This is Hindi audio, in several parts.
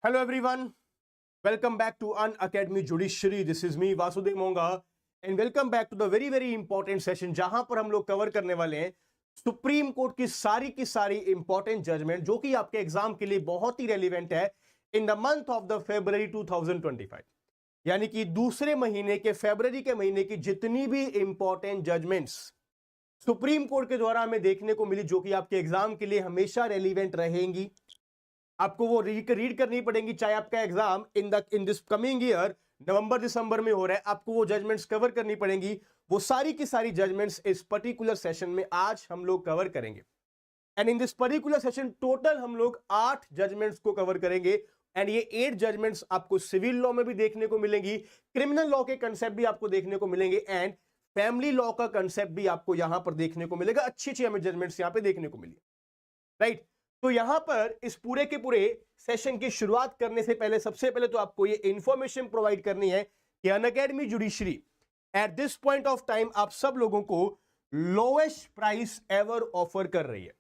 Hello everyone, welcome back to Unacademy Judiciary. This is me Vasudev Monga and welcome back to the very important session जहां पर हम लोग कवर करने वाले हैं सुप्रीम कोर्ट की सारी इंपॉर्टेंट जजमेंट जो कि आपके एग्जाम के लिए बहुत ही रेलिवेंट है in the month of the February 2025, यानी कि दूसरे महीने के फरवरी के महीने की जितनी भी इंपॉर्टेंट जजमेंट्स सुप्रीम कोर्ट के द्वारा हमें देखने को मिली जो कि आपके एग्जाम के लिए हमेशा रेलिवेंट रहेंगी। आपको वो रीड करनी पड़ेंगी, चाहे आपका exam in this coming year नवंबर दिसंबर में हो रहा है, आपको वो जजमेंट्स कवर करनी पड़ेंगी। वो सारी की सारी जजमेंट्स इस पर्टिकुलर सेशन में आज हम लोग कवर करेंगे। And in this particular session total हम लोग 8 जजमेंट्स को कवर करेंगे। एंड ये 8 जजमेंट्स आपको सिविल लॉ में भी देखने को मिलेंगी, क्रिमिनल लॉ के कंसेप्ट भी आपको देखने को मिलेंगे एंड फैमिली लॉ का कंसेप्ट भी आपको यहां पर देखने को मिलेगा। अच्छी हमें जजमेंट्स यहां पे देखने को मिली, राइट। तो यहां पर इस पूरे के पूरे सेशन की शुरुआत करने से पहले सबसे पहले तो आपको ये इंफॉर्मेशन प्रोवाइड करनी है कि Unacademy judiciary eight this point of time आप सब लोगों को लोएस्ट प्राइस एवर ऑफर कर रही है,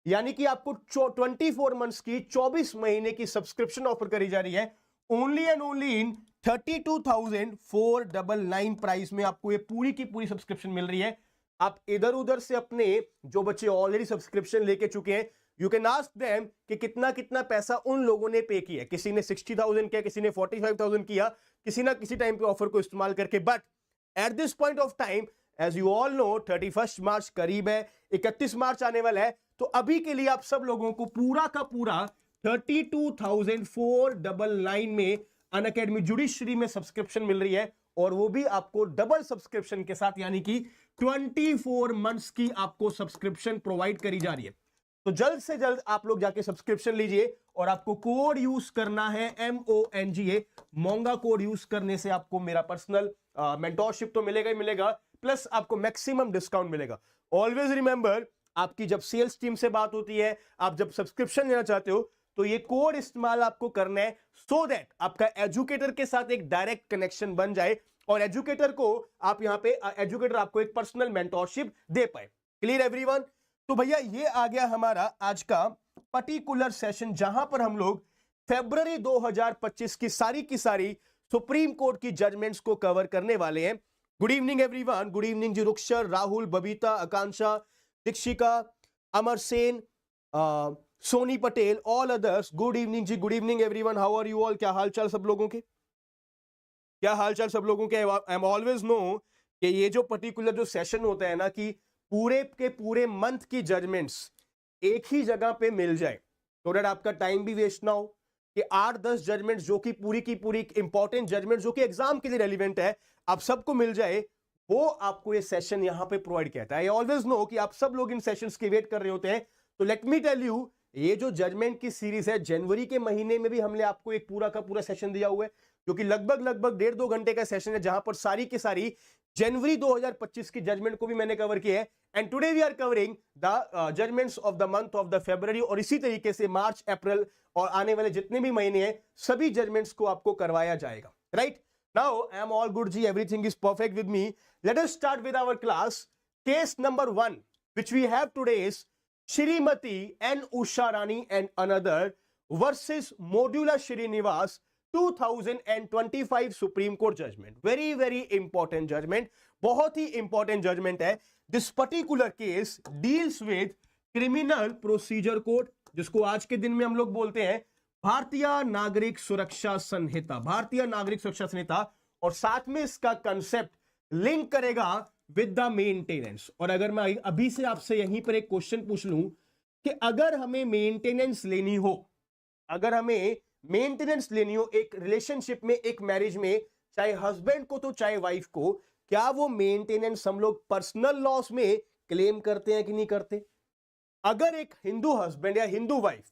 यानी कि आपको 24 मंथ्स की 24 महीने की सब्सक्रिप्शन ऑफर करी जा रही है only and only in 32,499 price में आपको ये पूरी की पूरी सब्सक्रिप्शन मिल रही है। आप इधर उधर से अपने जो बच्चे ऑलरेडी सब्सक्रिप्शन लेके चुके हैं यू कैन आस्क देम कि कितना पैसा उन लोगों ने पे किया। किसी ने 60,000 किया, किसी ने 45,000 किया, किसी ना किसी टाइम पे ऑफर को इस्तेमाल करके। But at this point of time as you all know 31 March करीब है, 31 मार्च आने वाला है, तो अभी के लिए आप सब लोगों को पूरा का पूरा 32,499 में अनअकैडमी जुडिशरी में सब्सक्रिप्शन मिल रही है, और वो भी आपको डबल सब्सक्रिप्शन के साथ, यानी कि 24 मंथ्स की आपको सब्सक्रिप्शन प्रोवाइड करी जा रही है। तो जल्द से जल्द आप लोग जाके सब्सक्रिप्शन लीजिए और आपको कोड यूज करना है MONGA, मोंगा कोड यूज करने से आपको मेरा पर्सनल मेंटोरशिप तो मिलेगा ही मिलेगा, प्लस आपको मैक्सिमम डिस्काउंट मिलेगा। ऑलवेज रिमेंबर, आपकी जब सेल्स टीम से बात होती है, आप जब सब्सक्रिप्शन लेना चाहते हो तो ये कोड इस्तेमाल आपको करना है सो दैट आपका एजुकेटर के साथ एक डायरेक्ट कनेक्शन बन जाए और एजुकेटर को आप यहां पे एजुकेटर आपको एक पर्सनल मेंटोरशिप दे पाए। Clear everyone? तो भैया ये आ गया हमारा आज का पर्टिकुलर सेशन जहां पर हम लोग फरवरी 2025 की सारी सुप्रीम कोर्ट की जजमेंट्स को कवर करने वाले हैं। Good evening everyone, good evening जी Rukhsar, Rahul, Babita, Akanksha, Dikshika, Amar Sen, Soni Patel, all others, good evening जी, good evening everyone, how are you all? क्या हालचाल सब लोगों के? क्या हालचाल सब लोगों के? आई एम ऑलवेज नो कि ये जो पर्टिकुलर जो सेशन होता है ना, कि पूरे के पूरे मंथ की जजमेंट्स एक ही जगह पे मिल जाए, तो दैट आपका टाइम भी वेस्ट ना हो, कि 8-10 जजमेंट्स जो कि पूरी की पूरी इंपॉर्टेंट जजमेंट जो कि एग्जाम के लिए रेलिवेंट है आप सबको मिल जाए, वो आपको ये सेशन यहां पे प्रोवाइड किया था। आई ऑलवेज नो कि आप सब लोग इन सेशंस की वेट कर रहे होते हैं। तो लेट मी टेल यू, ये जो जजमेंट की सीरीज है, जनवरी के महीने में भी हमने आपको एक पूरा का पूरा सेशन दिया हुआ है जो कि लगभग 1.5-2 घंटे का सेशन है, जहां पर सारी की सारी जनवरी 2025 की जजमेंट को भी मैंने कवर किया है। And today we are covering the judgments of the month of the February, और इसी तरीके से मार्च, अप्रैल और आने वाले जितने भी महीने हैं सभी जजमेंट्स को आपको करवाया जाएगा। Right now I am all good जी, everything is perfect with me. Let us start with our class. Case number 1 which we have today is Shrimati N. Usha Rani and another versus Modula Srinivas 2025 Supreme Court judgment. Very important judgment, बहुत ही important judgment है। This particular case deals with criminal procedure code, जिसको आज के दिन में हम लोग बोलते हैं भारतीय नागरिक सुरक्षा संहिता, भारतीय नागरिक सुरक्षा संहिता, और साथ में इसका कंसेप्ट लिंक करेगा विद द मेंटेनेंस। और अगर मैं अभी से आपसे यहीं पर एक क्वेश्चन पूछ लूं कि अगर हमें मेंटेनेंस लेनी हो, अगर हमें मेंटेनेंस लेनी हो एक रिलेशनशिप में, एक मैरिज में, चाहे हस्बैंड को तो चाहे वाइफ को, क्या वो मेंटेनेंस हम लोग पर्सनल लॉस में क्लेम करते हैं कि नहीं करते? अगर एक हिंदू हस्बैंड या हिंदू वाइफ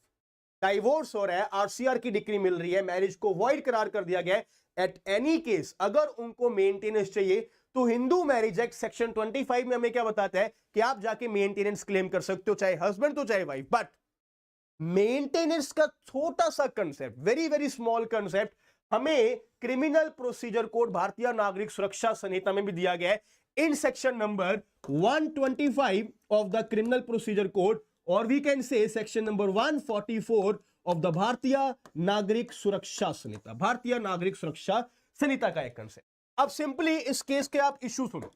डाइवोर्स हो रहा है, RCR की डिक्री मिल रही है, मैरिज को वॉइड करार कर दिया गया है, एट एनी केस अगर उनको मेंटेनेंस चाहिए तो हिंदू मैरिज एक्ट सेक्शन 25 में हमें क्या बताता है कि आप जाके मेंटेनेंस क्लेम कर सकते हो, चाहे हस्बैंड तो चाहे वाइफ। बट मेंटेनेंस का छोटा सा कंसेप्ट, वेरी स्मॉल कंसेप्ट, हमें criminal procedure code Bharatiya Nagarik Suraksha Sanhita में भी दिया गया है in section number 125 of the criminal procedure code, और we can say section number 144 of the Bharatiya Nagarik Suraksha संहिता, भारतीय नागरिक सुरक्षा संहिता का एक कंसेप्ट। अब सिंपली इस केस के आप इश्यू सुनो।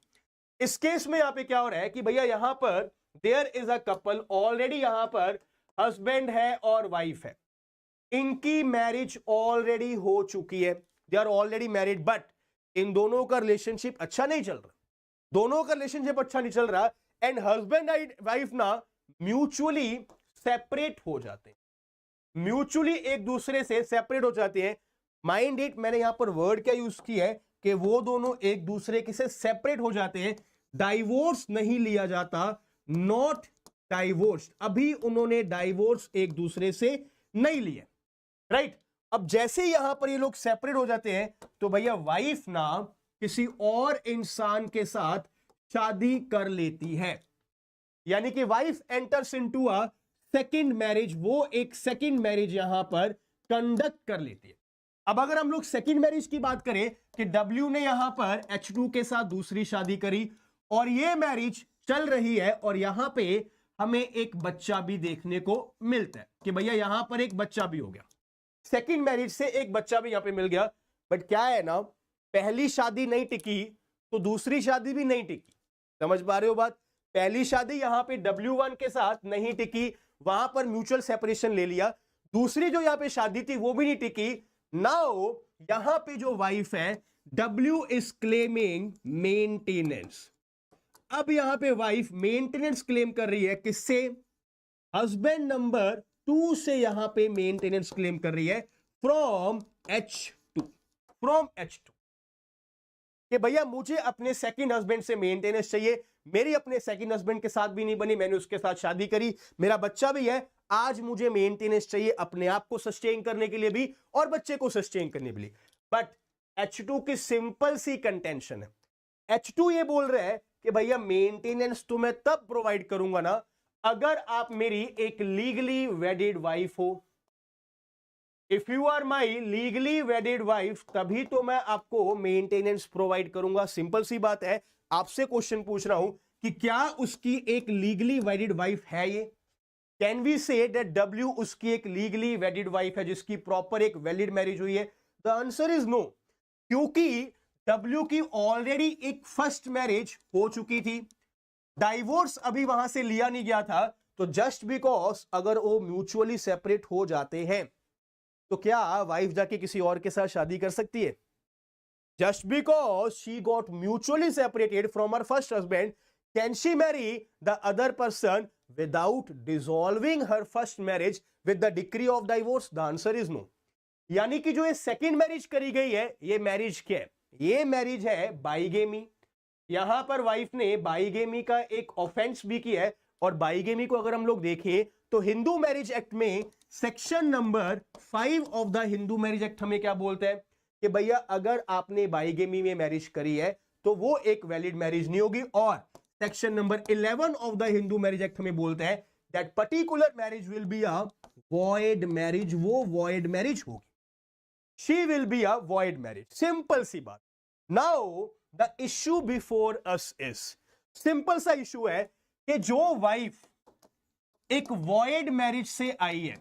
इस केस में यहां पे क्या हो रहा है कि भैया यहां पर there is a couple, already यहां पर हस्बैंड है और वाइफ है, इनकी मैरिज ऑलरेडी हो चुकी है, they are already married, but इन दोनों का रिलेशनशिप अच्छा नहीं चल रहा, दोनों का रिलेशनशिप अच्छा नहीं चल रहा, एंड हस्बैंड एंड वाइफ ना म्यूचुअली सेपरेट हो जाते हैं, म्यूचुअली एक दूसरे से सेपरेट हो जाते हैं। माइंड इट, मैंने यहां पर वर्ड क्या यूज किया है कि वो दोनों एक दूसरे के से सेपरेट हो जाते हैं, डाइवोर्स नहीं लिया जाता, नॉट डाइवोर्स, अभी उन्होंने डाइवोर्स एक दूसरे से नहीं लिया, राइट। अब जैसे यहां पर ये लोग सेपरेट हो जाते हैं तो भैया वाइफ ना किसी और इंसान के साथ शादी कर लेती है, यानी कि wife enters into a second marriage, वो एक सेकंड मैरिज यहां पर कंडक्ट कर लेती है। अब अगर हम लोग सेकंड मैरिज की बात करें कि W ने यहां पर H2 के साथ दूसरी शादी करी और ये मैरिज चल रही है और यहां पे हमें एक बच्चा भी देखने को मिलता है कि भैया यहां पर एक बच्चा भी हो गया, सेकंड मैरिज से एक बच्चा भी यहां पे मिल गया। बट क्या है ना, पहली शादी नहीं टिकी तो दूसरी शादी भी नहीं टिकी, समझ पा रहे हो बात। पहली शादी यहां पे W1 के साथ नहीं टिकी, वहां पर म्यूचुअल सेपरेशन ले लिया, दूसरी जो यहां पे शादी थी वो भी नहीं टिकी। नाउ यहां पे जो वाइफ है W इज क्लेमिंग मेंटेनेंस, अब यहां पे वाइफ मेंटेनेंस क्लेम कर रही है, किससे, हस्बैंड नंबर 2 से यहां पे मेंटेनेंस क्लेम कर रही है फ्रॉम H2, फ्रॉम H2 कि भैया मुझे अपने सेकंड हस्बैंड से मेंटेनेंस चाहिए, मेरी अपने सेकंड हस्बैंड के साथ भी नहीं बनी, मैंने उसके साथ शादी करी, मेरा बच्चा भी है, आज मुझे मेंटेनेंस चाहिए अपने आप को सस्टेन करने के लिए भी और बच्चे को सस्टेन करने के लिए। बट H2 की सिंपल सी कंटेंशन है, H2 ये बोल रहा है कि भैया मेंटेनेंस तो मैं तब प्रोवाइड करूंगा ना अगर आप मेरी एक लीगली वेडिड वाइफ हो, if you are my legally wedded wife तभी तो मैं आपको मेंटेनेंस प्रोवाइड करूंगा। सिंपल सी बात है, आपसे क्वेश्चन पूछ रहा हूं कि क्या उसकी एक लीगली वेडिड वाइफ है ये, can we say that W उसकी एक लीगली वेडिड वाइफ है जिसकी प्रॉपर एक वैलिड मैरिज हुई है? द आंसर इज नो, क्योंकि W की ऑलरेडी एक फर्स्ट मैरिज हो चुकी थी, डाइवोर्स अभी वहां से लिया नहीं गया था, तो जस्ट बिकॉज अगर वो म्यूचुअली सेपरेट हो जाते हैं तो क्या वाइफ जाके किसी और के साथ शादी कर सकती है? Just because she got mutually separated from her first husband, can she marry the other person without dissolving her first marriage with the decree of divorce? The answer is no. यानी कि जो ये सेकंड मैरिज करी गई है, ये मैरिज क्या है? ये मैरिज है बाइगेमी। यहां पर वाइफ ने बाइगेमी का एक ऑफेंस भी किया है, और बाइगेमी को अगर हम लोग देखें तो हिंदू मैरिज एक्ट में section number 5 of the Hindu marriage act हमें क्या बोलता है कि भैया अगर आपने बाइगेमी में मैरिज करी है तो वो एक वैलिड मैरिज नहीं होगी, और section number 11 of the Hindu marriage act हमें बोलता है that particular marriage will be a void marriage, वो वॉइड मैरिज होगी, she will be a void marriage. Simple सी बात। Now the issue before us is, simple सा इश्यू है कि जो वाइफ एक वॉइड मैरिज से आई है,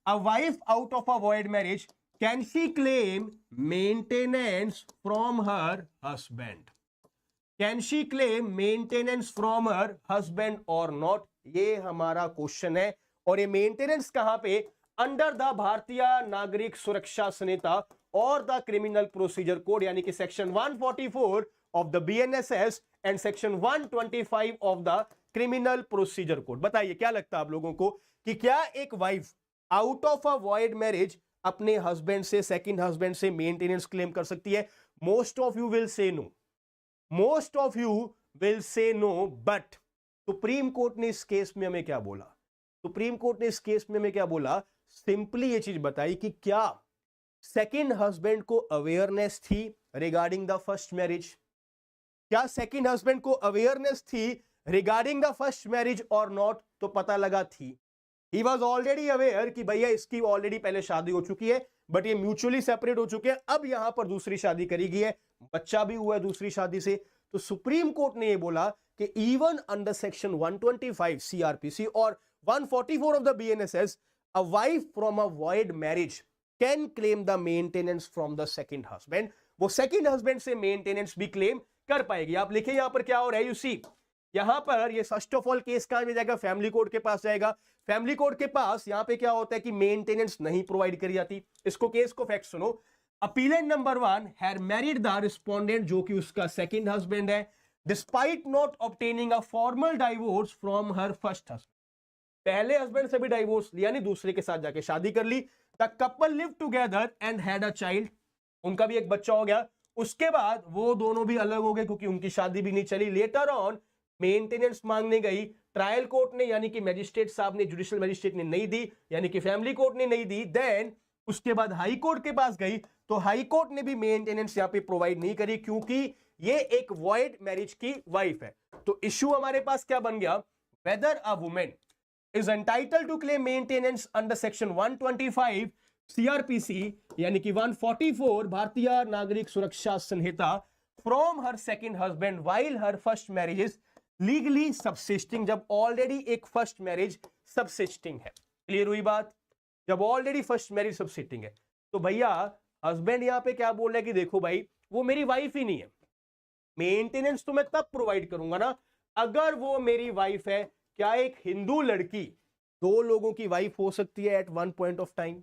a wife out of a void marriage, can she claim maintenance from her husband? Can she claim maintenance from her husband और नॉट? ये हमारा क्वेश्चन है। और ये मेंटेनेंस कहां पे? अंडर द भारतीय नागरिक सुरक्षा संहिता और द क्रिमिनल प्रोसीजर कोड, यानी कि section 144 of the BNSS and section 125 of the criminal procedure code. बताइए क्या लगता है आप लोगों को कि क्या एक wife out of a void marriage अपने हस्बैंड से, सेकंड हस्बैंड से मेंटेनेंस क्लेम कर सकती है? Most of you will say no, most of you will say no, but supreme court ने इस केस में हमें क्या बोला? सुप्रीम कोर्ट ने इस केस में हमें क्या बोला? सिंपली ये चीज बताई कि क्या सेकंड हस्बैंड को अवेयरनेस थी रिगार्डिंग द फर्स्ट मैरिज? क्या सेकंड हस्बैंड को अवेयरनेस थी रिगार्डिंग द फर्स्ट मैरिज और नॉट? तो पता लगा थी। ही वॉज ऑलरेडी अवेयर कि भैया इसकी ऑलरेडी पहले शादी हो चुकी है, बट ये म्यूचुअली सेपरेट हो चुके हैं, अब यहां पर दूसरी शादी करी गई है, बच्चा भी हुआ है दूसरी शादी से। तो सुप्रीम कोर्ट ने ये बोला कि इवन अंडर सेक्शन 125 CRPC और 144 of the BNSS, a wife from a void marriage can claim the maintenance from the second husband, वो सेकंड हस्बैंड से मेंटेनेंस भी क्लेम कर पाएगी। आप लिखिए यहां पर क्या हो रहा है, यू सी यहां पर ये फर्स्ट ऑफ ऑल केस कहां में जाएगा, फैमिली कोर्ट के पास जाएगा। फैमिली कोर्ट के पास यहां पे क्या होता है कि मेंटेनेंस नहीं प्रोवाइड करी जाती। इसको केस को फैक्ट सुनो। Appellate number 1 had married the respondent, जो कि उसका सेकंड हस्बैंड है, despite not obtaining a formal divorce from her first husband, पहले हस्बैंड से भी डाइवोर्स लिया नहीं, दूसरे के साथ जाके शादी कर ली। The couple live together and had a child, उनका भी एक बच्चा हो गया। उसके बाद वो दोनों भी अलग हो गए क्योंकि उनकी शादी भी नहीं चली। लेटर ऑन मेंटेनेंस मांगने गई, ट्रायल कोर्ट ने यानी कि मैजिस्ट्रेट साहब ने, जुडिशियल मैजिस्ट्रेट ने नहीं दी, यानी कि फैमिली कोर्ट ने नहीं दी। देन उसके बाद हाई कोर्ट के पास गई, तो हाई कोर्ट ने भी मेंटेनेंस यहां पे प्रोवाइड नहीं करी क्योंकि ये एक वॉइड मैरिज की वाइफ है। तो इश्यू हमारे पास क्या बन गया, weather a women is entitled to claim maintenance under section 125 CRPC यानी कि 144 भारतीय नागरिक सुरक्षा संहिता from her second husband while her first marriage is legally subsisting, जब ऑलरेडी एक फर्स्ट मैरिज सबसिस्टिंग है। क्लियर हुई बात, जब ऑलरेडी फर्स्ट मैरिज सबसिस्टिंग है। तो भैया हस्बैंड यहां पे क्या बोल रहा है कि देखो भाई वो मेरी वाइफ ही नहीं है, मेंटेनेंस तो मैं तब प्रोवाइड करूंगा ना अगर वो मेरी वाइफ है। क्या एक हिंदू लड़की दो लोगों की वाइफ हो सकती है at one point of time?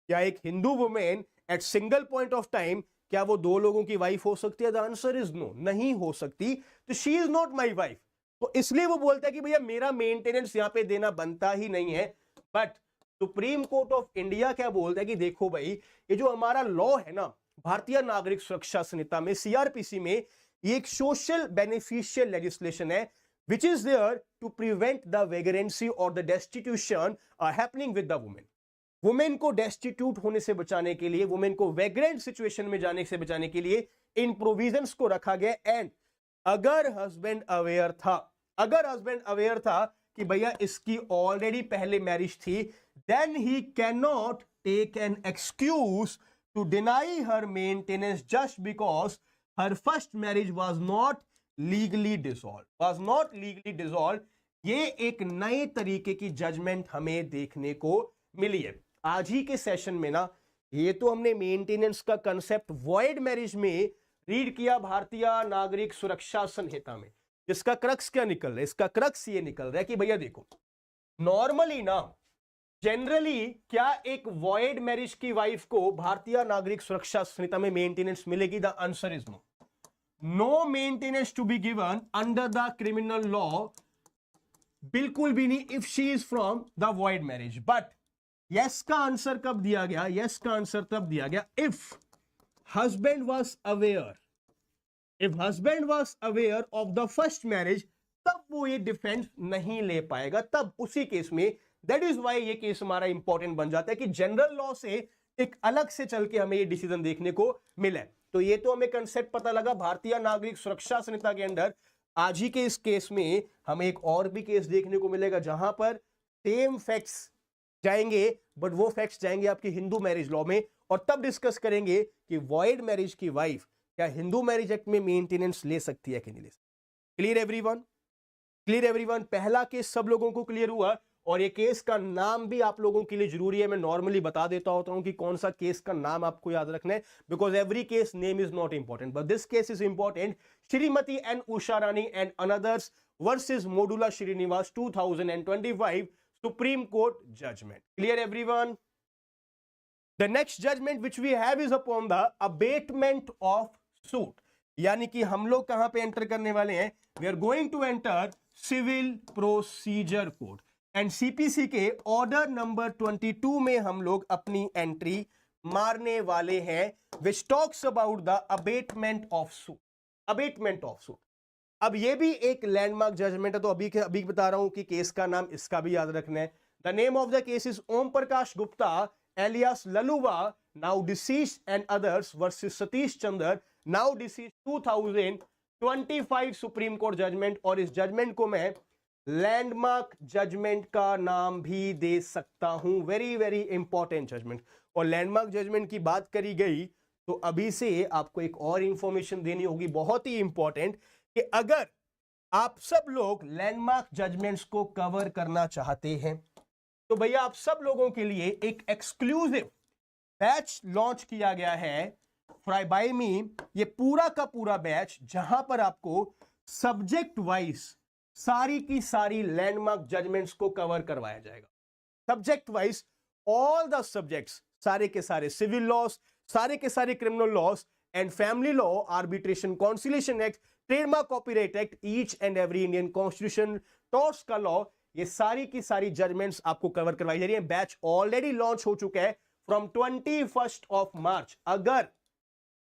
क्या एक Hindu women at single point of time क्या वो दो लोगों की वाइफ हो सकती है? द आंसर इज नो, नहीं हो सकती। तो she is not my wife, तो इसलिए वो बोलता है कि भैया मेरा मेंटेनेंस यहां पे देना बनता ही नहीं है। But supreme court of India क्या बोलता है कि देखो भाई ये जो हमारा लॉ है ना भारतीय नागरिक सुरक्षा संहिता में, सीआरपीसी में, ये एक सोशल बेनिफिशियल लेजिस्लेशन है which is there to prevent the vagrancy or the destitution happening with the woman. Women को डेस्टिट्यूट होने से बचाने के लिए, वुमेन को वेग्रेंट सिचुएशन में जाने से बचाने के लिए इन प्रोविजंस को रखा गया। एंड अगर हस्बैंड अवेयर था, कि भैया इसकी ऑलरेडी पहले मैरिज थी, then he can not take an excuse to deny her maintenance just because her first marriage was not legally dissolve. ये एक नए तरीके की जजमेंट हमें देखने को मिली है आज ही के सेशन में ना। ये तो हमने मेंटेनेंस का कंसेप्ट वॉइड मैरिज में रीड किया भारतीय नागरिक सुरक्षा संहिता में। इसका क्रक्स क्या निकल रहा है? इसका क्रक्स ये निकल रहा है कि भैया देखो नॉर्मली ना जनरली क्या एक वॉइड मैरिज की वाइफ को भारतीय नागरिक सुरक्षा संहिता में मेंटेनेंस मिलेगी? The answer is no. No maintenance to be given under the criminal law, बिल्कुल भी नहीं if she is from the void marriage। But yes का आंसर कब दिया गया? yes का आंसर तब दिया गया if husband was aware of the first marriage, तब वो ये डिफेंस नहीं ले पाएगा, तब उसी केस में। दैट इज वाई ये केस हमारा इंपॉर्टेंट बन जाता है कि जनरल लॉ से एक अलग से चल के हमें ये डिसीजन देखने को मिला है। तो ये तो हमें कंसेप्ट पता लगा भारतीय नागरिक सुरक्षा संहिता के अंदर। आज ही के इस केस में हमें एक और भी केस देखने को मिलेगा जहां पर सेम फैक्ट्स जाएंगे, बट वो फैक्ट्स जाएंगे आपकी हिंदू मैरिज लॉ में, और तब डिस्कस करेंगे कि वॉइड मैरिज की वाइफ क्या हिंदू मैरिज एक्ट में मेंटेनेंस ले सकती है कि नहीं ले सकती। Clear everyone? पहला केस सब लोगों को क्लियर हुआ, और ये केस का नाम भी आप लोगों के लिए जरूरी है। मैं नॉर्मली बता देता होता हूं कि कौन सा केस का नाम आपको याद रखना है, because every case name is not important but this case is important. Shrimati N Usha Rani and anothers versus Modula Srinivas 2025 supreme court judgment. Clear everyone? The next judgment which we have is upon the abatement of suit, यानी कि हम लोग कहां पे एंटर करने वाले हैं? We are going to enter civil procedure code, and CPC के ऑर्डर नंबर 22 में हम लोग अपनी एंट्री मारने वाले हैं, which talks about the abatement of suit. अब ये भी एक लैंडमार्क जजमेंट है, तो अभी बता रहा हूं कि केस का नाम इसका भी याद रखना है। The name of the case is Om Prakash Gupta alias Laluva now deceased and others versus Satish Chandra now deceased 2025 supreme court judgment. और इस जजमेंट को मैं लैंडमार्क जजमेंट का नाम भी दे सकता हूं। Very very important judgment. और लैंडमार्क जजमेंट की बात करी गई तो अभी से आपको एक और इंफॉर्मेशन देनी होगी, बहुत ही इंपॉर्टेंट, कि अगर आप सब लोग लैंडमार्क जजमेंट्स को कवर करना चाहते हैं तो भैया आप सब लोगों के लिए एक एक्सक्लूसिव बैच लॉन्च किया गया है फ्राई बाय मी। ये पूरा का पूरा बैच जहां पर आपको सब्जेक्ट वाइज सारी की सारी लैंडमार्क जजमेंट्स को कवर करवाया जाएगा। Subject wise all the subjects, सारे के सारे सिविल लॉस, सारे के सारे criminal loss and family law, arbitration, conciliation act, trademark copyright act, each and every Indian constitution, torts का लॉ, ये सारी की सारी जजमेंट्स आपको कवर करवाई जा रही है। बैच ऑलरेडी लॉन्च हो चुका है फ्रॉम 21 मार्च। अगर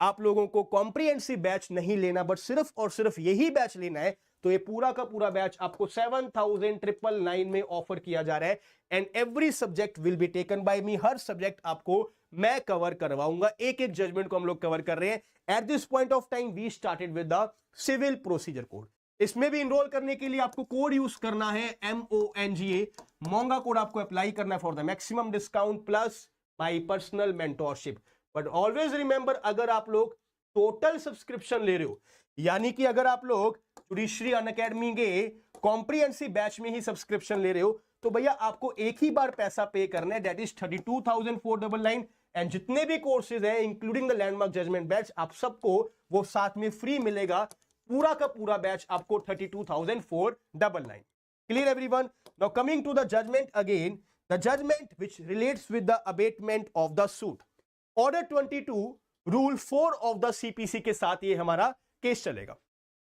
आप लोगों को कॉम्प्रिहेंसिव बैच नहीं लेना बट सिर्फ और सिर्फ यही बैच लेना है तो ये पूरा का पूरा बैच आपको 7,999 में ऑफर किया जा रहा है and every subject will be taken by me. Her subject आपको मैं कवर करवाऊंगा, एक एक जजमेंट को हम लोग कवर कर रहे हैं। At this point of time we started with the civil procedure code. इसमें भी इनरोल करने के लिए आपको कोड यूज करना है MONGA, मोंगा कोड आपको अप्लाई करना है for the maximum discount plus my personal mentorship. But always remember, अगर आप लोग टोटल सब्सक्रिप्शन ले रहे हो, यानी कि अगर आप लोग जुडिशरी अनअकैडमी के कॉम्प्रिहेंसिव बैच में ही सब्सक्रिप्शन ले रहे हो तो भैया आपको एक ही बार पैसा पे करना है, दैट इज 32,499 एंड जितने भी कोर्सेज हैं including the landmark judgment batch आप सबको वो साथ में फ्री मिलेगा। पूरा का पूरा बैच आपको 32,499। Clear everyone? Now coming to the judgment again, the judgment which relates with the abatement of the suit. Order 22 rule 4 of the CPC के साथ ये हमारा केस चलेगा।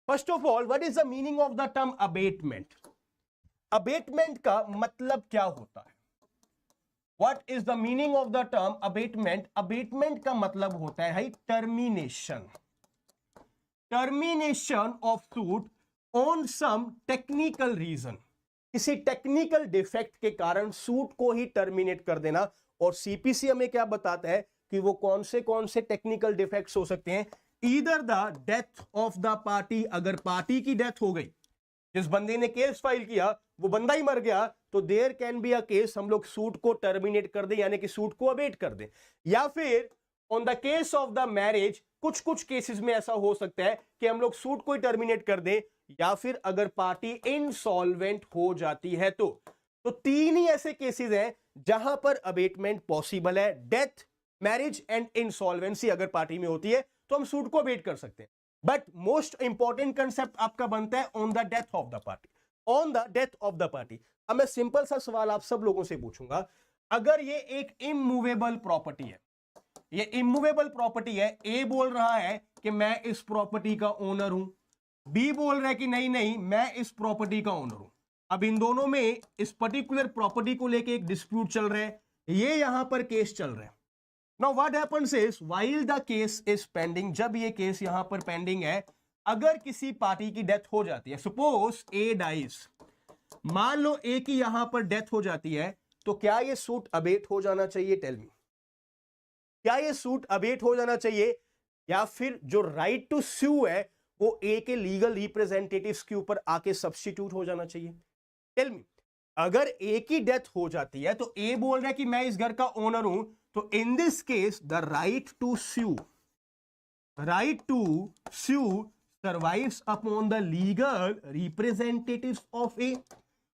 First of all, what is the meaning of the term abatement? Abatement का मतलब क्या होता है? What is the meaning of the term abatement? Abatement का मतलब होता है termination, termination of suit on some technical reason. किसी टेक्निकल डिफेक्ट के कारण सूट को ही टर्मिनेट कर देना। और सीपीसी हमें क्या बताता है कि वो कौन से टेक्निकल डिफेक्ट्स हो सकते हैं? Either the death of the party, अगर पार्टी की डेथ हो गई, जिस बंदे ने केस फाइल किया वो बंदा ही मर गया, तो there can be a case हम लोग सूट को टर्मिनेट कर दें, यानी कि सूट को अबेट कर दें। या फिर on the case of the marriage, कुछ केसेस में ऐसा हो सकता है कि हम लोग सूट को ही टर्मिनेट कर दें। या फिर अगर पार्टी इंसॉल्वेंट हो जाती है तो तीन ही ऐसे केसेस हैं जहां पर अबेटमेंट पॉसिबल है। डेथ, मैरिज एंड इंसॉल्वेंसी अगर पार्टी में होती है तो हम सूट को अबेट कर सकते हैं। बट मोस्ट इंपॉर्टेंट कंसेप्ट आपका बनता है on the death of the party, on the death of the party. अब मैं सिंपल सा सवाल आप सब लोगों से पूछूंगा, अगर ये एक इमूवेबल प्रॉपर्टी है, ये इमूवेबल प्रॉपर्टी है, ए बोल रहा है कि मैं इस प्रॉपर्टी का ओनर हूं, बी बोल रहा है कि नहीं मैं इस प्रॉपर्टी का ओनर हूं। अब इन दोनों में इस पर्टिकुलर प्रॉपर्टी को लेके एक डिस्प्यूट चल रहा है, ये यहां पर केस चल रहा है। Now what happens is while the case is pending, जब ये केस यहां पर पेंडिंग है, अगर किसी पार्टी की डेथ हो जाती है, सपोज ए डाइज, मान लो ए की यहां पर डेथ हो जाती है, तो क्या ये सूट अबेट हो जाना चाहिए? टेल मी, क्या ये सूट अबेट हो जाना चाहिए या फिर जो राइट टू स्यू है वो ए के लीगल रिप्रेजेंटेटिव्स के ऊपर आके सब्स्टिट्यूट हो जाना चाहिए? टेल मी, अगर ए की डेथ हो जाती है तो ए बोल रहा है कि मैं इस घर का ओनर हूं, तो in this case the right to sue survives upon the legal representatives of A.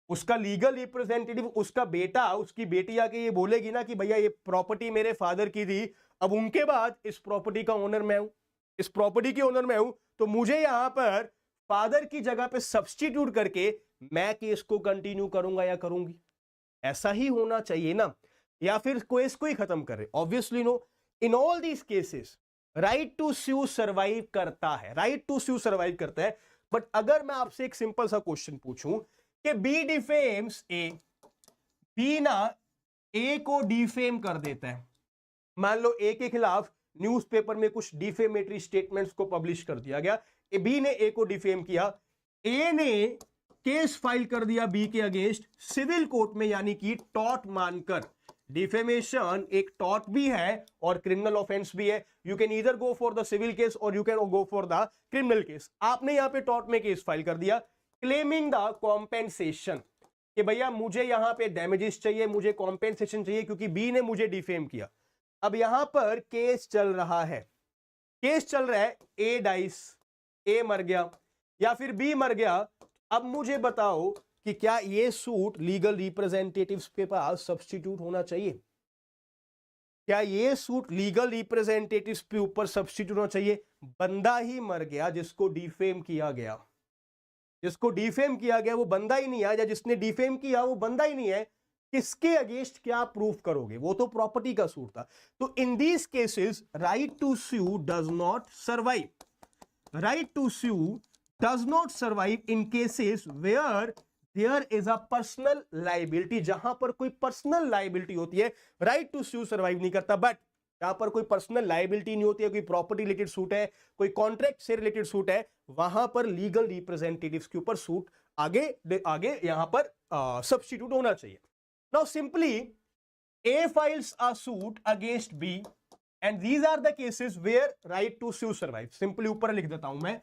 उसका लीगल रिप्रेजेंटेटिव, उसका बेटा, उसकी बेटी आके ये बोलेगी ना कि भैया ये प्रॉपर्टी मेरे फादर की थी, अब उनके बाद इस प्रॉपर्टी का ओनर मैं हूं, इस प्रॉपर्टी की ओनर मैं हूं, तो मुझे यहां पर फादर की जगह पे सब्स्टिट्यूट करके मैं केस को कंटिन्यू करूंगा या करूंगी? ऐसा ही होना चाहिए ना, या फिर केस को ही खत्म करे? Obviously no. In all these cases right to sue survive करता है, राइट टू स्यू सर्वाइव करता है। बट अगर मैं आपसे एक सिंपल सा क्वेश्चन पूछूं कि बी डिफेम्स ए, बी ना ए को डिफेम कर देता है, मान लो ए के खिलाफ न्यूज़पेपर में कुछ डिफेमेटरी स्टेटमेंट्स को पब्लिश कर दिया गया, बी ने ए को डिफेम किया, ए ने केस फाइल कर दिया बी के अगेंस्ट सिविल कोर्ट में, यानी कि टॉर्ट मानकर। डिफेमेशन एक टॉर्ट भी है और क्रिमिनल ऑफेंस भी है। You can either go for the civil case और you can go for the criminal case. आपने यहां पे टॉर्ट में केस फाइल कर दिया क्लेमिंग द कॉम्पेंसेशन, कि भैया मुझे यहां पे डैमेजेस चाहिए, मुझे कॉम्पेंसेशन चाहिए क्योंकि बी ने मुझे डिफेम किया। अब यहां पर केस चल रहा है, केस चल रहा है, ए डाइस, ए मर गया या फिर बी मर गया। अब मुझे बताओ कि क्या ये सूट लीगल रिप्रेजेंटेटिव्स के पास सब्स्टिट्यूट होना चाहिए? क्या ये सूट लीगल रिप्रेजेंटेटिव्स के ऊपर सब्स्टिट्यूट होना चाहिए? बंदा ही मर गया जिसको डिफेम किया गया, जिसको डिफेम किया गया वो बंदा ही नहीं है, या जिसने डिफेम किया वो बंदा ही नहीं है, किसके अगेंस्ट क्या प्रूफ करोगे? वो तो प्रॉपर्टी का सूट था। तो in these cases right to sue does not survive, right to sue does not survive in cases where there is a personal liability. जहां पर कोई पर्सनल लाइबिलिटी होती है राइट टू स्यू सर्वाइव नहीं करता। बट जहां पर कोई पर्सनल लाइबिलिटी नहीं होती है, कोई प्रॉपर्टी रिलेटेड सूट है, कोई कॉन्ट्रैक्ट से रिलेटेड सूट है, वहां पर लीगल रिप्रेजेंटेटिव्स के ऊपर सूट आगे आगे यहां पर सब्स्टिट्यूट होना चाहिए। Now simply A files a suit against B and these are the cases where right to sue survive। Simply ऊपर लिख देता हूं मैं,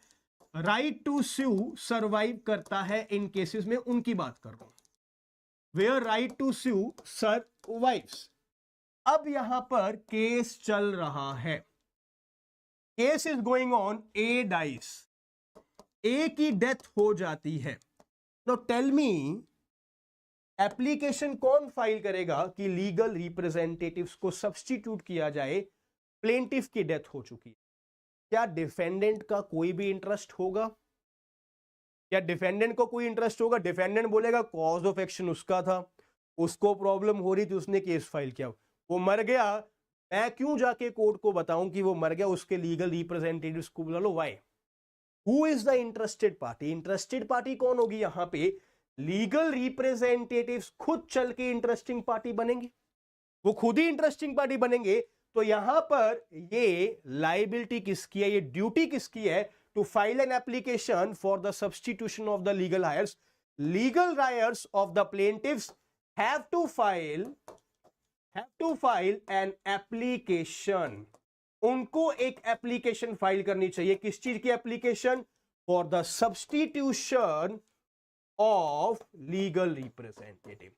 राइट टू स्यू सर्वाइव करता है इन केसेस में, उनकी बात कर रहा हूं where right to sue survives. अब यहां पर केस चल रहा है, case is going on, A dies, A की डेथ हो जाती है। तो टेल मी एप्लीकेशन कौन फाइल करेगा कि लीगल रिप्रेजेंटेटिव्स को सब्स्टिट्यूट किया जाए? प्लेंटिफ की डेथ हो चुकी है। क्या डिफेंडेंट का कोई भी इंटरेस्ट होगा? क्या डिफेंडेंट को कोई इंटरेस्ट होगा? डिफेंडेंट बोलेगा कॉज ऑफ एक्शन उसका था, उसको प्रॉब्लम हो रही थी, उसने केस फाइल किया, वो मर गया, मैं क्यों जाके कोर्ट को बताऊं कि वो मर गया? उसके लीगल रिप्रेजेंटेटिव्स को बुला लो। Why? Who is the interested party? Interested party कौन होगी यहां पे? लीगल रिप्रेजेंटेटिव्स खुद चल के इंटरेस्टिंग पार्टी बनेंगे, वो खुद ही इंटरेस्टिंग पार्टी बनेंगे। तो यहां पर ये लाइबिलिटी किसकी है, ये ड्यूटी किसकी है? To file an application for the substitution of the legal heirs. Legal heirs of the plaintiffs have to file an application. उनको एक एप्लीकेशन फाइल करनी चाहिए। किस चीज की application? For the substitution of legal representative,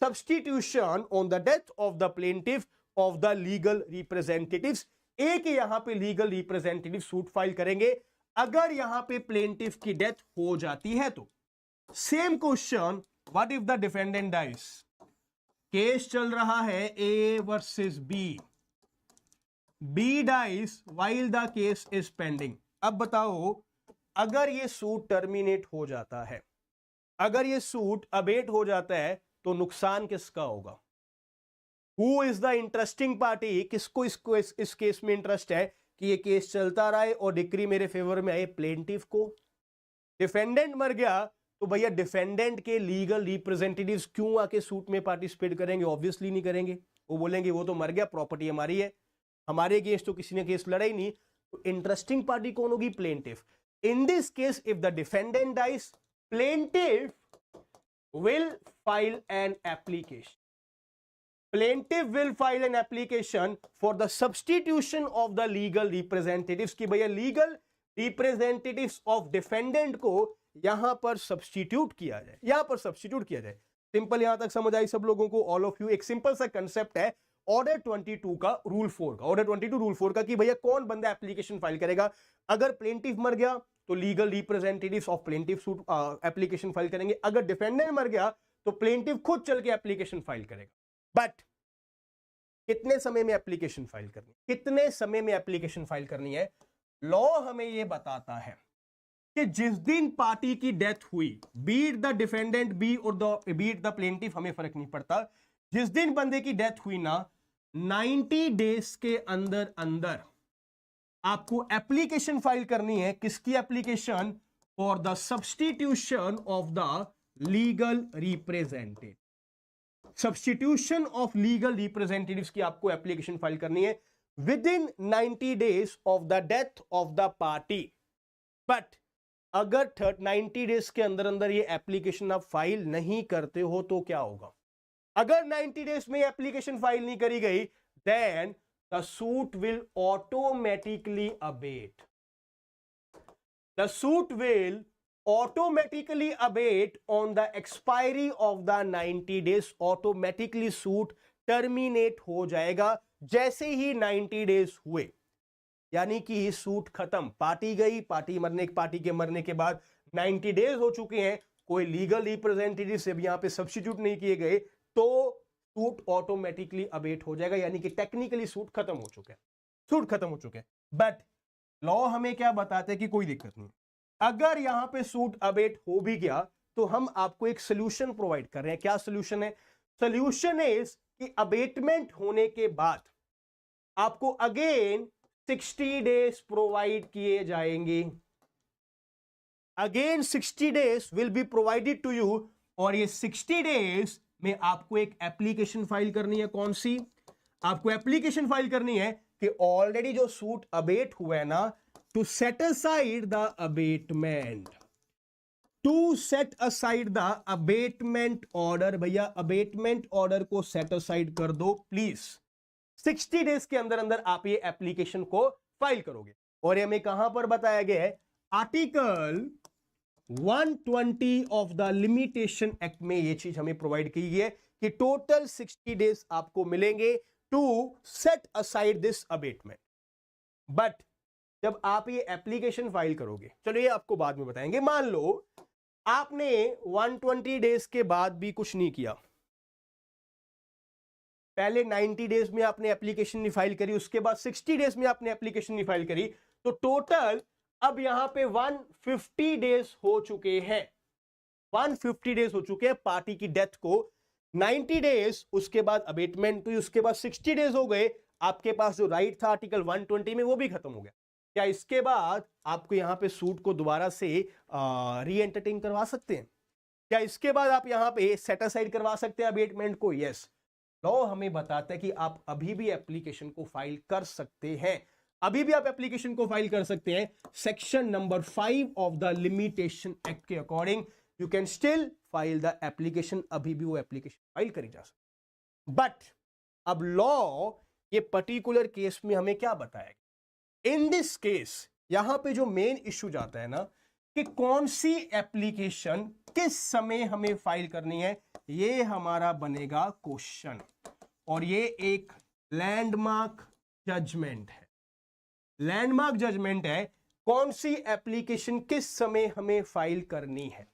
substitution on the death of the plaintiff of the legal representatives। एक यहां पे लीगल रिप्रेजेंटेटिव सूट फाइल करेंगे अगर यहां पे प्लेंटिफ की डेथ हो जाती है। तो same question, what if the defendant dies? Case चल रहा है A versus B, B dies while the case is pending. अब बताओ, अगर ये सूट टर्मिनेट हो जाता है, अगर ये सूट अबेट हो जाता है, तो नुकसान किसका होगा? Who is the interesting party? किसको इस केस में इंटरेस्ट है कि ये केस चलता रहे और डिक्री मेरे फेवर में आए? प्लेंटिफ को। डिफेंडेंट मर गया तो भैया डिफेंडेंट के लीगल रिप्रेजेंटेटिव्स क्यों आके सूट में पार्टिसिपेट करेंगे? ऑब्वियसली नहीं करेंगे। वो बोलेंगे वो तो मर गया, प्रॉपर्टी हमारी है, हमारे अगेंस्ट तो किसी ने केस लड़ा ही नहीं। तो इंटरेस्टिंग पार्टी कौन होगी? Plaintiff. In this case if the defendant dies, plaintiff will file an application. Plaintiff will file an application for the substitution of the legal representatives कि भैया legal representatives of defendant को यहां पर सब्स्टिट्यूट किया जाए, यहां पर सब्स्टिट्यूट किया जाए। सिंपल यहां तक समझ आई सब लोगों को? ऑल ऑफ यू, एक सिंपल सा कंसेप्ट है ऑर्डर 22 का, रूल 4 का, ऑर्डर 22 रूल 4 का कि भैया कौन बंदा एप्लीकेशन फाइल करेगा? अगर प्लेंटिफ मर गया तो legal representatives of plaintiff suit application file करेंगे। अगर डिफेंडेंट मर गया तो प्लेंटिफ खुद चल के एप्लीकेशन फाइल करेगा। बट कितने समय में एप्लीकेशन फाइल करनी है? कितने समय में एप्लीकेशन फाइल करनी है? लॉ हमें यह बताता है कि जिस दिन पार्टी की डेथ हुई, बीट द डिफेंडेंट बी और बीट द प्लेंटिफ, हमें फर्क नहीं पड़ता, जिस दिन बंदे की डेथ हुई ना, 90 डेज के अंदर अंदर आपको एप्लीकेशन फाइल करनी है। किसकी application? For the substitution of the legal representative. Substitution of legal representatives की आपको एप्लीकेशन फाइल करनी है with in 90 days of the death of the party. But अगर 90 डेज के अंदर अंदर ये एप्लीकेशन आप फाइल नहीं करते हो तो क्या होगा? अगर 90 डेज में एप्लीकेशन फाइल नहीं करी गई, then the suit will automatically abate. The suit will automatically abate on the expiry of the 90 days. Automatically suit terminate हो जाएगा जैसे ही 90 days हुए, यानी कि सूट खत्म, पार्टी गई, पार्टी के मरने के बाद 90 डेज हो चुके हैं, कोई लीगल रिप्रेजेंटेटिव से भी यहां पे सब्स्टिट्यूट नहीं किए गए तो सूट ऑटोमेटिकली अबेट हो जाएगा, यानी कि टेक्निकली सूट खत्म हो चुका है, सूट खत्म हो चुके हैं। बट लॉ हमें क्या बताते हैं कि कोई दिक्कत नहीं, अगर यहां पे सूट अबेट हो भी गया तो हम आपको एक सोल्यूशन प्रोवाइड कर रहे हैं। क्या सोल्यूशन है? सोल्यूशन इज कि अबेटमेंट होने के बाद आपको अगेन 60 डेज प्रोवाइड किए जाएंगे, again 60 days will be provided to you, और ये 60 डेज में आपको एक एप्लीकेशन फाइल करनी है। कौन सी? आपको एप्लीकेशन फाइल करनी है कि ऑलरेडी जो सूट अबेट हुआ है ना, to set aside the abatement, to set aside the abatement order. भैया अबेटमेंट ऑर्डर को सेट असाइड कर दो प्लीज। 60 डेज के अंदर अंदर आप ये एप्लीकेशन को फाइल करोगे, और ये हमें कहां पर बताया गया है? Article 120 of the limitation act में ये चीज हमें प्रोवाइड की गई है कि टोटल 60 डेज आपको मिलेंगे to set aside this abatement. But जब आप ये एप्लीकेशन फाइल करोगे, चलो ये आपको बाद में बताएंगे, मान लो आपने 120 डेज के बाद भी कुछ नहीं किया, पहले 90 डेज में आपने एप्लीकेशन नहीं फाइल करी, उसके बाद 60 डेज में आपने एप्लीकेशन नहीं फाइल करी, तो टोटल अब यहां पे 150 डेज हो चुके हैं, 150 डेज हो चुके हैं पार्टी की डेथ को। 90 डेज उसके बाद अबेटमेंट हुई, उसके बाद 60 डेज हो गए, आपके पास जो राइट था आर्टिकल 120 में वो भी खत्म हो गया। क्या इसके बाद आपको यहां पे सूट को दोबारा से री एंटरटेन करवा सकते हैं? क्या इसके बाद आप यहां पे सेट असाइड करवा सकते हैं अबेटमेंट को? यस, लॉ हमें बताता है कि आप अभी भी एप्लीकेशन को फाइल कर सकते हैं, अभी भी आप एप्लीकेशन को फाइल कर सकते हैं। Section number 5 of the limitation act के according you can still file the application, अभी भी वो एप्लीकेशन फाइल करी जा सकती। बट अब लॉ ये पर्टिकुलर केस में हमें क्या बताएगा? इन दिस केस यहां पे जो मेन इश्यू जाता है ना कि कौन सी एप्लीकेशन किस समय हमें फाइल करनी है, ये हमारा बनेगा क्वेश्चन, और ये एक लैंडमार्क जजमेंट है। लैंडमार्क जजमेंट है कौन सी एप्लीकेशन किस समय हमें फाइल करनी है।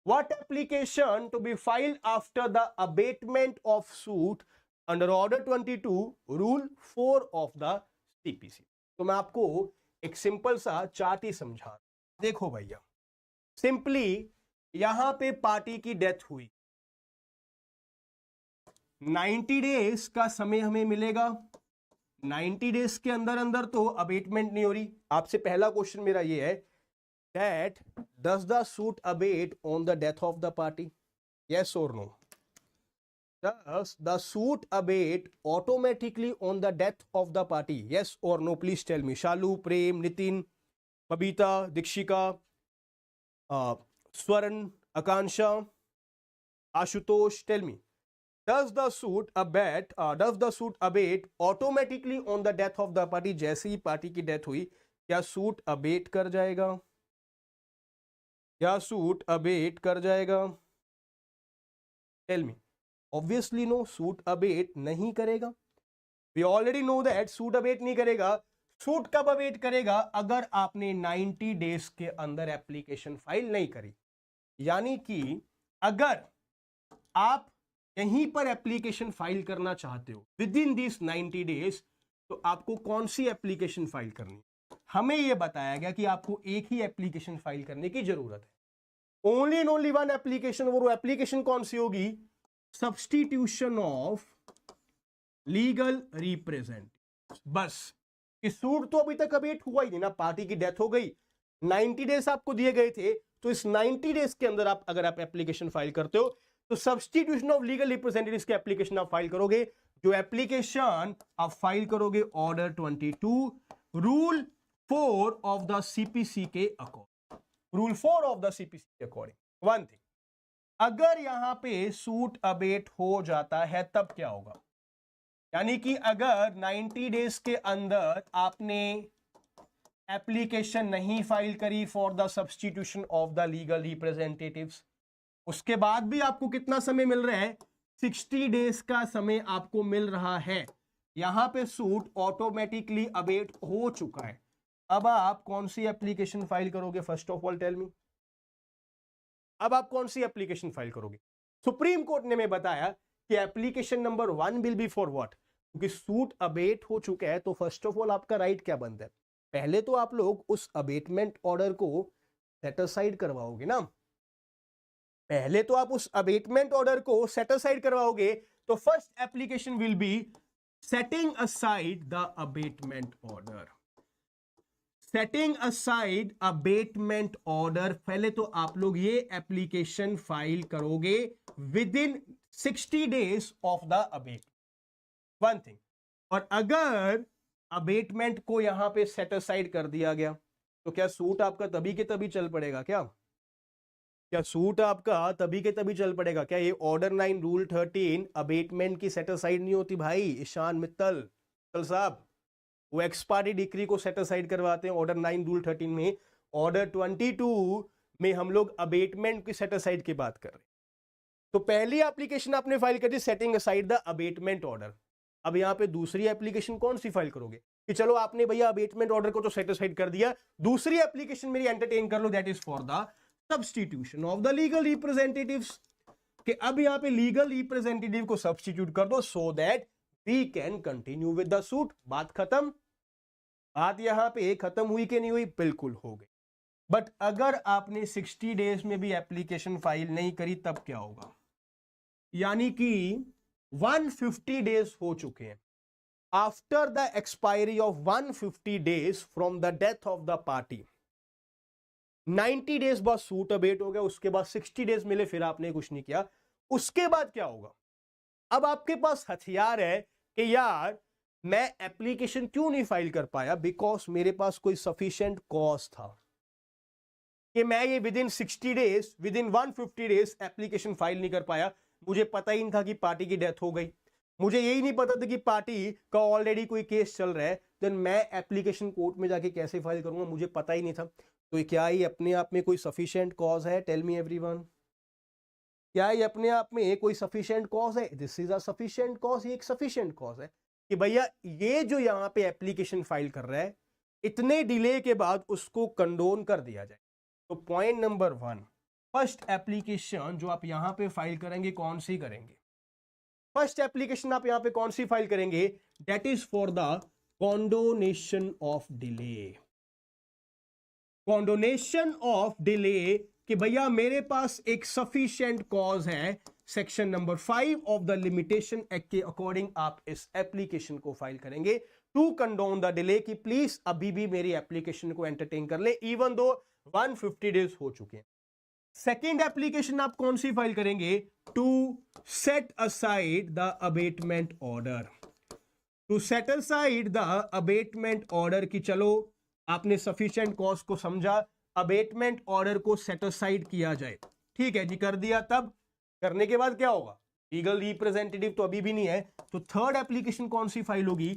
What application to be filed after the abatement of suit under Order 22 Rule 4 of the CPC? तो मैं आपको एक सिंपल सा चार्ट ही समझा, देखो भैया, सिंपली यहां पे पार्टी की डेथ हुई, 90 डेज का समय हमें मिलेगा, 90 डेज के अंदर अंदर तो अबेटमेंट नहीं हो रही। आपसे पहला क्वेश्चन मेरा ये है, that does the suit abate on the death of the party? Yes or no? Does the suit abate automatically on the death of the party? Yes or no? Please tell me. Shalu, Prem, Nitin, Babita, Dikshika, Swaran, Akansha, Ashutosh, tell me. Does the suit abate automatically on the death of the party? जैसे ही पार्टी की डेथ हुई क्या सूट अबेट कर जाएगा? क्या सूट अबेट कर जाएगा? Tell me. Obviously no, suit abate नहीं करेगा। We already know that suit abate नहीं करेगा। सूट कब अबेट करेगा? अगर आपने 90 डेज के अंदर एप्लीकेशन फाइल नहीं करी, यानी कि अगर आप यहीं पर एप्लीकेशन फाइल करना चाहते हो विद इन दिस 90 डेज, तो आपको कौन सी एप्लीकेशन फाइल करनी? हमें यह बताया गया कि आपको एक ही एप्लीकेशन फाइल करने की जरूरत है, only and only one application. वो एप्लीकेशन कौन सी होगी? Substitution of legal representative. बस इस सूट तो अभी तक अबेट हुआ ही नहीं ना, पार्टी की डेथ हो गई, 90 डेज आपको दिए गए थे, तो इस 90 डेज के अंदर आप अगर आप एप्लीकेशन फाइल करते हो तो सब्स्टिट्यूशन ऑफ लीगल रिप्रेजेंटेटिव्स के एप्लीकेशन आप फाइल करोगे। जो एप्लीकेशन आप फाइल करोगे order 22 rule 4 of the CPC के according, rule 4 of the CPC के अकॉर्डिंग। वन थिंग, अगर यहां पे सूट अबेट हो जाता है तब क्या होगा? यानी कि अगर 90 डेज के अंदर आपने एप्लीकेशन नहीं फाइल करी for the substitution of the legal representatives, उसके बाद भी आपको कितना समय मिल रहा है? 60 डेज का समय आपको मिल रहा है। यहां पे सूट ऑटोमेटिकली अबेट हो चुका है। अब आप कौन सी एप्लीकेशन फाइल करोगे? First of all tell me. अब आप कौन सी एप्लीकेशन फाइल करोगे? सुप्रीम कोर्ट ने मैं बताया कि application number 1 will be for what, क्योंकि सूट अबेट हो चुका है तो फर्स्ट ऑफ ऑल आपका राइट क्या बनता है? पहले तो आप लोग उस अबेटमेंट ऑर्डर को सेट असाइड करवाओगे ना, पहले तो आप उस अबेटमेंट ऑर्डर को सेट असाइड करवाओगे। तो first application will be setting aside the abatement order. Setting aside abatement order, पहले तो आप लोग ये एप्लीकेशन फाइल करोगे within 60 days of the abate, one thing. और अगर अबेटमेंट को यहां पे सेट असाइड कर दिया गया तो क्या सूट आपका तभी के तभी चल पड़ेगा? क्या सूट आपका तभी के तभी चल पड़ेगा? क्या ये ऑर्डर 9 रूल 13 अबेटमेंट की सेट असाइड नहीं होती भाई? ईशान मित्तल साहब, वो एक्सपायरी डिक्री को सेट असाइड करवाते हैं ऑर्डर 9 रूल 13 में। ऑर्डर 22 में हम लोग अबेटमेंट की सेट असाइड की बात कर रहे हैं। तो पहली एप्लीकेशन आपने फाइल कर दी setting aside the abatement order. अब यहां पे दूसरी एप्लीकेशन कौन सी फाइल करोगे? कि चलो आपने भैया अबेटमेंट ऑर्डर को तो सेट असाइड कर दिया, दूसरी एप्लीकेशन मेरी एंटरटेन कर लो, that is for the substitution of the legal representatives. कि अब यहां पे लीगल रिप्रेजेंटेटिव को सब्स्टिट्यूट कर दो so that we can continue with the suit. बात खत्म। बात यहां पे खत्म हुई कि नहीं हुई? बिल्कुल हो गई। बट अगर आपने 60 डेज में भी एप्लीकेशन फाइल नहीं करी तब क्या होगा? यानी कि 150 डेज हो चुके हैं। After the expiry of 150 days from the death of the party, 90 days बाद सूट अबेट हो गया, उसके बाद 60 डेज मिले, फिर आपने कुछ नहीं किया, उसके बाद क्या होगा? अब आपके पास हथियार है कि यार मैं एप्लीकेशन क्यों नहीं फाइल कर पाया, बिकॉज मेरे पास कोई सफिशिएंट कॉज था कि मैं ये with in 60 days, with in 150 days application file नहीं कर पाया। मुझे पता ही नहीं था कि पार्टी की डेथ हो गई, मुझे यही नहीं पता था कि पार्टी का ऑलरेडी कोई केस चल रहा है, देन मैं एप्लीकेशन कोर्ट में जाके कैसे फाइल करूंगा? मुझे पता ही नहीं था। तो क्या ये अपने आप में कोई सफिशिएंट कॉज है? टेल मी एवरीवन, क्या ये अपने आप में कोई सफिशिएंट कॉज है? This is a sufficient cause. ये एक सफिशिएंट कॉज है कि भैया ये जो यहां पे एप्लीकेशन फाइल कर रहा है, इतने डिले के बाद उसको कंडोन कर दिया जाए। तो पॉइंट नंबर 1, फर्स्ट एप्लीकेशन जो आप यहां पे फाइल करेंगे कौन सी करेंगे? फर्स्ट एप्लीकेशन आप यहां पे कौन सी फाइल करेंगे? That is for the condonation of delay. Condonation of delay कि भैया मेरे पास एक सफिशिएंट कॉज है, section number 5 of the limitation act के अकॉर्डिंग आप इस एप्लीकेशन को फाइल करेंगे टू कंडोन द डिले, कि प्लीज अभी भी मेरी एप्लीकेशन को एंटरटेन कर ले इवन दो 150 डेज हो चुके हैं। सेकेंड एप्लीकेशन आप कौन सी फाइल करेंगे? To set aside the abatement order. To set aside the abatement order की चलो आपने सफिशिएंट कॉज को समझा, अबेटमेंट ऑर्डर को सेट असाइड किया जाए। ठीक है जी, कर दिया। तब करने के बाद क्या होगा? लीगल रिप्रेजेंटेटिव तो अभी भी नहीं है, तो थर्ड एप्लीकेशन कौन सी फाइल होगी?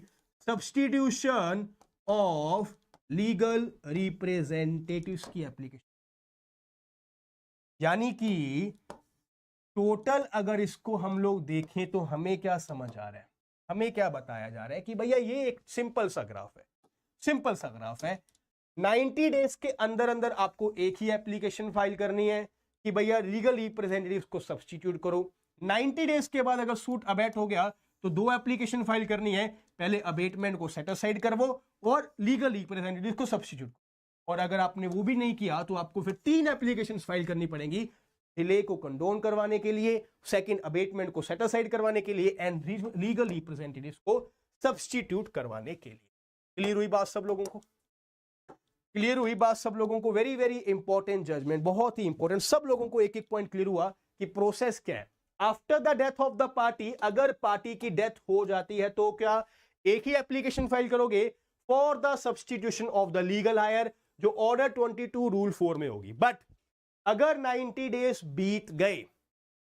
सब्स्टिट्यूशन ऑफ लीगल रिप्रेजेंटेटिव्स की एप्लीकेशन। यानी कि टोटल अगर इसको हम लोग देखें तो हमें क्या समझ आ रहा है, हमें क्या बताया जा रहा है कि भैया ये एक सिंपल सा ग्राफ है, सिंपल सा ग्राफ है। 90 डेज के अंदर अंदर आपको एक ही एप्लीकेशन फाइल करनी है कि भैया लीगल रिप्रेजेंटेटिव्स को सब्स्टिट्यूट करो। 90 डेज के बाद अगर सूट अबेट हो गया तो दो एप्लीकेशन फाइल करनी है, पहले अबेटमेंट को सेट असाइड करवो और लीगल रिप्रेजेंटेटिव को सब्स्टिट्यूट। और अगर आपने वो भी नहीं किया तो आपको फिर 3 एप्लीकेशन फाइल करनी पड़ेंगी, डिले को कंडोन करवाने के लिए, सेकंड अबेटमेंट को सेट असाइड करवाने के लिए एंड लीगल रिप्रेजेंटेटिव्स को सब्स्टिट्यूट करवाने के लिए। क्लियर हुई बात सब लोगों को? क्लियर हुई बात सब लोगों को? वेरी वेरी इंपॉर्टेंट जजमेंट, बहुत ही इंपॉर्टेंट। सब लोगों को एक एक पॉइंट क्लियर हुआ कि प्रोसेस क्या है। After the death of the party, अगर पार्टी की डेथ हो जाती है तो क्या एक ही एप्लीकेशन फाइल करोगे for the substitution of the legal higher, जो ऑर्डर 22 रूल 4 में होगी। बट अगर 90 डेज बीत गए,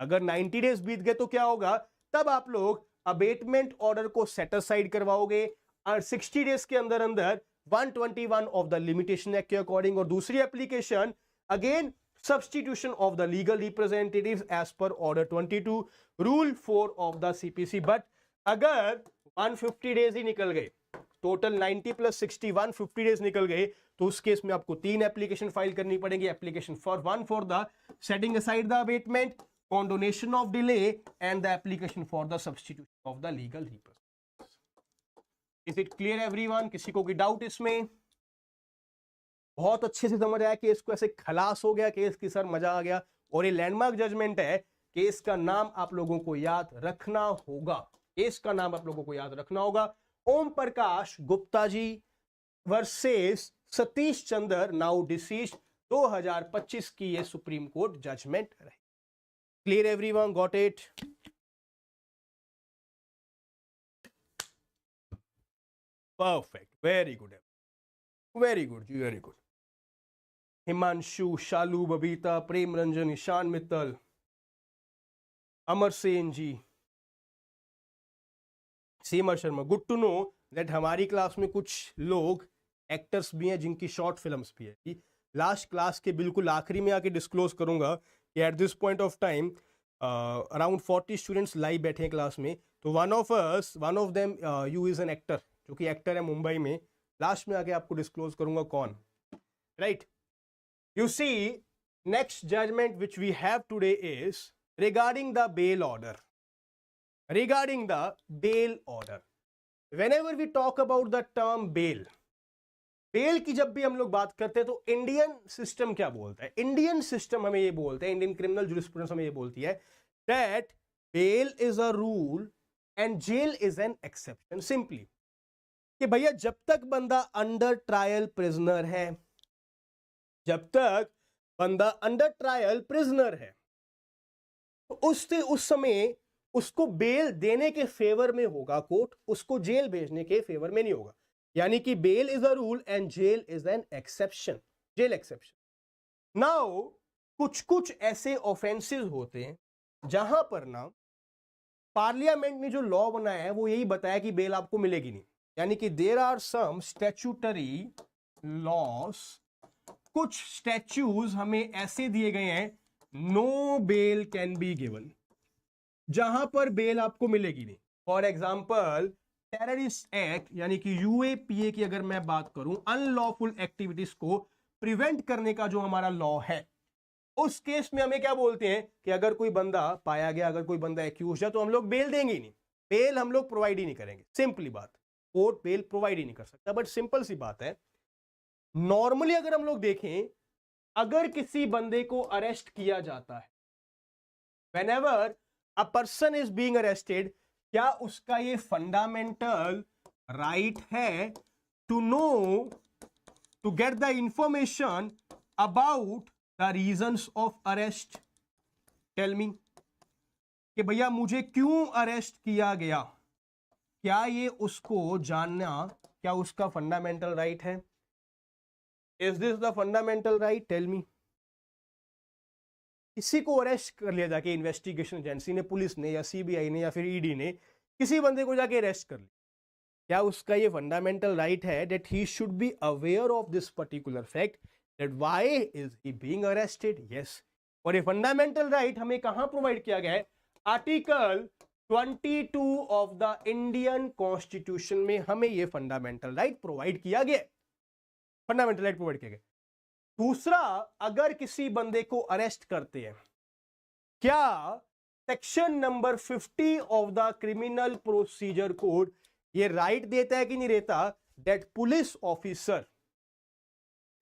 अगर 90 डेज बीत गए तो क्या होगा? तब आप लोग अबेटमेंट ऑर्डर को सेट असाइड करवाओगे और 60 डेज के अंदर अंदर 121 ऑफ द लिमिटेशन एक्ट के अकॉर्डिंग, और दूसरी application again substitution of the legal representatives as per order 22 rule 4 of the CPC. But अगर 150 डेज ही निकल गए टोटल 90 + 60 150 डेज निकल गए, तो उस केस में आपको 3 एप्लीकेशन फाइल करनी पड़ेगी। Application for the setting aside the abatement, condonation of delay and the application for the substitution of the legal representative. Is it clear everyone? किसी को कोई डाउट इसमें? बहुत अच्छे से समझ आया केस को, ऐसे खलास हो गया केस की, सर मजा आ गया। और ये लैंडमार्क जजमेंट है, केस का नाम आप लोगों को याद रखना होगा, केस का नाम आप लोगों को याद रखना होगा, Om Prakash Gupta ji versus Satish Chandra now deceased, 2025 की ये सुप्रीम कोर्ट जजमेंट रही। Clear everyone? Got it? Perfect, very good, very good जी, very good. Himanshu, Shalu, Babita, Prem Ranjan, Ishan Mittal, Amar Sen ji, Simar Sharma, good to know that हमारी क्लास में कुछ लोग एक्टर्स भी हैं जिनकी शॉर्ट फिल्म्स भी है। लास्ट क्लास के बिल्कुल आखिरी में आके डिस्क्लोज करूंगा कि eight this point of time around 40 students live बैठे हैं क्लास में, तो one of them you is an actor, जो कि एक्टर है मुंबई में। लास्ट में आके आपको डिस्क्लोज करूंगा कौन, right? You see, next judgment which we have today is regarding the bail order. Regarding the bail order, whenever we talk about the term bail, bail की जब भी हम लोग बात करते हैं तो इंडियन सिस्टम क्या बोलता है? इंडियन सिस्टम हमें ये बोलता है, इंडियन क्रिमिनल जूरिस्प्रूडेंस हमें ये बोलती है that bail is a rule and jail is an exception. Simply कि भैया जब तक बंदा अंडर ट्रायल प्रिजनर है, जब तक बंदा अंडर ट्रायल प्रिजनर है, तो उस समय उसको बेल देने के फेवर में होगा कोर्ट, उसको जेल भेजने के फेवर में नहीं होगा। यानी कि bail is a rule and jail is an exception, jail exception. Now कुछ ऐसे ऑफेंसेस होते हैं जहां पर ना पार्लियामेंट ने जो लॉ बनाया है वो यही बताया कि बेल आपको मिलेगी नहीं। यानी कि there are some statutory laws, कुछ स्टैच्यूज हमें ऐसे दिए गए हैं, no bail can be given, जहां पर बेल आपको मिलेगी नहीं। फॉर एग्जाम्पल टेररिस्ट एक्ट यानी कि यूएपीए की अगर मैं बात करूं, अनलॉफुल एक्टिविटीज को प्रिवेंट करने का जो हमारा लॉ है, उस केस में हमें क्या बोलते हैं कि अगर कोई बंदा पाया गया, अगर कोई बंदा एक्यूज है, तो हम लोग बेल देंगे ही नहीं, बेल हम लोग प्रोवाइड ही नहीं करेंगे। सिंपली बात, कोर्ट बेल प्रोवाइड ही नहीं कर सकता। बट सिंपल सी बात है, नॉर्मली अगर हम लोग देखें, अगर किसी बंदे को अरेस्ट किया जाता है, whenever a person is being arrested, क्या उसका ये फंडामेंटल राइट है to know, to get the information about the reasons of arrest? Tell me कि भैया मुझे क्यों अरेस्ट किया गया, क्या ये उसको जानना, क्या उसका फंडामेंटल राइट है? Is this the fundamental right? Tell me. किसी को अरेस्ट कर लिया जाके इन्वेस्टिगेशन एजेंसी ने, पुलिस ने या सीबीआई ने या फिर ईडी ने किसी बंदे को जाके अरेस्ट कर लिया, क्या उसका ये फंडामेंटल राइट है that he should be aware of this particular fact that why is he being arrested? Yes. और ये फंडामेंटल राइट हमें कहां प्रोवाइड किया गया है? Article 22 of the Indian constitution में हमें ये फंडामेंटल राइट प्रोवाइड किया गया, फंडामेंटल राइट प्रोवाइड किया गया। दूसरा, अगर किसी बंदे को अरेस्ट करते हैं, क्या section number 50 of the criminal procedure code ये राइट देता है कि नहीं देता, that police officer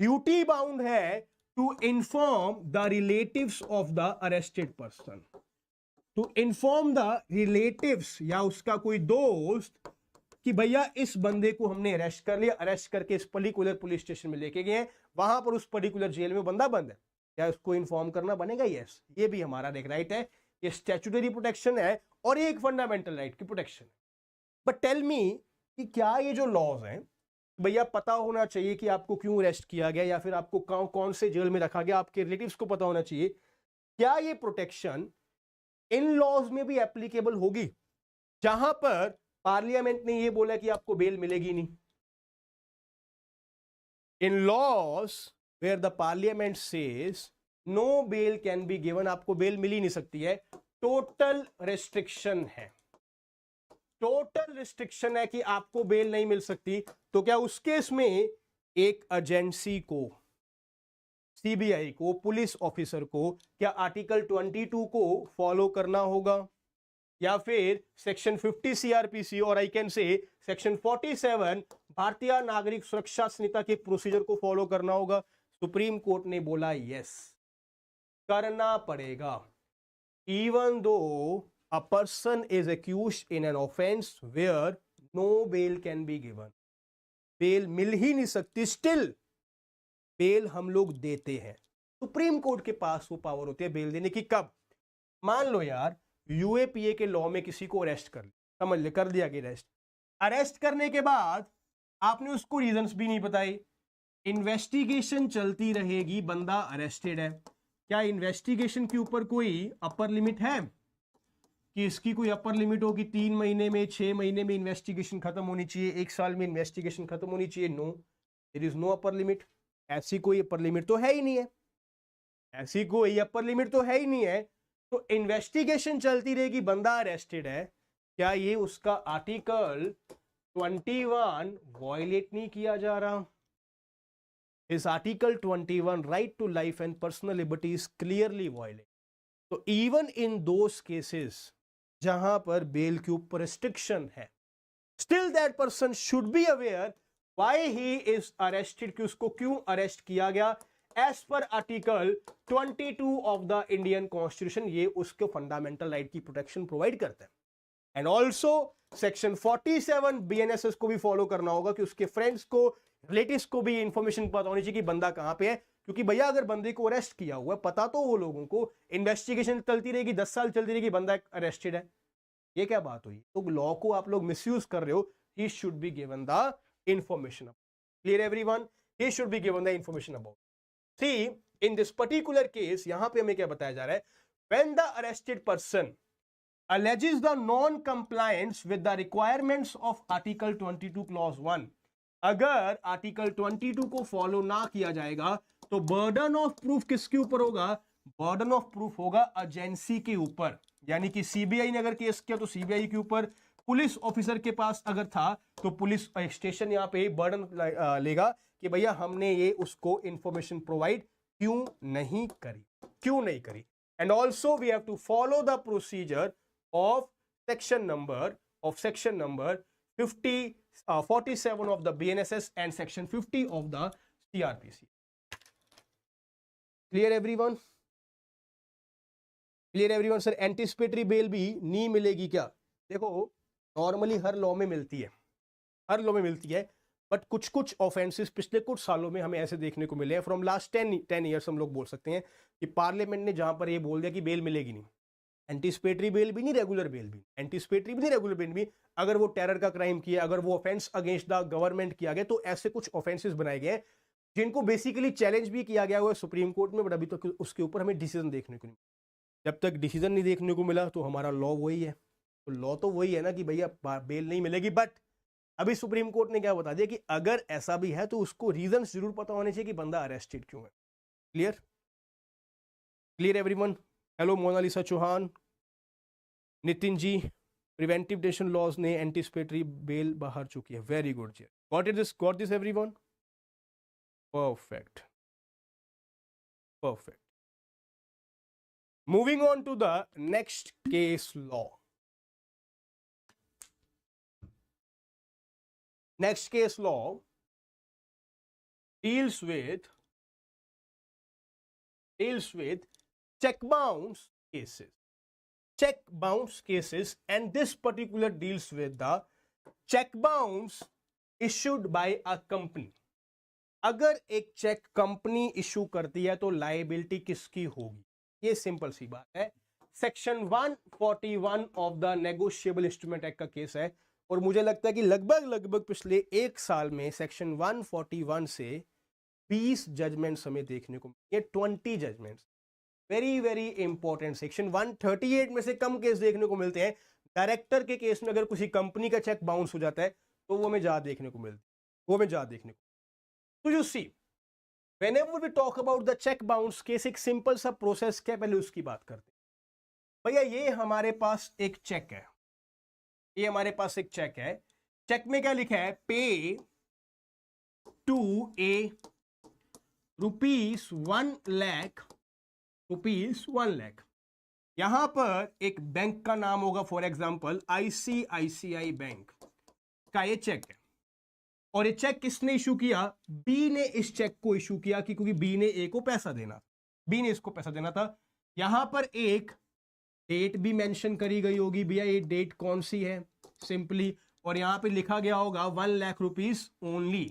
duty bound है to inform the relatives of the arrested person, to inform the relatives या उसका कोई दोस्त कि भैया इस बंदे को हमने अरेस्ट कर लिया, अरेस्ट करके इस पर्टिकुलर पुलिस स्टेशन में लेके गए, वहां पर उस पर्टिकुलर जेल में बंदा बंद है, क्या उसको इन्फॉर्म करना बनेगा? यस, ये भी हमारा एक राइट है, ये स्टैट्यूटरी प्रोटेक्शन है और ये एक फंडामेंटल राइट की प्रोटेक्शन है। बट टेल मी कि क्या ये जो लॉज हैं, भैया पता होना चाहिए कि आपको क्यों अरेस्ट किया गया या फिर आपको कौन से जेल में रखा गया, आपके रिलेटिव्स को पता होना चाहिए, क्या ये प्रोटेक्शन इन लॉज में भी एप्लीकेबल होगी जहां पर पार्लियामेंट ने ये बोला कि आपको बेल मिलेगी नहीं? In laws where the parliament says no bail can be given, आपको बेल मिल ही नहीं सकती है, टोटल रेस्ट्रिक्शन है। टोटल रिस्ट्रिक्शन है कि आपको बेल नहीं मिल सकती, तो क्या उस केस में एक एजेंसी को, सीबीआई को, पुलिस ऑफिसर को क्या आर्टिकल 22 को फॉलो करना होगा, या फिर सेक्शन 50 सीआरपीसी और आई कैन से सेक्शन 47 भारतीय नागरिक सुरक्षा संहिता के प्रोसीजर को फॉलो करना होगा? सुप्रीम कोर्ट ने बोला यस, करना पड़ेगा। Even though a person is accused in an offense where no bail can be given, bail मिल ही नहीं सकती, स्टिल बेल हम लोग देते हैं। सुप्रीम कोर्ट के पास वो पावर होती है बेल देने की। कब? मान लो यार यूएपीए के लॉ में किसी को अरेस्ट कर लिया, समझ ले कर दिया कि अरेस्ट करने के बाद आपने उसको रीजंस भी नहीं बताए, इन्वेस्टिगेशन चलती रहेगी, बंदा अरेस्टेड है, क्या इन्वेस्टिगेशन के ऊपर कोई अपर लिमिट है कि इसकी कोई अपर लिमिट होगी 3 महीने में, 6 महीने में इन्वेस्टिगेशन खत्म होनी चाहिए, 1 साल में इन्वेस्टिगेशन खत्म होनी चाहिए? No, there is no upper limit. ऐसी कोई अपर लिमिट तो है ही नहीं है, ऐसी कोई अपर लिमिट तो है ही नहीं है। तो इन्वेस्टिगेशन चलती रहेगी, बंदा अरेस्टेड है, क्या ये उसका आर्टिकल 21 वॉयलेट नहीं किया जा रहा? इस article 21 right to life and personal liberty is clearly violate. तो इवन इन दोस केसेस जहां पर बेल के ऊपर रिस्ट्रिक्शन है, still that person should be aware why he is arrested, कि उसको क्यों अरेस्ट किया गया as per article 22 of the Indian constitution. ये उसके फंडामेंटल राइट की प्रोटेक्शन प्रोवाइड करता है। एंड ऑल्सो सेक्शन 47 बीएनएसएस को भी फॉलो करना होगा कि उसके फ्रेंड्स को, रिलेटिव्स को भी इंफॉर्मेशन पता होनी चाहिए कि बंदा कहां पे है, क्योंकि भैया अगर बंदे को अरेस्ट किया हुआ है, पता तो वो लोगों को, इन्वेस्टिगेशन चलती रहेगी, 10 साल चलती रहेगी, बंदा अरेस्टेड है, ये क्या बात हुई? तो लॉ को आप लोग मिसयूज कर रहे हो। He should be given the information. Clear everyone? He should be given the information about. See, in this particular case, यहां पे हमें क्या बताया जा रहा है? When the arrested person alleges the non-compliance with the requirements of Article 22 Clause 1, अगर आर्टिकल 22 को फॉलो ना किया जाएगा तो बर्डन ऑफ प्रूफ किसके ऊपर होगा? बर्डन ऑफ प्रूफ होगा एजेंसी के ऊपर, यानी कि सीबीआई ने अगर केस किया तो सीबीआई के ऊपर, पुलिस ऑफिसर के पास अगर था तो पुलिस स्टेशन यहां पे बर्डन लेगा कि भैया हमने ये उसको इंफॉर्मेशन प्रोवाइड क्यों नहीं करी। And also we have to follow the procedure of section number 47 of the BNSS and section 50 of the CRPC. Clear everyone? Sir anticipatory bell भी नहीं मिलेगी क्या? देखो नॉर्मली हर लॉ में मिलती है, बट कुछ ऑफेंसेस पिछले कुछ सालों में हमें ऐसे देखने को मिले हैं, फ्रॉम लास्ट 10 ईयर्स हम लोग बोल सकते हैं कि पार्लियामेंट ने जहां पर ये बोल दिया कि बेल मिलेगी नहीं, एंटिसिपेटरी बेल भी नहीं, रेगुलर बेल भी, एंटिसिपेटरी भी नहीं, रेगुलर बेल भी, अगर वो टेरर का क्राइम किया, अगर वो ऑफेंस अगेंस्ट द गवर्नमेंट किया गया, तो ऐसे कुछ ऑफेंसेस बनाए गए जिनको बेसिकली चैलेंज भी किया गया हुआ है सुप्रीम कोर्ट में, बट अभी तक उसके ऊपर हमें डिसीजन देखने को नहीं। जब तक डिसीजन नहीं देखने को मिला तो हमारा लॉ वही है, तो लॉ तो वही है ना कि भैया बेल नहीं मिलेगी। बट अभी सुप्रीम कोर्ट ने क्या बता दिया कि अगर ऐसा भी है तो उसको रीजन जरूर पता होने चाहिए कि बंदा अरेस्टेड क्यों है। Clear everyone? Hello Monalisa Chauhan, Nitin ji, preventive detention laws ने एंटिसिपेटरी बेल बाहर चुकी है, very good ji, got this everyone? Perfect. Moving on to the next case law. Next case law deals with check bounce cases, and this particular deals with the check bounce issued by a company. अगर एक चेक कंपनी इशू करती है तो लायबिलिटी किसकी होगी? ये सिंपल सी बात है, section 141 of the negotiable instrument act का केस है, और मुझे लगता है कि लगभग पिछले 1 साल में सेक्शन 141 से 20 जजमेंट्स हमें देखने को मिले, 20 जजमेंट्स, वेरी इंपॉर्टेंट। सेक्शन 138 में से कम केस देखने को मिलते हैं। डायरेक्टर के केस में अगर किसी कंपनी का चेक बाउंस हो जाता है तो वो हमें ज्यादा देखने को मिलती है, तो you see whenever we talk about the cheque bounce case, एक सिंपल सा प्रोसेस क्या, पहले उसकी बात करते हैं। भैया ये हमारे पास एक चेक है, ये हमारे पास एक चेक है, चेक में क्या लिखा है, पे टू ए ₹1,00,000, ₹1,00,000। यहां पर एक बैंक का नाम होगा, फॉर एग्जांपल आईसीआईसीआई बैंक का ये चेक है, और ये चेक किसने इशू किया, बी ने इस चेक को इशू किया, क्योंकि बी ने ए को पैसा देना, बी ने इसको पैसा देना था। यहां पर एक डेट भी मेंशन करी गई होगी, भैया ये डेट कौन सी है, सिंपली, और यहां पे लिखा गया होगा 1,00,000 रुपीज ओनली,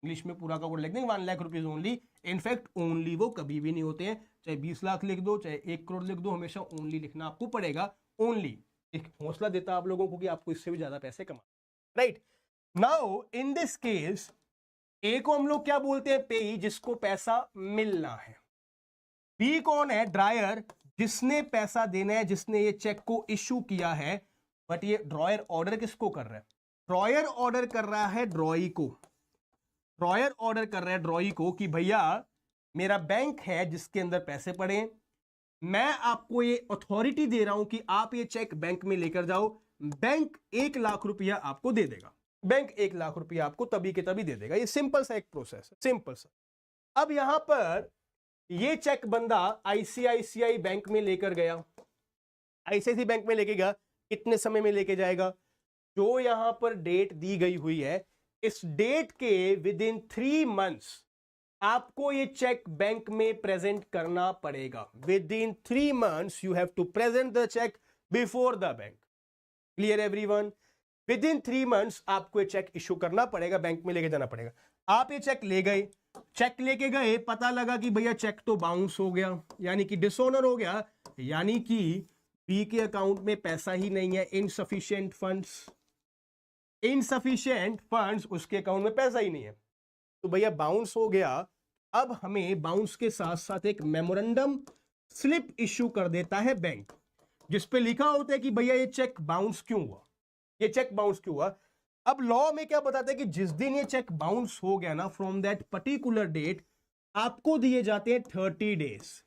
इंग्लिश में पूरा का कोड लिख देंगे 1,00,000 रुपीज ओनली। इनफैक्ट ओनली वो कभी भी नहीं होते हैं, चाहे 20 लाख लिख दो, चाहे 1 करोड़ लिख दो, हमेशा ओनली लिखना आपको पड़ेगा। ओनली एक हौसला देता आप लोगों को कि आपको इससे भी ज्यादा पैसे कमा, right. Now in this case A को हम लोग क्या बोलते हैं, पेई, जिसको पैसा मिलना है। बी कौन है, ड्रायर, जिसने पैसा देना है, जिसने ये चेक को इशू किया है। बट ये ड्रॉयर ऑर्डर किसको कर रहा है, ड्रॉयर ऑर्डर कर रहा है ड्रॉई को, ड्रॉयर ऑर्डर कर रहा है ड्रॉई को कि भैया मेरा बैंक है जिसके अंदर पैसे पड़े, मैं आपको ये अथॉरिटी दे रहा हूं कि आप ये चेक बैंक में लेकर जाओ, बैंक 1,00,000 रुपया आपको दे देगा, बैंक 1,00,000 रुपया आपको तभी के तभी दे देगा। ये सिंपल सा एक प्रोसेस है, सिंपल सा। अब यहां पर ये चेक बंदा आईसीआईसीआई बैंक में लेकर गया, आईसीआईसीआई बैंक में लेके गया, कितने समय में लेके जाएगा, जो यहां पर डेट दी गई हुई है, इस डेट के विद इन 3 मंथ्स आपको ये चेक बैंक में प्रेजेंट करना पड़ेगा। Within 3 months you have to present the cheque before the bank. Clear everyone? Within 3 months आपको ये चेक इशू करना पड़ेगा, बैंक में लेके जाना पड़ेगा। आप ये चेक ले गए, चेक लेके गए, पता लगा कि भैया चेक तो बाउंस हो गया, यानी कि डिसऑनर हो गया, यानी कि बी के अकाउंट में पैसा ही नहीं है, इनसफिशिएंट फंड्स, इनसफिशिएंट फंड्स, उसके अकाउंट में पैसा ही नहीं है, तो भैया बाउंस हो गया। अब हमें बाउंस के साथ साथ एक मेमोरेंडम स्लिप इशू कर देता है बैंक, जिसपे लिखा होता है कि भैया ये चेक बाउंस क्यों हुआ, ये चेक बाउंस क्यों हुआ। अब लॉ में क्या बताते हैं कि जिस दिन ये चेक बाउंस हो गया ना, फ्रॉम दैट पर्टिकुलर डेट आपको दिए जाते हैं 30 डेज।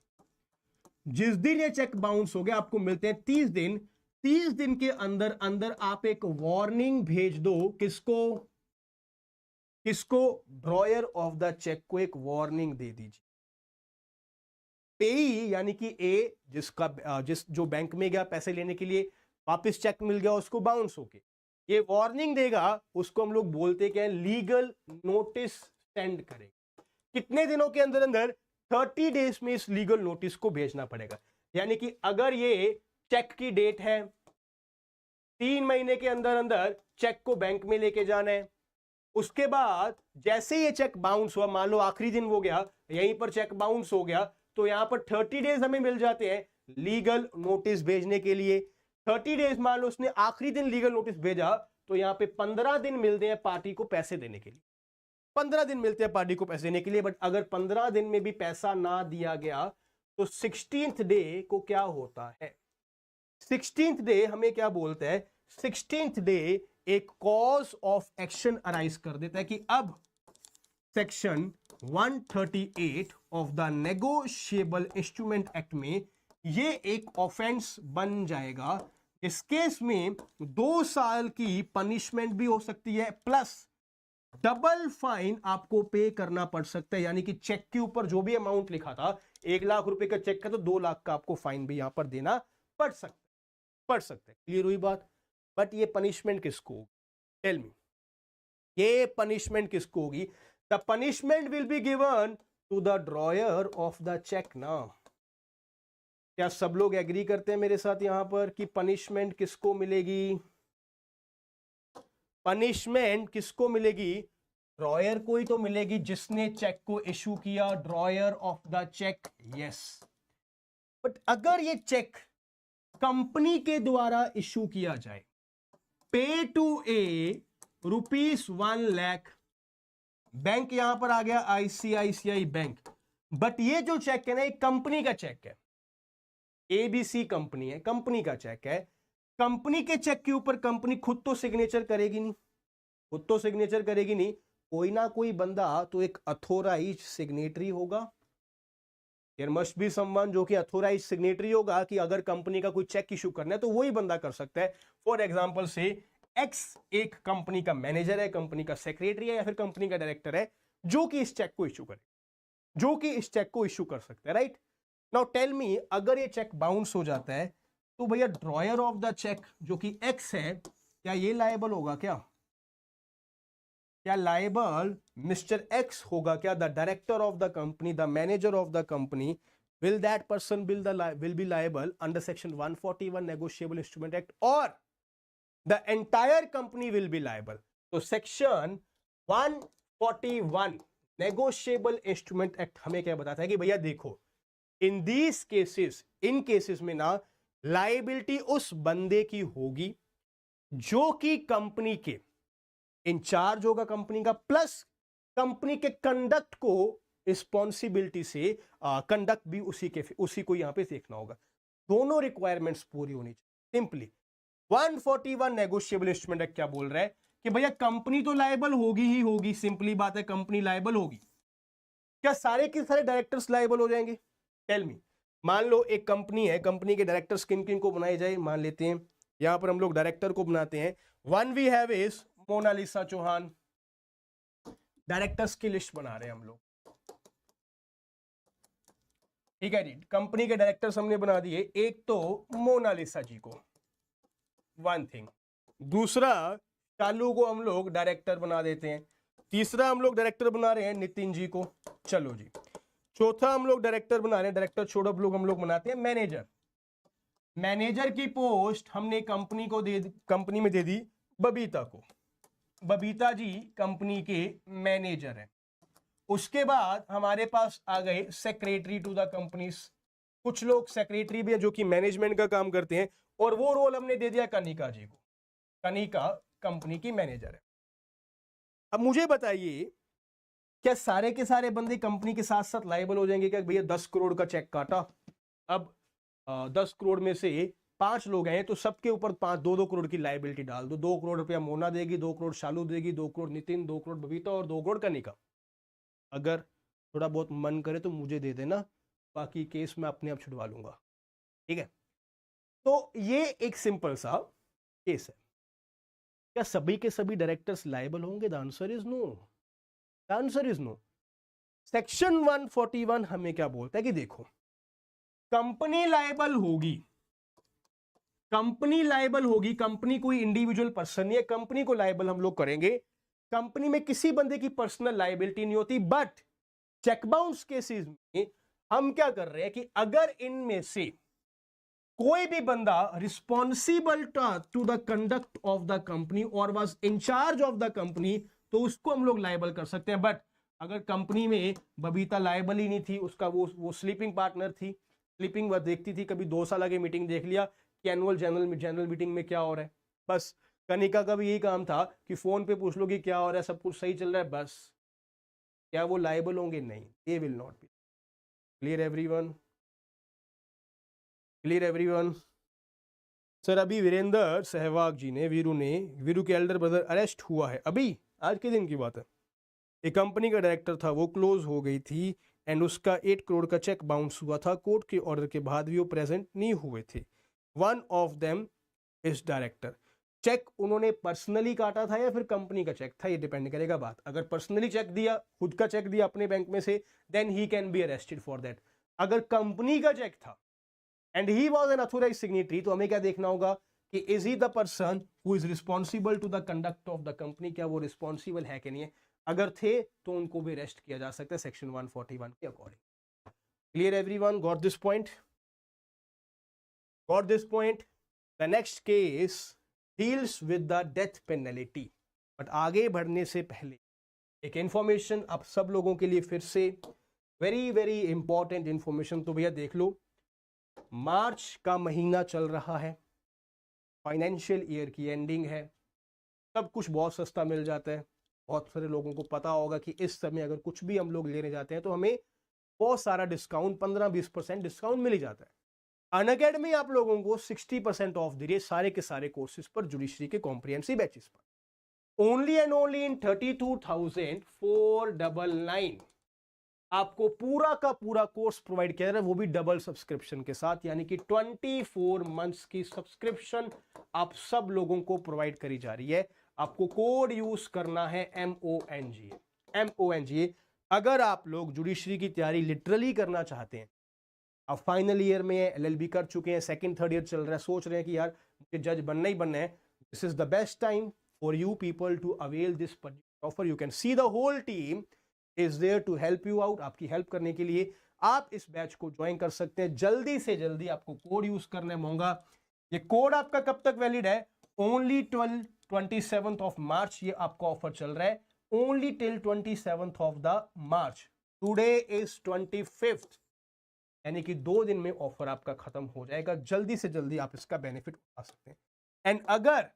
जिस दिन ये चेक बाउंस हो गया आपको मिलते हैं 30 दिन। 30 दिन के अंदर अंदर आप एक वार्निंग भेज दो, किसको, किसको, ड्रॉयर ऑफ द चेक को एक वार्निंग दे दीजिए। पेई यानी कि ए, जिसका जो बैंक में गया पैसे लेने के लिए, वापस चेक मिल गया उसको बाउंस होके, ये वार्निंग देगा, उसको हम लोग बोलते क्या है, लीगल नोटिस सेंड करेगा। कितने दिनों के अंदर अंदर, 30 डेज में इस लीगल नोटिस को भेजना पड़ेगा। यानी कि अगर ये चेक की डेट है, 3 महीने के अंदर अंदर चेक को बैंक में लेके जाना है। उसके बाद जैसे ये चेक बाउंस हुआ, मान लो आखिरी दिन हो गया, यहीं पर चेक बाउंस हो गया, तो यहां पर 30 डेज हमें मिल जाते हैं लीगल नोटिस भेजने के लिए। 30 डेज मान लो उसने आखिरी दिन लीगल नोटिस भेजा, तो यहां पे 15 दिन मिलते हैं पार्टी को पैसे देने के लिए, 15 दिन मिलते हैं पार्टी को पैसे देने के लिए। बट अगर 15 दिन में भी पैसा ना दिया गया तो 16th डे को क्या होता है, 16th डे हमें क्या बोलते हैं, 16th डे एक कॉज ऑफ एक्शन अराइज कर देता है कि अब section 138 of the negotiable instrument act में ये एक ऑफेंस बन जाएगा। इस केस में 2 साल की पनिशमेंट भी हो सकती है, प्लस डबल फाइन आपको पे करना पड़ सकता है। यानी कि चेक के ऊपर जो भी अमाउंट लिखा था, 1,00,000 रुपए का चेक का, तो 2,00,000 का आपको फाइन भी यहां पर देना पड़ सकता है। क्लियर हुई बात? बट ये पनिशमेंट किसको होगी, टेल मी, ये पनिशमेंट किसको होगी? The punishment will be given to the drawer of the cheque ना। क्या सब लोग एग्री करते हैं मेरे साथ यहां पर कि पनिशमेंट किसको मिलेगी? पनिशमेंट किसको मिलेगी? ड्रॉयर को ही तो मिलेगी, जिसने चेक को इशू किया, drawer of the cheque, yes. But अगर ये चेक कंपनी के द्वारा इशू किया जाए, पे टू ए ₹1,00,000, बैंक यहां पर आ गया आईसीआईसीआई बैंक, बट ये जो चेक है ना, एक कंपनी का चेक है, एबीसी कंपनी है, कंपनी का चेक है। कंपनी के चेक के ऊपर कंपनी खुद तो सिग्नेचर करेगी नहीं, खुद तो सिग्नेचर करेगी नहीं, कोई ना कोई बंदा तो एक अथोराइज्ड सिग्नेटरी होगा। देयर मस्ट बी समवन जो कि अथोराइज्ड सिग्नेटरी होगा, कि अगर कंपनी का कोई चेक इशू करना है तो वही बंदा कर सकता है। फॉर एग्जांपल से एक्स एक कंपनी का मैनेजर है, कंपनी का सेक्रेटरी है या फिर कंपनी का डायरेक्टर है जो कि इस चेक को इश्यू करे, जो कि इस चेक को इश्यू कर सकता है, राइट। नाउ टेल मी, अगर ये चेक बाउंस हो जाता है तो भैया ड्रॉयर ऑफ द चेक जो कि एक्स है, क्या ये लायबल होगा? क्या लायबल मिस्टर एक्स होगा? क्या the director of the company, the manager of the company, will that person will be liable under section 141 negotiable instrument act, or the entire company will be liable? तो section 141 negotiable instrument act हमें क्या बताता है कि भैया देखो, इन these cases, इन केसेस में ना लाइबिलिटी उस बंदे की होगी जो कि कंपनी के इंचार्ज होगा कंपनी का, प्लस कंपनी के कंडक्ट को रिस्पॉन्सिबिलिटी से कंडक्ट भी उसी को यहां पे देखना होगा। दोनों रिक्वायरमेंट्स पूरी होनी चाहिए। सिंपली 141 नेगोशिएबल इंस्ट्रूमेंट एक्ट क्या बोल रहा है कि भैया कंपनी तो लायबल होगी ही होगी, सिंपली बात है, कंपनी लायबल होगी। क्या सारे के सारे डायरेक्टर्स लायबल हो जाएंगे? Tell me. मान लो एक कंपनी है, कंपनी के डायरेक्टर्स किन किन को बनाए जाए, मान लेते हैं यहां पर हम लोग डायरेक्टर को बनाते हैं। One we have is Monalisa Chauhan, directors की लिस्ट बना रहे हैं हम लोग, ठीक है जी। कंपनी के डायरेक्टर्स हमने बना दिए, एक तो मोनालिसा जी को, वन थिंग। दूसरा, शालू को हम लोग डायरेक्टर बना देते हैं। तीसरा हम लोग डायरेक्टर बना रहे हैं नितिन जी को, चलो जी। चौथा हम लोग डायरेक्टर बना रहे हैं, डायरेक्टर छोड़ो हम लोग बनाते हैं मैनेजर। मैनेजर की पोस्ट हमने कंपनी में दे दी बबीता को। बबीता जी कंपनी के मैनेजर हैं। उसके बाद हमारे पास आ गए सेक्रेटरी टू द कंपनीज। कुछ लोग सेक्रेटरी भी है जो कि मैनेजमेंट का काम करते हैं, और वो रोल हमने दे दिया कनिका जी को। कनिका कंपनी की मैनेजर है। अब मुझे बताइए, क्या सारे के सारे बंदे कंपनी के साथ साथ लायबल हो जाएंगे? क्या भैया 10 करोड़ का चेक काटा, अब 10 करोड़ में से 5 लोग हैं तो सबके ऊपर 2-2 करोड़ की लायबिलिटी डाल दो। 2 करोड़ रुपया मोना देगी, 2 करोड़ शालू देगी, 2 करोड़ नितिन, 2 करोड़ बबीता और 2 करोड़ कनिका। अगर थोड़ा बहुत मन करे तो मुझे दे देना, बाकी केस मैं अपने आप छुड़वा लूंगा, ठीक है। तो ये एक सिंपल सा केस है। क्या सभी के सभी डायरेक्टर्स लायबल होंगे? The answer is no, the answer is no. Section 141 हमें क्या बोलता है कि देखो, कंपनी लायबल होगी, कंपनी लायबल होगी, कंपनी कोई इंडिविजुअल पर्सन नहीं है, कंपनी को लायबल हम लोग करेंगे। कंपनी में किसी बंदे की पर्सनल लायबिलिटी नहीं होती, बट चेक बाउंस केसेस में हम क्या कर रहे हैं कि अगर इनमें से कोई भी बंदा responsible to the conduct of the company और was in-charge of the company, तो उसको हम लोग लायबल कर सकते हैं। बट अगर कंपनी में बबीता लायबल ही नहीं थी, उसका वो स्लीपिंग पार्टनर थी, स्लीपिंग वह देखती थी, कभी 2 साल आगे मीटिंग देख लिया कि एनुअल जनरल मीटिंग में क्या हो रहा है, बस। कनिका का भी यही काम था कि फोन पे पूछ लो कि क्या हो रहा है, सब कुछ सही चल रहा है, बस। क्या वो लायबल होंगे? नहीं, they will not be. Clear everyone? Clear everyone? Sir अभी वीरेंद्र सहवाग जी ने वीरू के एल्डर ब्रदर अरेस्ट हुआ है, अभी आज के दिन की बात है। एक कंपनी का डायरेक्टर था, वो क्लोज हो गई थी एंड उसका 8 करोड़ का चेक बाउंस हुआ था। कोर्ट के ऑर्डर के बाद भी वो प्रेजेंट नहीं हुए थे। One of them is director. Cheque उन्होंने पर्सनली काटा था या फिर कंपनी का चेक था, ये डिपेंड करेगा बात। अगर पर्सनली चेक दिया, खुद का चेक दिया अपने बैंक में से, then he can be arrested for that. अगर कंपनी का चेक था and he was an authorised signatory, तो हमें क्या देखना होगा कि is he the person who is responsible to the conduct of the company, क्या वो रिस्पॉन्सिबल है कि नहीं है। अगर थे तो उनको भी अरेस्ट किया जा सकता है सेक्शन 141 के according. Clear everyone? Got this point? Got this point? The next case deals with the death penalty. But आगे बढ़ने से पहले एक इंफॉर्मेशन आप सब लोगों के लिए फिर से, वेरी वेरी इंपॉर्टेंट इंफॉर्मेशन। तो भैया देख लो, मार्च का महीना चल रहा है, फाइनेंशियल ईयर की एंडिंग है, सब कुछ बहुत सस्ता मिल जाता है। बहुत सारे लोगों को पता होगा कि इस समय अगर कुछ भी हम लोग लेने जाते हैं तो हमें बहुत सारा डिस्काउंट, 15-20% डिस्काउंट मिल ही जाता है। अनअकैडमी आप लोगों को 60% ऑफ दे रही है सारे के सारे कोर्सेज पर, जुडिशरी के कॉम्प्रिहेंसिव बैचेस पर, ओनली एंड ओनली इन 32,499। आपको पूरा का पूरा कोर्स प्रोवाइड किया जा रहा है, वो भी डबल सब्सक्रिप्शन के साथ, यानी कि 24 मंथ्स की सब्सक्रिप्शन आप सब लोगों को प्रोवाइड करी जा रही है। आपको कोड यूज करना है MONGA। अगर आप लोग जुडिशरी की तैयारी लिटरली करना चाहते हैं, आप फाइनल ईयर में LLB कर चुके हैं, सेकंड थर्ड ईयर चल रहा है, सोच रहे हैं कि यार मुझे जज बनना ही बनना है, this is the best time for you people to avail this offer. You can see the whole team is there to help you out. आपकी हेल्प करने के लिए आप इस बैच को ज्वाइन कर सकते हैं। जल्दी से जल्दी आपको कोड यूज करना है मोंगा। ये कोड आपका कब तक वैलिड है? ओनली 27th ऑफ मार्च ये आपका ऑफर चल रहा है, only till 27th of the March. Today is 25th, यानी कि 2 दिन में ऑफर आपका खत्म हो जाएगा। जल्दी से जल्दी आप इसका बेनिफिट उठा सकते हैं। एंड अगर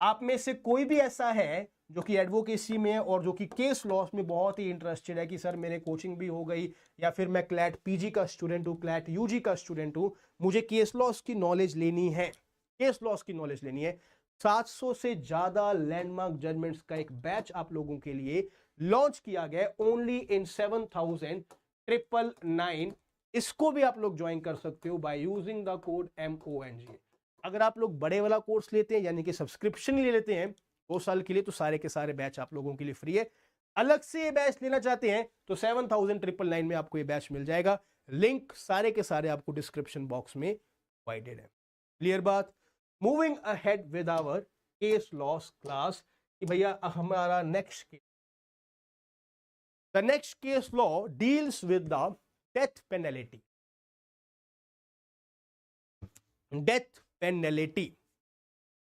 आप में से कोई भी ऐसा है जो कि एडवोकेसी में और जो कि केस लॉस में बहुत ही इंटरेस्टेड है कि सर मेरे कोचिंग भी हो गई, या फिर मैं क्लैट PG का स्टूडेंट हूं, क्लैट UG का स्टूडेंट हूं, मुझे केस लॉस की नॉलेज लेनी है, केस लॉस की नॉलेज लेनी है, 700 से ज्यादा लैंडमार्क जजमेंट्स का एक बैच आप लोगों के लिए लॉन्च किया गया ओनली इन 7,999। इसको भी आप लोग ज्वाइन कर सकते हो by using the code MONGA। अगर आप लोग बड़े वाला कोर्स लेते हैं, यानी कि सब्सक्रिप्शन ले लेते हैं 2 साल के लिए, तो सारे के सारे बैच आप लोगों के लिए फ्री है। अलग से ये बैच लेना चाहते हैं तो 7,999 में आपको ये बैच मिल जाएगा। लिंक सारे के सारे आपको डिस्क्रिप्शन बॉक्स में प्रोवाइडेड है। क्लियर बात? Moving ahead with our case laws class, कि भैया हमारा next case law deals with the death penalty. Death penalty.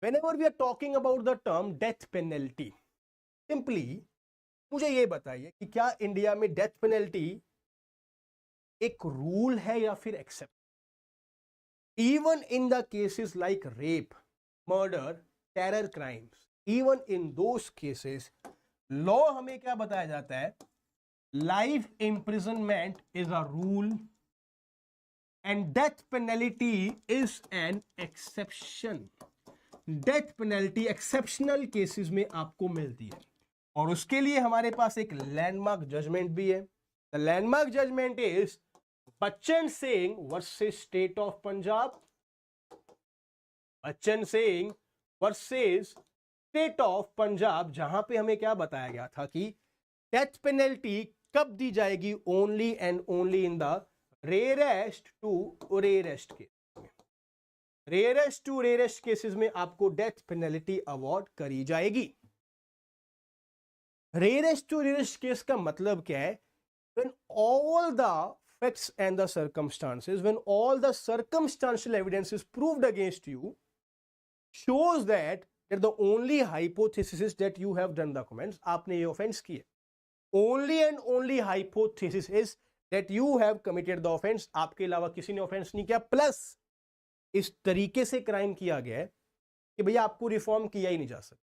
Whenever we are talking about the term death penalty, simply मुझे ये बताइए कि क्या इंडिया में डेथ पेनल्टी एक रूल है या फिर except? Even in the cases like rape, murder, terror crimes, even in those cases law हमें क्या बताया जाता है? Life imprisonment is a rule and death penalty is an exception. Death penalty exceptional cases में आपको मिलती है, और उसके लिए हमारे पास एक लैंडमार्क जजमेंट भी है। The landmark judgment is Bachan Singh versus state of Punjab. Bachan Singh versus state of Punjab, जहां पे हमें क्या बताया गया था कि डेथ पेनल्टी कब दी जाएगी? Only and only in the rarest to rarest case में। रेयरेस्ट टू रेयरेस्ट केसेस में आपको डेथ पेनल्टी अवॉर्ड करी जाएगी। रेयरेस्ट टू रेयरेस्ट केस का मतलब क्या है? when all the facts and the circumstances, when all the circumstantial evidence is proved against you, shows that the only hypothesis is that you have done the comments, आपने ये offense किया, only and only hypothesis is that you have committed the offense, आपके अलावा किसी ने ऑफेंस नहीं किया, प्लस इस तरीके से क्राइम किया गया है कि भैया आपको रिफॉर्म किया ही नहीं जा सकता।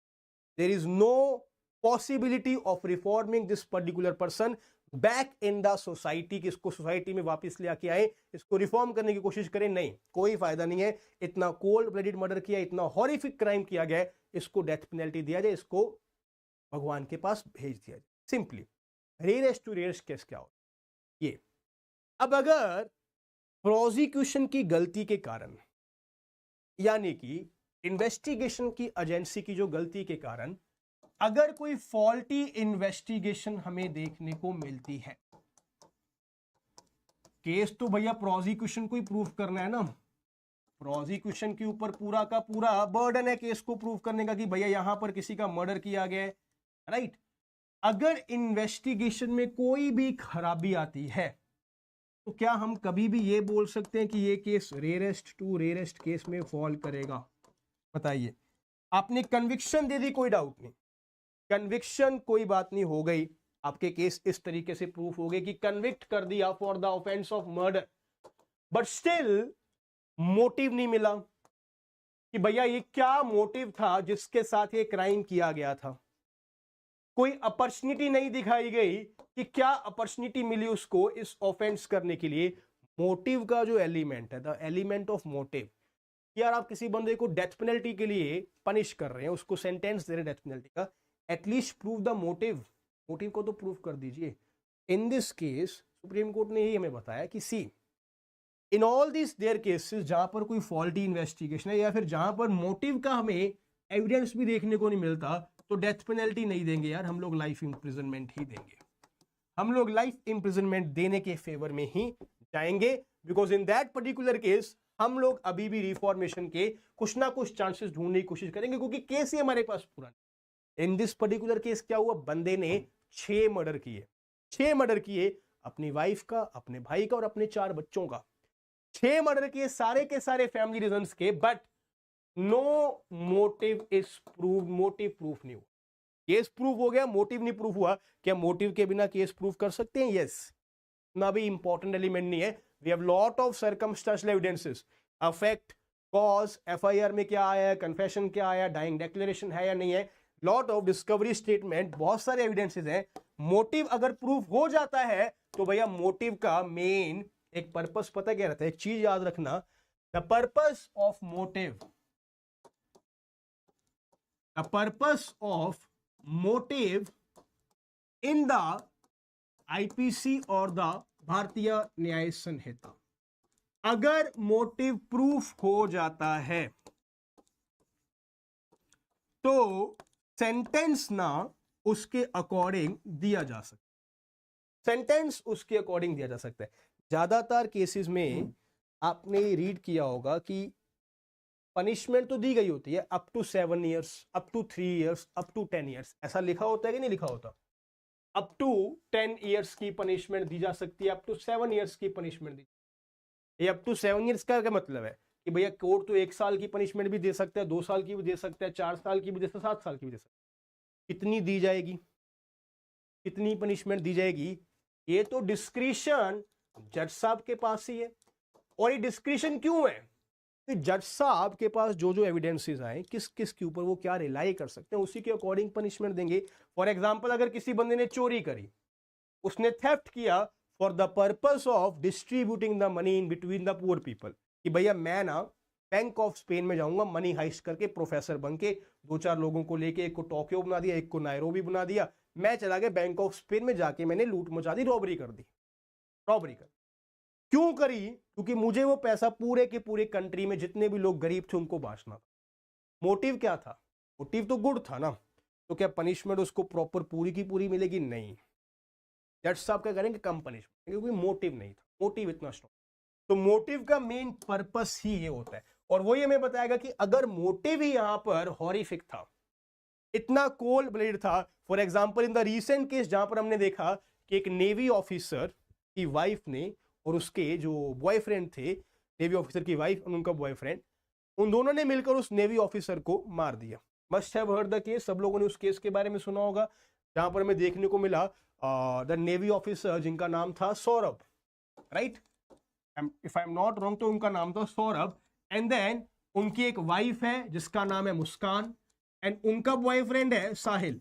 There is no possibility of reforming this particular person back in the society, कि इसको सोसाइटी में वापस ले आके आए, इसको रिफॉर्म करने की कोशिश करें, नहीं, कोई फायदा नहीं है। इतना कोल्ड ब्लडेड मर्डर किया, इतना हॉरिफिक क्राइम किया गया, इसको डेथ पेनल्टी दिया जाए, इसको भगवान के पास भेज दिया जाए। Simply rarest to rarest case क्या हो ये। अब अगर प्रोसिक्यूशन की गलती के कारण, यानी कि इन्वेस्टिगेशन की एजेंसी की जो गलती के कारण अगर कोई फॉल्टी इन्वेस्टिगेशन हमें देखने को मिलती है, केस तो भैया प्रोसिक्यूशन को ही प्रूव करना है ना, प्रोसिक्यूशन के ऊपर पूरा का पूरा बर्डन है केस को प्रूव करने का कि भैया यहां पर किसी का मर्डर किया गया है, राइट। अगर इन्वेस्टिगेशन में कोई भी खराबी आती है तो क्या हम कभी भी ये बोल सकते हैं कि ये case rarest to rarest case में फॉल करेगा? बताइए। आपने कन्विक्शन दे दी, कोई डाउट नहीं, कन्विक्शन कोई बात नहीं, हो गई, आपके केस इस तरीके से प्रूफ हो गए कि कन्विक्ट कर दिया for the offence of murder, but still motive नहीं मिला कि भैया ये क्या मोटिव था जिसके साथ ये क्राइम किया गया था। कोई अपॉर्चुनिटी नहीं दिखाई गई कि क्या अपॉर्चुनिटी मिली उसको इस ऑफेंस करने के लिए। मोटिव का जो एलिमेंट है, द एलिमेंट ऑफ मोटिव, यार आप किसी बंदे को डेथ पेनल्टी के लिए पनिश कर रहे हैं, उसको सेंटेंस दे रहे हैं डेथ पेनल्टी का, at least prove the motive, motive को तो प्रूव कर दीजिए। In this case supreme court ने यही हमें बताया कि see in all this their cases जहां पर कोई फॉल्टी इन्वेस्टिगेशन है या फिर जहां पर मोटिव का हमें एविडेंस भी देखने को नहीं मिलता, तो डेथ पेनल्टी नहीं देंगे यार, हम लोग लाइफ इम्प्रिजनमेंट ही देंगे। हम लोग लाइफ इम्प्रिजनमेंट देने के फेवर में ही जाएंगे, because in that particular case हम लोग अभी भी रिफॉर्मेशन के कुछ ना कुछ चांसेस ढूंढने की कोशिश करेंगे, क्योंकि केस ही हमारे पास पूरा। इन दिस पर्टिकुलर केस क्या हुआ, बंदे ने 6 मर्डर किए, 6 मर्डर किए, अपनी वाइफ का, अपने भाई का और अपने 4 बच्चों का। 6 मर्डर किए, सारे के सारे फैमिली रीजंस के, but no motive is prove, motive proof नहीं हुआ। केस प्रूव हो गया, मोटिव नहीं प्रूफ हुआ। क्या मोटिव के बिना केस प्रूफ कर सकते हैं? यस। ना भी इंपॉर्टेंट एलिमेंट नहीं है। We have lot of circumstantial evidences, affect, cause, FIR में क्या आया है, कन्फेशन क्या आया, डाइंग डिक्लेरेशन है या नहीं है, लॉट ऑफ डिस्कवरी स्टेटमेंट, बहुत सारे एविडेंसेस हैं। मोटिव अगर प्रूफ हो जाता है तो भैया मोटिव का मेन एक पर्पस पता क्या रहता है, एक चीज याद रखना, the purpose of motive, the purpose of motive in the IPC और द भारतीय न्याय संहिता, अगर मोटिव प्रूफ हो जाता है तो सेंटेंस ना उसके अकॉर्डिंग दिया जा सकता है, सेंटेंस उसके अकॉर्डिंग दिया जा सकता है। ज्यादातर केसेस में आपने रीड किया होगा कि पनिशमेंट तो दी गई होती है up to 7 years, up to 3 years, up to 10 years, ऐसा लिखा होता है कि नहीं लिखा होता? अप टू 10 years की पनिशमेंट दी जा सकती है, अप टू 7 years की पनिशमेंट दी। ये अप टू 7 years का क्या मतलब है कि भैया कोर्ट तो 1 साल की पनिशमेंट भी दे सकता है, 2 साल की भी दे सकता है, 4 साल की भी दे सकता है, 7 साल की भी दे सकता है। कितनी दी जाएगी, कितनी पनिशमेंट दी जाएगी, ये तो डिस्क्रिशन जज साहब के पास ही है। और ये डिस्क्रिशन क्यों है? जज साहब के पास जो जो एविडेंसेस आए, किस किस के ऊपर वो क्या रिलाई कर सकते हैं, उसी के अकॉर्डिंग पनिशमेंट देंगे। फॉर एग्जांपल, अगर किसी बंदे ने चोरी करी, उसने थेफ्ट किया for the purpose of distributing the money in between the poor people, कि भैया मैं ना बैंक ऑफ स्पेन में जाऊंगा मनी हाइस्ट करके, प्रोफेसर बन के 2-4 लोगों को लेके, एक को टोक्यो बना दिया, एक को नायरोबी बना दिया, मैं चला गया बैंक ऑफ स्पेन में, जाके मैंने लूट मचा दी, रॉबरी कर दी। रॉबरी कर क्यों करी? क्योंकि मुझे वो पैसा पूरे के पूरे कंट्री में जितने भी लोग गरीब थे उनको बांटना था। मोटिव क्या था? मोटिव तो गुड था ना, तो क्या पनिशमेंट उसको प्रॉपर पूरी की पूरी मिलेगी? नहीं। जज साहब क्या करेंगे? कम पनिशमेंट, क्योंकि मोटिव नहीं था, मोटिव इतना स्ट्रॉन्ग। तो मोटिव का मेन पर्पस ही ये होता है, और वही हमें बताएगा कि अगर मोटिव ही यहां पर हॉरिफिक था, इतना कोल्ड ब्लडेड था। For example in the recent case जहां पर हमने देखा कि एक नेवी ऑफिसर की वाइफ ने और उसके जो बॉयफ्रेंड थे, नेवी ऑफिसर की वाइफ और उनका बॉयफ्रेंड, उन दोनों ने मिलकर उस नेवी ऑफिसर को मार दिया। Must have heard the case, सब लोगों ने उस केस के बारे में सुना होगा, जहां पर हमें देखने को मिला द नेवी ऑफिसर जिनका नाम था Saurabh, right, if I am not wrong, तो उनका नाम था सौरभ। एंड देन उनकी एक वाइफ है जिसका नाम है मुस्कान, एंड उनका बॉयफ्रेंड है साहिल,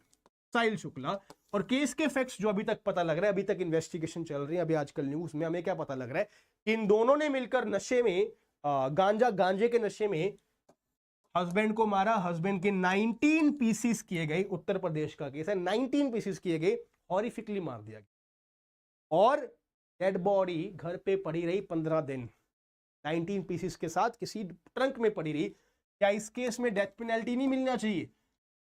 साहिल शुक्ला। और केस के फैक्ट्स जो अभी तक पता लग रहा है, अभी तक इन्वेस्टिगेशन चल रही है, अभी आजकल न्यूज में हमें क्या पता लग रहा है कि इन दोनों ने मिलकर नशे में, गांजे के नशे में हस्बैंड को मारा। हस्बैंड के 19 पीसीस किए गए, उत्तर प्रदेश का केस है, 19 पीसीस किए गए, हॉरिफिकली मार दिया गया, और डेड बॉडी घर पे पड़ी रही 15 दिन, 19 पीसीस के साथ किसी ट्रंक में पड़ी रही। क्या इस केस में डेथ पेनल्टी नहीं मिलना चाहिए?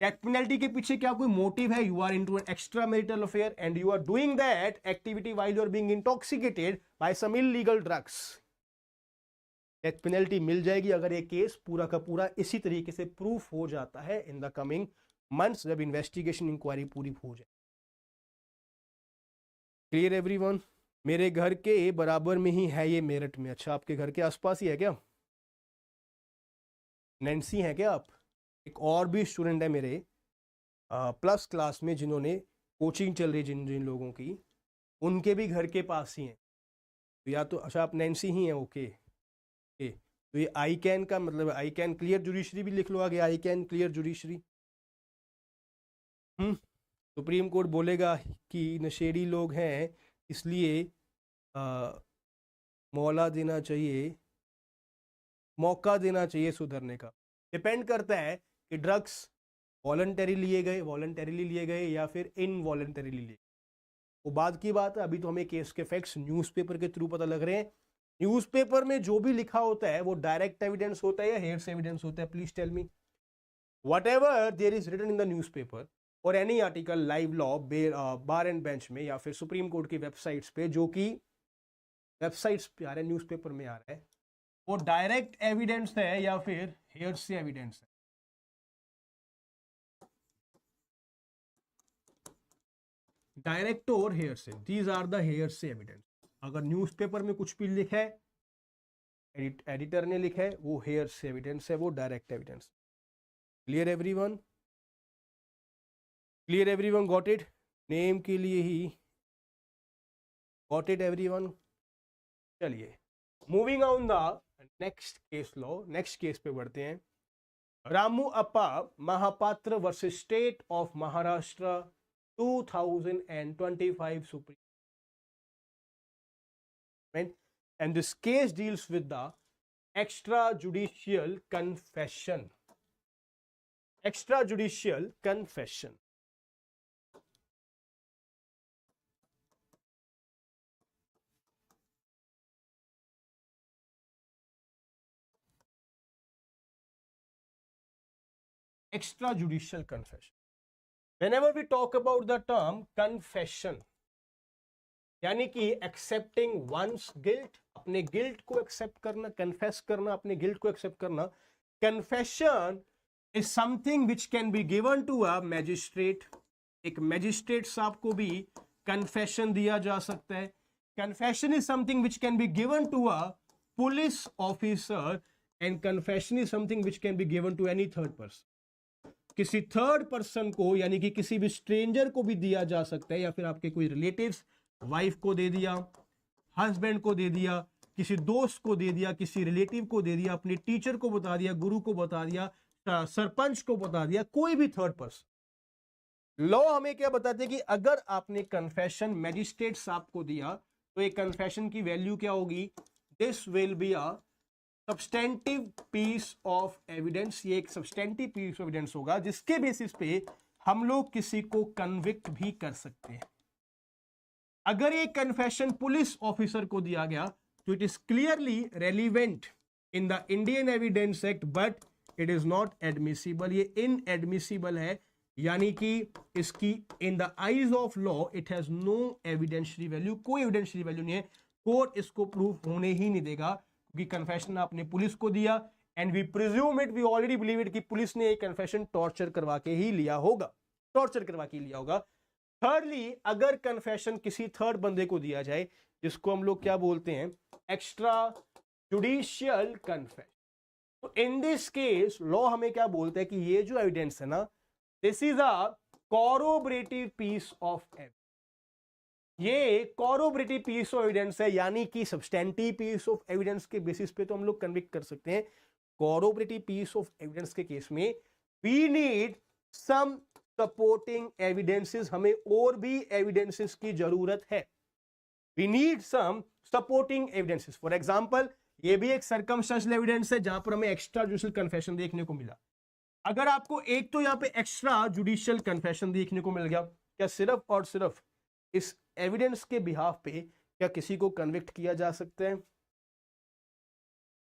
डेथ पेनल्टी के पीछे क्या कोई मोटिव है? You are into an extra marital affair and you are doing that activity while you are being intoxicated by some illegal drugs. Death penalty मिल जाएगी अगर ये केस पूरा का पूरा इसी तरीके से प्रूफ हो जाता है इन द कमिंग मंथ्स, जब इन्वेस्टिगेशन इंक्वायरी पूरी हो जाए। Clear everyone? मेरे घर के बराबर में ही है ये, मेरठ में। अच्छा, आपके घर के आसपास ही है क्या? नैन्सी है क्या आप? एक और भी स्टूडेंट है मेरे प्लस क्लास में जिन्होंने कोचिंग चल रही, जिन जिन लोगों की, उनके भी घर के पास ही हैं। तो या तो अच्छा आप नैन्सी ही हैं, ओके। तो ये आई कैन का मतलब आई कैन क्लियर जुडिशरी भी लिख लो आगे, I can clear judiciary. Supreme court बोलेगा कि नशेड़ी लोग हैं, इसलिए मौका देना चाहिए सुधरने का। डिपेंड करता है कि ड्रग्स वॉलंटरीली लिए गए या फिर इनवॉलंटरीली लिए। वो बाद की बात है, अभी तो हमें केस के फैक्ट्स न्यूज़पेपर के थ्रू पता लग रहे हैं। न्यूज़पेपर में जो भी लिखा होता है वो डायरेक्ट एविडेंस होता है या हेयर्स एविडेंस होता है? Please tell me. Whatever there is written in the newspaper और any article Live Law Bar and Bench में या फिर सुप्रीम कोर्ट की वेबसाइट्स पे, जो कि वेबसाइट्स पे आ रहा है, न्यूज़पेपर में आ रहा है, वो डायरेक्ट एविडेंस है या फिर हेयर्स एविडेंस है? डायरेक्ट और हेयर से, दीज आर द हेयर से एविडेंस। अगर न्यूज़पेपर में कुछ भी लिखा है, एडिटर ने लिखा है, वो हेयर से एविडेंस है, वो direct evidence. Clear everyone? Clear everyone? Got it? Name के लिए ही गॉट इट एवरीवन? चलिए, moving on the next case law, next case पे बढ़ते हैं। Ramu Appa Mahapatra versus state of Maharashtra 2025 Supreme Court, and this case deals with the extrajudicial confession. Extrajudicial confession. Extrajudicial confession. Whenever we talk about the term confession, यानी कि एक्सेप्टिंग वंस गिल्ट, अपने गिल्ट को एक्सेप्ट करना, कन्फेस करना, अपने गिल्ट को एक्सेप्ट करना। Confession is something which can be given to a magistrate. एक मैजिस्ट्रेट साहब को भी कन्फेशन दिया जा सकता है। Confession is something which can be given to a police officer and confession is something which can be given to any third person. किसी थर्ड पर्सन को, यानी कि किसी भी स्ट्रेंजर को भी दिया जा सकता है, या फिर आपके कोई रिलेटिव्स, वाइफ को दे दिया, हस्बैंड को दे दिया, किसी दोस्त को दे दिया, किसी रिलेटिव को दे दिया, अपने टीचर को बता दिया, गुरु को बता दिया, सरपंच को बता दिया, कोई भी थर्ड पर्सन। लॉ हमें क्या बताते हैं कि अगर आपने कन्फेशन मैजिस्ट्रेट साहब को दिया तो एक कन्फेशन की वैल्यू क्या होगी? This will be a substantive piece of evidence. ये एक सब्सटेंटिव पीस ऑफ एविडेंस होगा जिसके बेसिस पे हम लोग किसी को कन्विक्ट भी कर सकते हैं। अगर ये कन्फेशन पुलिस ऑफिसर को दिया गया तो it is clearly relevant in the Indian evidence act, but it is not admissible. ये इनएडमिसिबल है, यानी कि इसकी in the eyes of law it has no evidentiary value. कोई एविडेंशियरी वैल्यू नहीं है, कोर्ट इसको प्रूफ होने ही नहीं देगा, क्योंकि कन्फेशन आपने पुलिस को दिया and we presume it, we already believe it कि पुलिस ने ये कन्फेशन टॉर्चर करवा के ही लिया होगा, टॉर्चर करवा के लिया होगा। थर्डली, अगर कन्फेशन किसी थर्ड बंदे को दिया जाए, जिसको हम लोग क्या बोलते हैं? Extra judicial confession. तो इन दिस केस लॉ हमें क्या बोलता है कि ये जो एविडेंस है ना, this is a corroborative piece of evidence. ये कॉरोबरेटिव पीस ऑफ एविडेंस है, यानी कि सब्सटेंटिव पीस ऑफ एविडेंस के बेसिस पे तो हम लोग कन्विक्ट कर सकते हैं। कॉरोबरेटिव पीस ऑफ एविडेंस के केस में we need some supporting evidences, हमें और भी एविडेंसेस की जरूरत है। We need some supporting evidences. For example, ये भी एक सर्कमस्टेंशियल एविडेंस है जहां पर हमें एक्स्ट्रा जुडिशियल कन्फेशन देखने को मिला। अगर आपको एक तो यहां पे एक्स्ट्रा जुडिशियल कन्फेशन देखने को मिल गया, क्या सिर्फ और सिर्फ इस एविडेंस के बिहाफ पे क्या किसी को कन्विक्ट किया जा सकता है?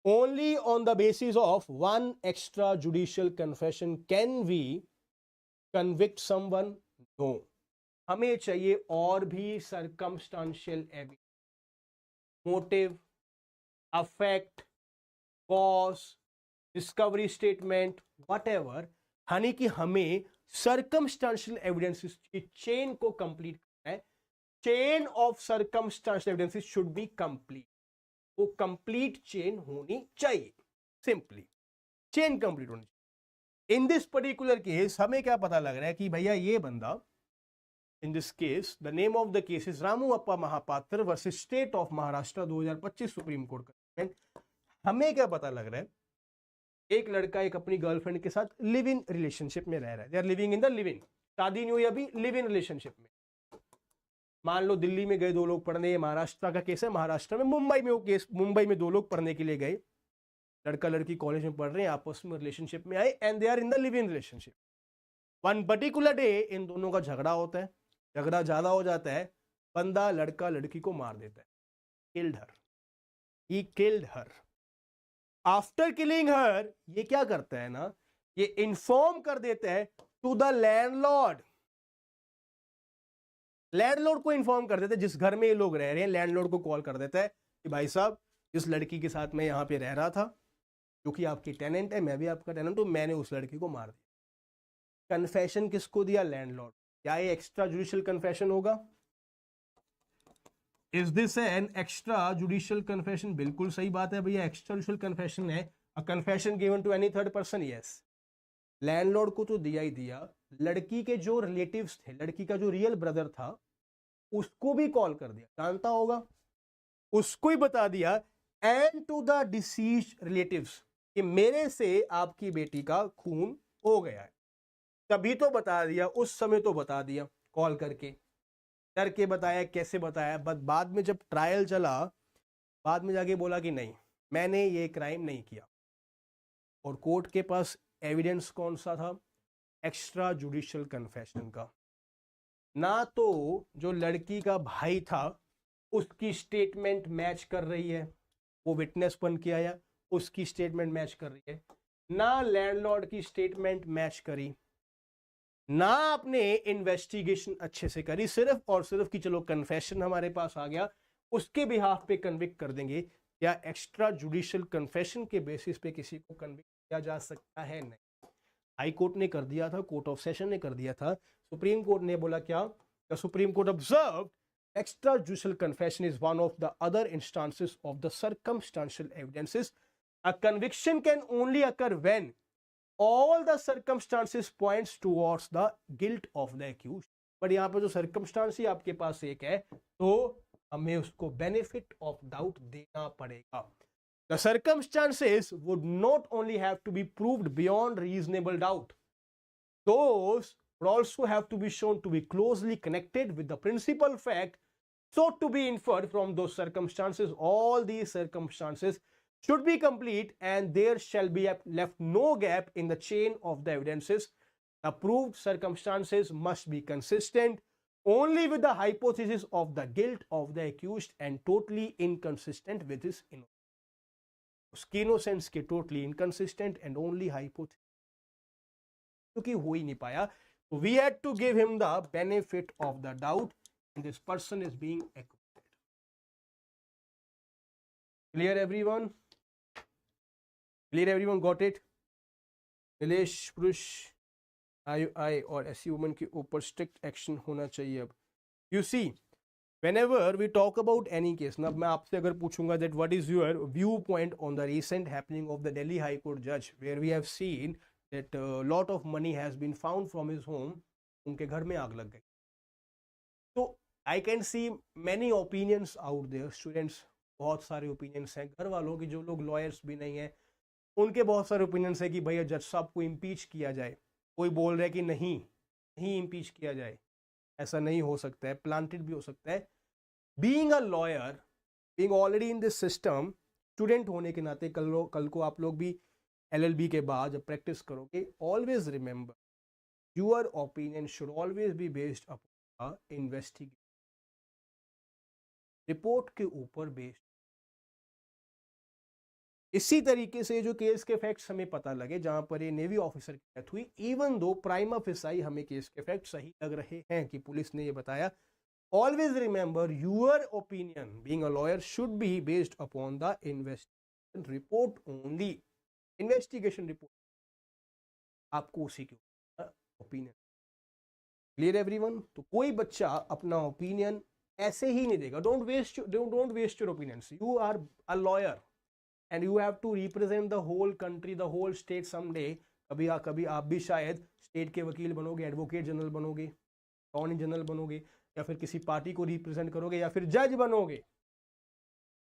Only on the basis of one extra judicial confession can we convict someone? No, हमें चाहिए और भी circumstantial evidence, motive, affect, cause, discovery statement, whatever, यानी कि हमें सर्कमस्टेंशियल एविडेंसेस की चेन को कंप्लीट करना है। Chain of circumstantial evidences should be complete, वो कंप्लीट चेन होनी चाहिए, सिंपली चेन कंप्लीट होनी चाहिए। इन दिस पर्टिकुलर केस हमें क्या पता लग रहा है कि भैया ये बंदा, in this case the name of the case is Ramu Appa Mahapatra versus state of Maharashtra 2025 supreme court का। हमें क्या पता लग रहा है, एक लड़का एक अपनी गर्लफ्रेंड के साथ लिव इन रिलेशनशिप में रह रहा है, they are living in the live in, शादी नहीं हुई अभी, लिव इन रिलेशनशिप में। मान लो दिल्ली में गए दो लोग पढ़ने, महाराष्ट्र का केस है, महाराष्ट्र में मुंबई में वो केस, मुंबई में दो लोग पढ़ने के लिए गए, लड़का लड़की कॉलेज में पढ़ रहे हैं, आपस में रिलेशनशिप में आए and they are in the live in relationship. One particular day इन दोनों का झगड़ा होता है, झगड़ा ज्यादा हो जाता है, बंदा लड़का लड़की को मार देता है, killed her, he killed her. After killing her ये क्या करता है ना, ये इन्फॉर्म कर देता है टू द लैंडलॉर्ड, लैंडलॉर्ड को इन्फॉर्म कर देता है, जिस घर में ये लोग रह रहे हैं लैंडलॉर्ड को कॉल कर देता है कि भाई साहब इस लड़की के साथ मैं यहाँ पे रह रहा था, जो कि आपकी टेनेंट है, मैं भी आपका टेनेंट हूं, मैंने उस लड़की को मार दिया। कन्फेशन किसको दिया? लैंडलॉर्ड। क्या ये एक्स्ट्रा जुडिशियल कन्फेशन होगा? Is this an extra judicial confession? बिल्कुल सही बात है भैया, एक्स्ट्रा जुडिशियल कन्फेशन है। A confession given to any third person, yes. Landlord को तो दिया ही दिया, लड़की के जो रिलेटिव्स थे, लड़की का जो रियल ब्रदर था, उसको भी कॉल कर दिया, जानता होगा, उसको ही बता दिया, and to the deceased relatives कि मेरे से आपकी बेटी का खून हो गया है। तभी तो बता दिया, उस समय तो बता दिया, कॉल करके डर के बताया, कैसे बताया, बट बाद में जब ट्रायल चला, बाद में जाके बोला कि नहीं मैंने ये क्राइम नहीं किया। और कोर्ट के पास एविडेंस कौन सा था? एक्स्ट्रा जुडिशियल कन्फेशन का। ना तो जो लड़की का भाई था उसकी स्टेटमेंट मैच कर रही है, वो विटनेस बन के आया, उसकी स्टेटमेंट मैच कर रही है, ना लैंडलॉर्ड की स्टेटमेंट मैच करी, ना आपने इन्वेस्टिगेशन अच्छे से करी, सिर्फ और सिर्फ कि चलो कन्फेशन हमारे पास आ गया, उसके बिहाफ पे कन्विक्ट कर देंगे। या एक्स्ट्रा जुडिशियल कन्फेशन के बेसिस पे किसी को कन्विक्ट किया जा सकता है? नहीं। हाई कोर्ट ने कर दिया था, कोर्ट ऑफ सेशन ने कर दिया था, सुप्रीम कोर्ट ने बोला क्या? The supreme court observed extrajudicial confession is one of the other instances of the circumstantial evidences. A conviction can only occur when all the circumstances points towards the guilt of the accused. but यहाँ पे जो circumstance ही आपके पास एक है, तो हमें उसको benefit of doubt देना पड़ेगा। The circumstances would not only have to be proved beyond reasonable doubt, those would also have to be shown to be closely connected with the principal fact so to be inferred from those circumstances. All these circumstances should be complete and there shall be left no gap in the chain of the evidences. The proved circumstances must be consistent only with the hypothesis of the guilt of the accused and totally inconsistent with his innocence. उसकी innocence के totally inconsistent and only hypothesis, क्योंकि हो ही नहीं पाया, we had to give him the benefit of the doubt and this person is being acquitted. Clear everyone? Clear everyone? Got it? Nilesh पुरुष आई और ऐसी वुमन के ऊपर स्ट्रिक्ट एक्शन होना चाहिए। अब you see whenever we talk about any case, ना मैं आपसे अगर पूछूंगा that what is your viewpoint on the recent happening of the Delhi High Court judge where we have seen that a lot of money has been found from his home, उनके घर में आग लग गई। तो I can see many opinions out there, students, बहुत सारे ओपिनियंस हैं, घर वालों की, जो लोग लॉयर्स भी नहीं है उनके बहुत सारे ओपिनियंस है कि भैया जज साहब को इम्पीच किया जाए। कोई बोल रहा है कि नहीं इम्पीच किया जाए, ऐसा नहीं हो सकता है, प्लांटेड भी हो सकता है। Being a lawyer, being already in this system, student होने के नाते कल को आप लोग भी LLB के बाद जब प्रैक्टिस करोगे, always remember your opinion should always be based upon investigation report के ऊपर बेस्ड। इसी तरीके से जो केस के फैक्ट्स हमें पता लगे, जहां पर ये नेवी ऑफिसर की डेथ हुई, इवन दो प्राइमा फेसाई हमें केस के फैक्ट सही लग रहे हैं कि पुलिस ने ये बताया, always remember your opinion being a lawyer should be based upon the investigation report only. Investigation report आपको उसी के ओपिनियन। Clear everyone? तो कोई बच्चा अपना ओपिनियन ऐसे ही नहीं देगा। Don't waste your opinions. You are a lawyer and you have to represent the whole country, the whole state someday. कभी आप भी शायद स्टेट के वकील बनोगे, एडवोकेट जनरल बनोगे, अटॉर्नी जनरल बनोगे, या फिर किसी पार्टी को रिप्रेजेंट करोगे, या फिर जज बनोगे।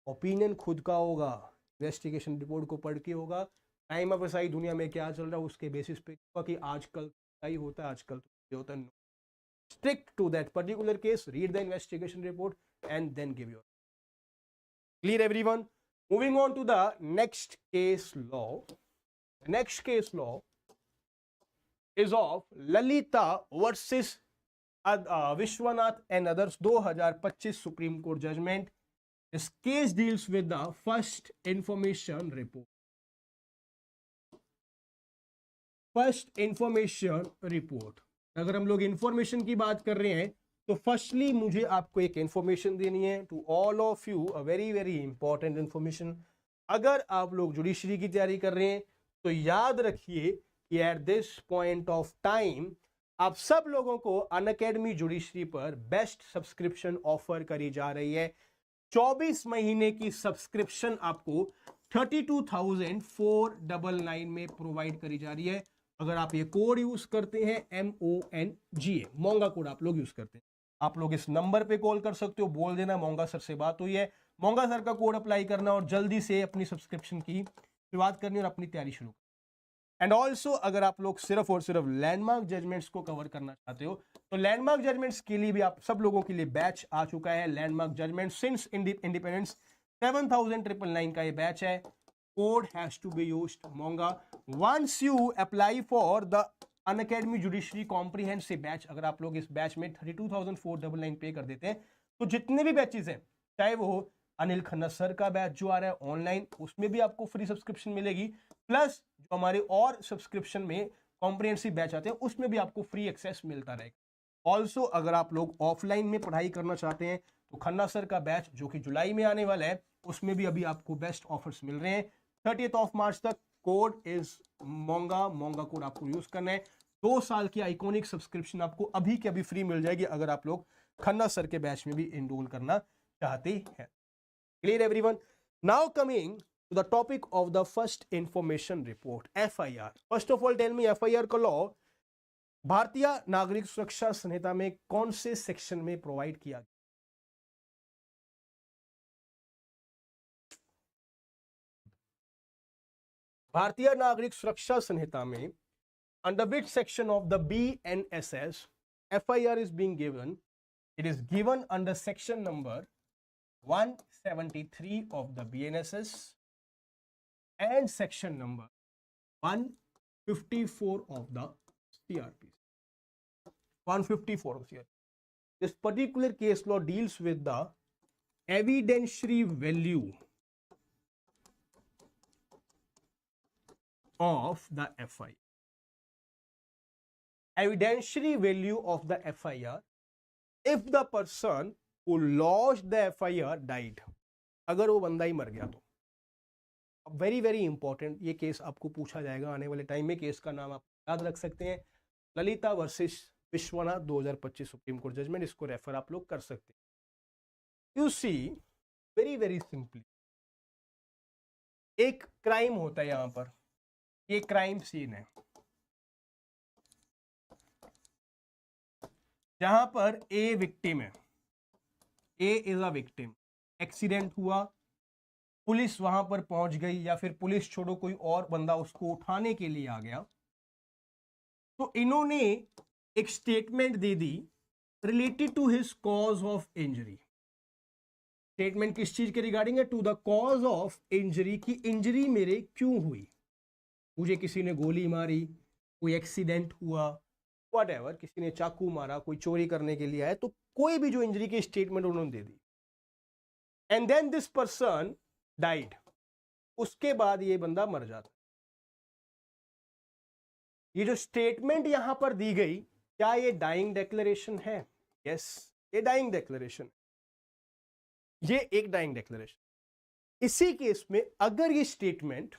ओपिनियन खुद का होगा, इन्वेस्टिगेशन रिपोर्ट को पढ़ के होगा, टाइम ऑफ एसआई दुनिया में क्या चल रहा है उसके बेसिस पे होगा कि आजकल सही होता है, आजकल तो होता है। Stick to that particular case, read the investigation report and then give your. Clear everyone? Moving on to the next case law. The next case law is of Lalita versus Vishwanath and others 2025 supreme court judgment. This case deals with the first information report. First information report. अगर हम लोग इंफॉर्मेशन की बात कर रहे हैं तो फर्स्टली मुझे आपको एक इंफॉर्मेशन देनी है to all of you, a very very important information. अगर आप लोग जुडिशरी की तैयारी कर रहे हैं तो याद रखिए कि eight this point of time आप सब लोगों को अनअकैडमी जुडिशरी पर बेस्ट सब्सक्रिप्शन ऑफर करी जा रही है. 24 महीने की सब्सक्रिप्शन आपको 32,499 में प्रोवाइड करी जा रही है. अगर आप ये कोड यूज करते हैं MONGA, मोंगा कोड आप लोग यूज करते हैं, आप लोग इस नंबर पे कॉल कर सकते हो, बोल देना मोंगा सर से बात हुई है, मोंगा सर का कोड अप्लाई करना और जल्दी से अपनी सब्सक्रिप्शन की शुरुआत करनी और अपनी तैयारी शुरू. एंड ऑल्सो अगर आप लोग सिर्फ और सिर्फ लैंडमार्क जजमेंट्स को कवर करना चाहते हो तो लैंडमार्क जजमेंट्स के लिए भी आप सब लोगों के लिए बैच आ चुका है. लैंडमार्क जजमेंट सिंस इंडिपेंडेंस 7,999 का ये बैच है. Code has to be used Monga. Once you apply for the Unacademy judiciary comprehensive batch, अगर आप लोग इस बैच में 32,499 पे कर देते हैं तो जितने भी बैचेस हैं, चाहे वो अनिल खन्ना सर का बैच जो आ रहा है ऑनलाइन, उसमें भी आपको फ्री सब्सक्रिप्शन मिलेगी, प्लस जो हमारे और सब्सक्रिप्शन में कॉम्प्रिहेंसिव बैच आते हैं उसमें भी आपको फ्री एक्सेस मिलता रहेगा. ऑल्सो अगर आप लोग ऑफलाइन में पढ़ाई करना चाहते हैं तो खन्ना सर का बैच जो कि जुलाई में आने वाला है उसमें भी अभी आपको बेस्ट ऑफर्स मिल रहे हैं 30 मार्च तक. Code is Monga, Monga code आपको यूज करना है. 2 साल की आइकॉनिक सब्सक्रिप्शन आपको अभी के अभी फ्री मिल जाएगी अगर आप लोग खन्ना सर के बैच में भी इनरोल करना चाहते हैं. Clear everyone? Now coming to the topic of the first information report, FIR. First of all, tell me FIR का लॉ भारतीय नागरिक सुरक्षा संहिता में कौन से सेक्शन में प्रोवाइड किया गया? भारतीय नागरिक सुरक्षा संहिता में under which section of the BNSS FIR is being given? It is given under section number 173 of the BNSS and section number 154 of the CRP. 154 of CRP. This particular case law deals with the evidentiary value of the FIR. Evidentiary value of the FIR if the person who lodged the FIR died. अगर वो बंदा ही मर गया तो. वेरी वेरी इंपॉर्टेंट ये केस आपको पूछा जाएगा आने वाले टाइम में. केस का नाम आप याद रख सकते हैं, Lalita versus Vishwanath 2025 supreme court judgment. इसको रेफर आप लोग कर सकते हैं. You see very very simply, एक क्राइम होता है यहां पर, ये क्राइम सीन है जहां पर ए विक्टिम है, ए इज अ विक्टिम. एक्सीडेंट हुआ, पुलिस वहां पर पहुंच गई या फिर पुलिस छोड़ो कोई और बंदा उसको उठाने के लिए आ गया, तो इन्होंने एक स्टेटमेंट दे दी related to his cause of injury. Statement किस चीज के रिगार्डिंग है? To the cause of injury, की इंजरी मेरे क्यों हुई, मुझे किसी ने गोली मारी, कोई एक्सीडेंट हुआ, व्हाटएवर, किसी ने चाकू मारा, कोई चोरी करने के लिए आया, तो कोई भी जो इंजरी की स्टेटमेंट उन्होंने दे दी. And then this person died. उसके बाद ये बंदा मर जाता. ये जो स्टेटमेंट यहां पर दी गई, क्या ये डाइंग डिक्लेरेशन है? यस, ये डाइंग डिक्लेरेशन, ये एक डाइंग डिक्लेरेशन. इसी केस में अगर ये स्टेटमेंट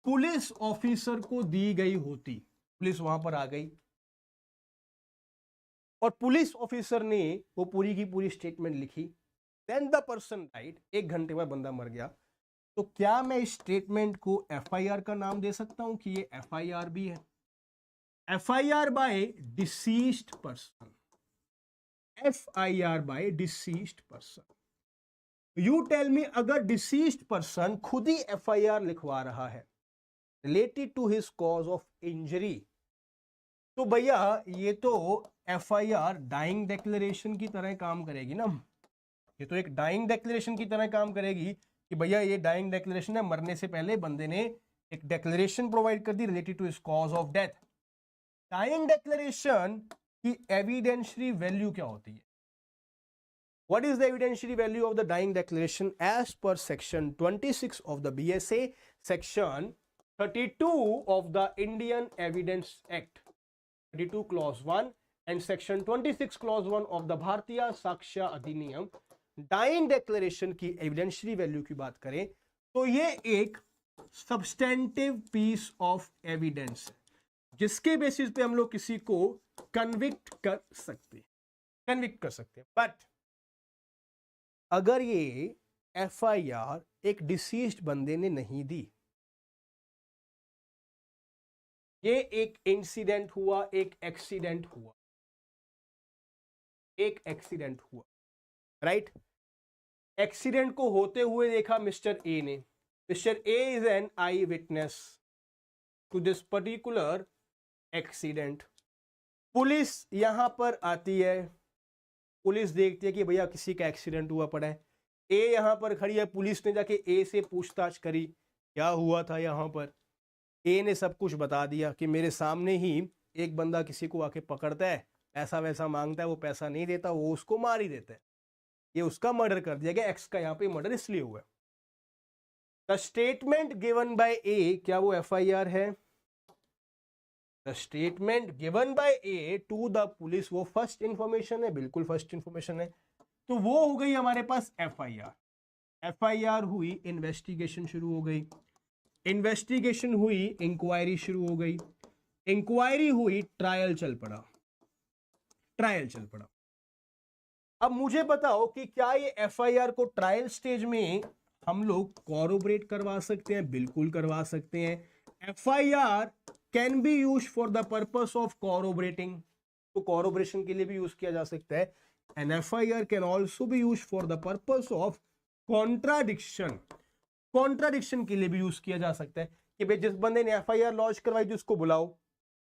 पुलिस ऑफिसर को दी गई होती, पुलिस वहां पर आ गई और पुलिस ऑफिसर ने वो पूरी की पूरी स्टेटमेंट लिखी, देन द पर्सन डाइड, 1 घंटे बाद बंदा मर गया, तो क्या मैं इस स्टेटमेंट को FIR का नाम दे सकता हूं कि ये FIR भी है? FIR by deceased person, FIR by deceased person. You tell me, अगर डिसीज्ड पर्सन खुद ही FIR लिखवा रहा है related to his cause of injury, तो भैया ये तो FIR डाइंग डिक्लेरेशन की तरह काम करेगी ना. ये तो एक डाइंग डिक्लेरेशन की तरह काम करेगी कि भैया ये डाइंग डिक्लेरेशन है, मरने से पहले बंदे ने एक डिक्लेरेशन प्रोवाइड कर दी related to his cause of death. Dying declaration कि एविडेंशियरी वैल्यू क्या होती है। What is the evidentiary value of the dying declaration as per section 26 of the BSA, section 32 of the Indian Evidence Act, 32 clause 1 and section 26 clause 1 of the Bharatiya Sakshya Adhiniyam। Dying declaration की एविडेंशियरी वैल्यू की बात करें तो ये एक सब्सटेंटिव पीस ऑफ एविडेंस है जिसके बेसिस पे हम लोग किसी को कन्विक्ट कर सकते हैं। बट अगर ये एफआईआर एक डिसीज्ड बंदे ने नहीं दी, ये एक इंसिडेंट हुआ, एक एक्सीडेंट हुआ, राइट। एक्सीडेंट को होते हुए देखा मिस्टर ए ने। Mister A is an eyewitness to this particular accident. Police यहां पर आती है, पुलिस देखती है कि भैया किसी का एक्सीडेंट हुआ पड़ा है। ए यहां पर खड़ी है, पुलिस ने जाके ए से पूछताछ करी क्या हुआ था यहां पर। ए ने सब कुछ बता दिया कि मेरे सामने ही एक बंदा किसी को आके पकड़ता है, पैसा वैसा मांगता है, वो पैसा नहीं देता, वो उसको मार ही देता है। ये उसका मर्डर कर दिया गया, एक्स का यहाँ पे मर्डर इसलिए हुआ। The statement given by A, क्या वो एफआईआर है? The statement given by A to the police, वो फर्स्ट इंफॉर्मेशन है, बिल्कुल फर्स्ट इंफॉर्मेशन है। तो वो हो गई हमारे पास एफआईआर। एफआईआर हुई, इन्वेस्टिगेशन शुरू हो गई, इन्वेस्टिगेशन हुई, इंक्वायरी शुरू हो गई, इंक्वायरी हुई, ट्रायल चल पड़ा। अब मुझे बताओ कि क्या ये एफआईआर को ट्रायल स्टेज में हम लोग कॉरोबरेट करवा सकते हैं? बिल्कुल करवा सकते हैं। FIR can be use for the purpose of corroborating, तो कॉरोबरेशन के लिए भी यूज किया जा सकता है। And FIR can also be use for the purpose of contradiction, contradiction के लिए भी यूज किया जा सकता है कि भाई जिस बंदे ने एफआईआर लॉन्च करवाई थी उसको बुलाओ,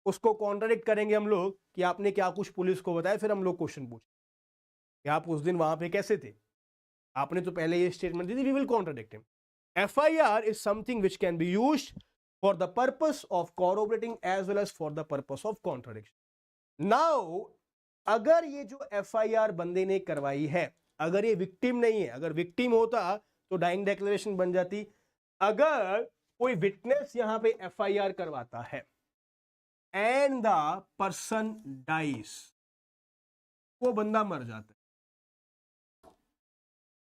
उसको कॉन्ट्राडिक्ट करेंगे हम लोग कि आपने क्या कुछ पुलिस को बताया, फिर हम लोग क्वेश्चन पूछे कि आप उस दिन वहां पे कैसे थे, आपने तो पहले ये स्टेटमेंट दी थी, we will contradict him. FIR is something which can be used for the purpose of corroborating as well as for the purpose of contradiction. Now अगर ये जो एफआईआर बंदे ने करवाई है, अगर ये विक्टिम नहीं है, अगर विक्टिम होता तो डाइंग डिक्लेरेशन बन जाती। अगर कोई विटनेस यहां पे एफआईआर करवाता है एंड द पर्सन डाइज, वो बंदा मर जाता है।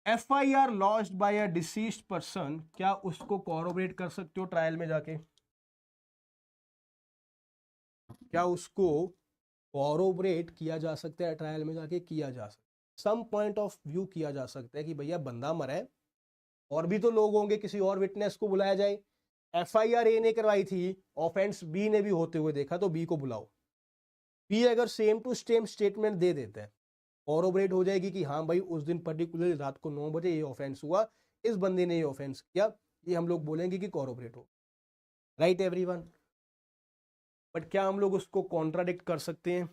FIR launched by a deceased person, क्या उसको कॉरोबरेट कर सकते हो ट्रायल में जाके? क्या उसको कॉरोबरेट किया जा सकता है ट्रायल में जाके? किया जा सकता है, सम पॉइंट ऑफ व्यू किया जा सकता है कि भैया बंदा मरा है, और भी तो लोग होंगे, किसी और विटनेस को बुलाया जाए। एफआईआर ए ने करवाई थी, ऑफेंस बी ने भी होते हुए देखा, तो बी को बुलाओ। बी अगर सेम टू सेम स्टेटमेंट दे देता है, कॉरोबरेट हो जाएगी कि हाँ भाई उस दिन पर्टिकुलर रात को 9 बजे ये ऑफेंस हुआ, इस बंदे ने ये ऑफेंस किया, ये हम लोग बोलेंगे कि कॉरोबरेट हो, राइट एवरीवन। बट क्या हम लोग उसको कॉन्ट्राडिक्ट कर सकते हैं?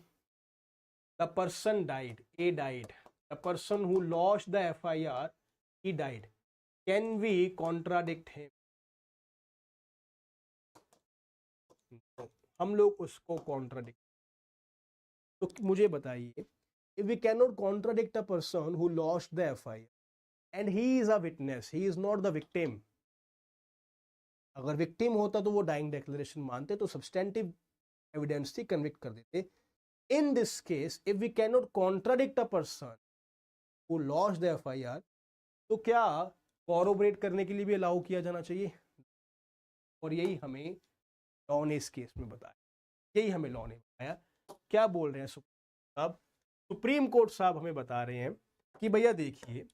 The person died, a died, the person who launched the FIR, he died, can we contradict him? हम लोग उसको कॉन्ट्राडिक्ट, तो मुझे बताइए, if we cannot contradict a person who lost the FIR and he is a witness, he is not the victim, अगर विक्टिम होता तो वो डाइंग डिक्लेरेशन मानते, तो सब्सटेंटिव एविडेंस थी, कन्विक्ट कर देते। In this case if we can not contradict a person who lost the FIR, तो क्या कॉरोबरेट करने के लिए भी अलाउ किया जाना चाहिए? और यही हमें लॉ ने इस केस में बताया, यही हमें लॉ ने बताया। क्या बोल रहे हैं साहब? सुप्रीम कोर्ट साहब हमें बता रहे हैं कि भैया देखिए,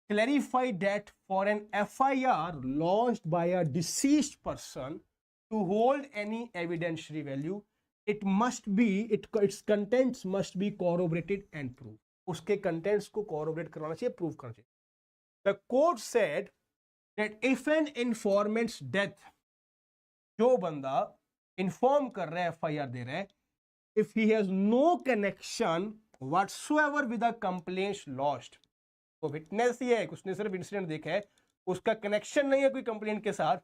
clarify that for an FIR launched by a deceased person to hold any evidentiary value, it must be, its contents must be corroborated and prove. उसके कंटेंट्स को कॉरोबरेट करवाना चाहिए, प्रूव करना चाहिए। The court said that if an informant's death, जो बंदा इन्फॉर्म कर रहा है, एफआईआर दे रहा है, if he has no connection whatsoever with the complaint lodged, तो विटनेस ही है, उसने सिर्फ इंसिडेंट देखा है, उसका कनेक्शन नहीं है कोई कंप्लेंट के साथ,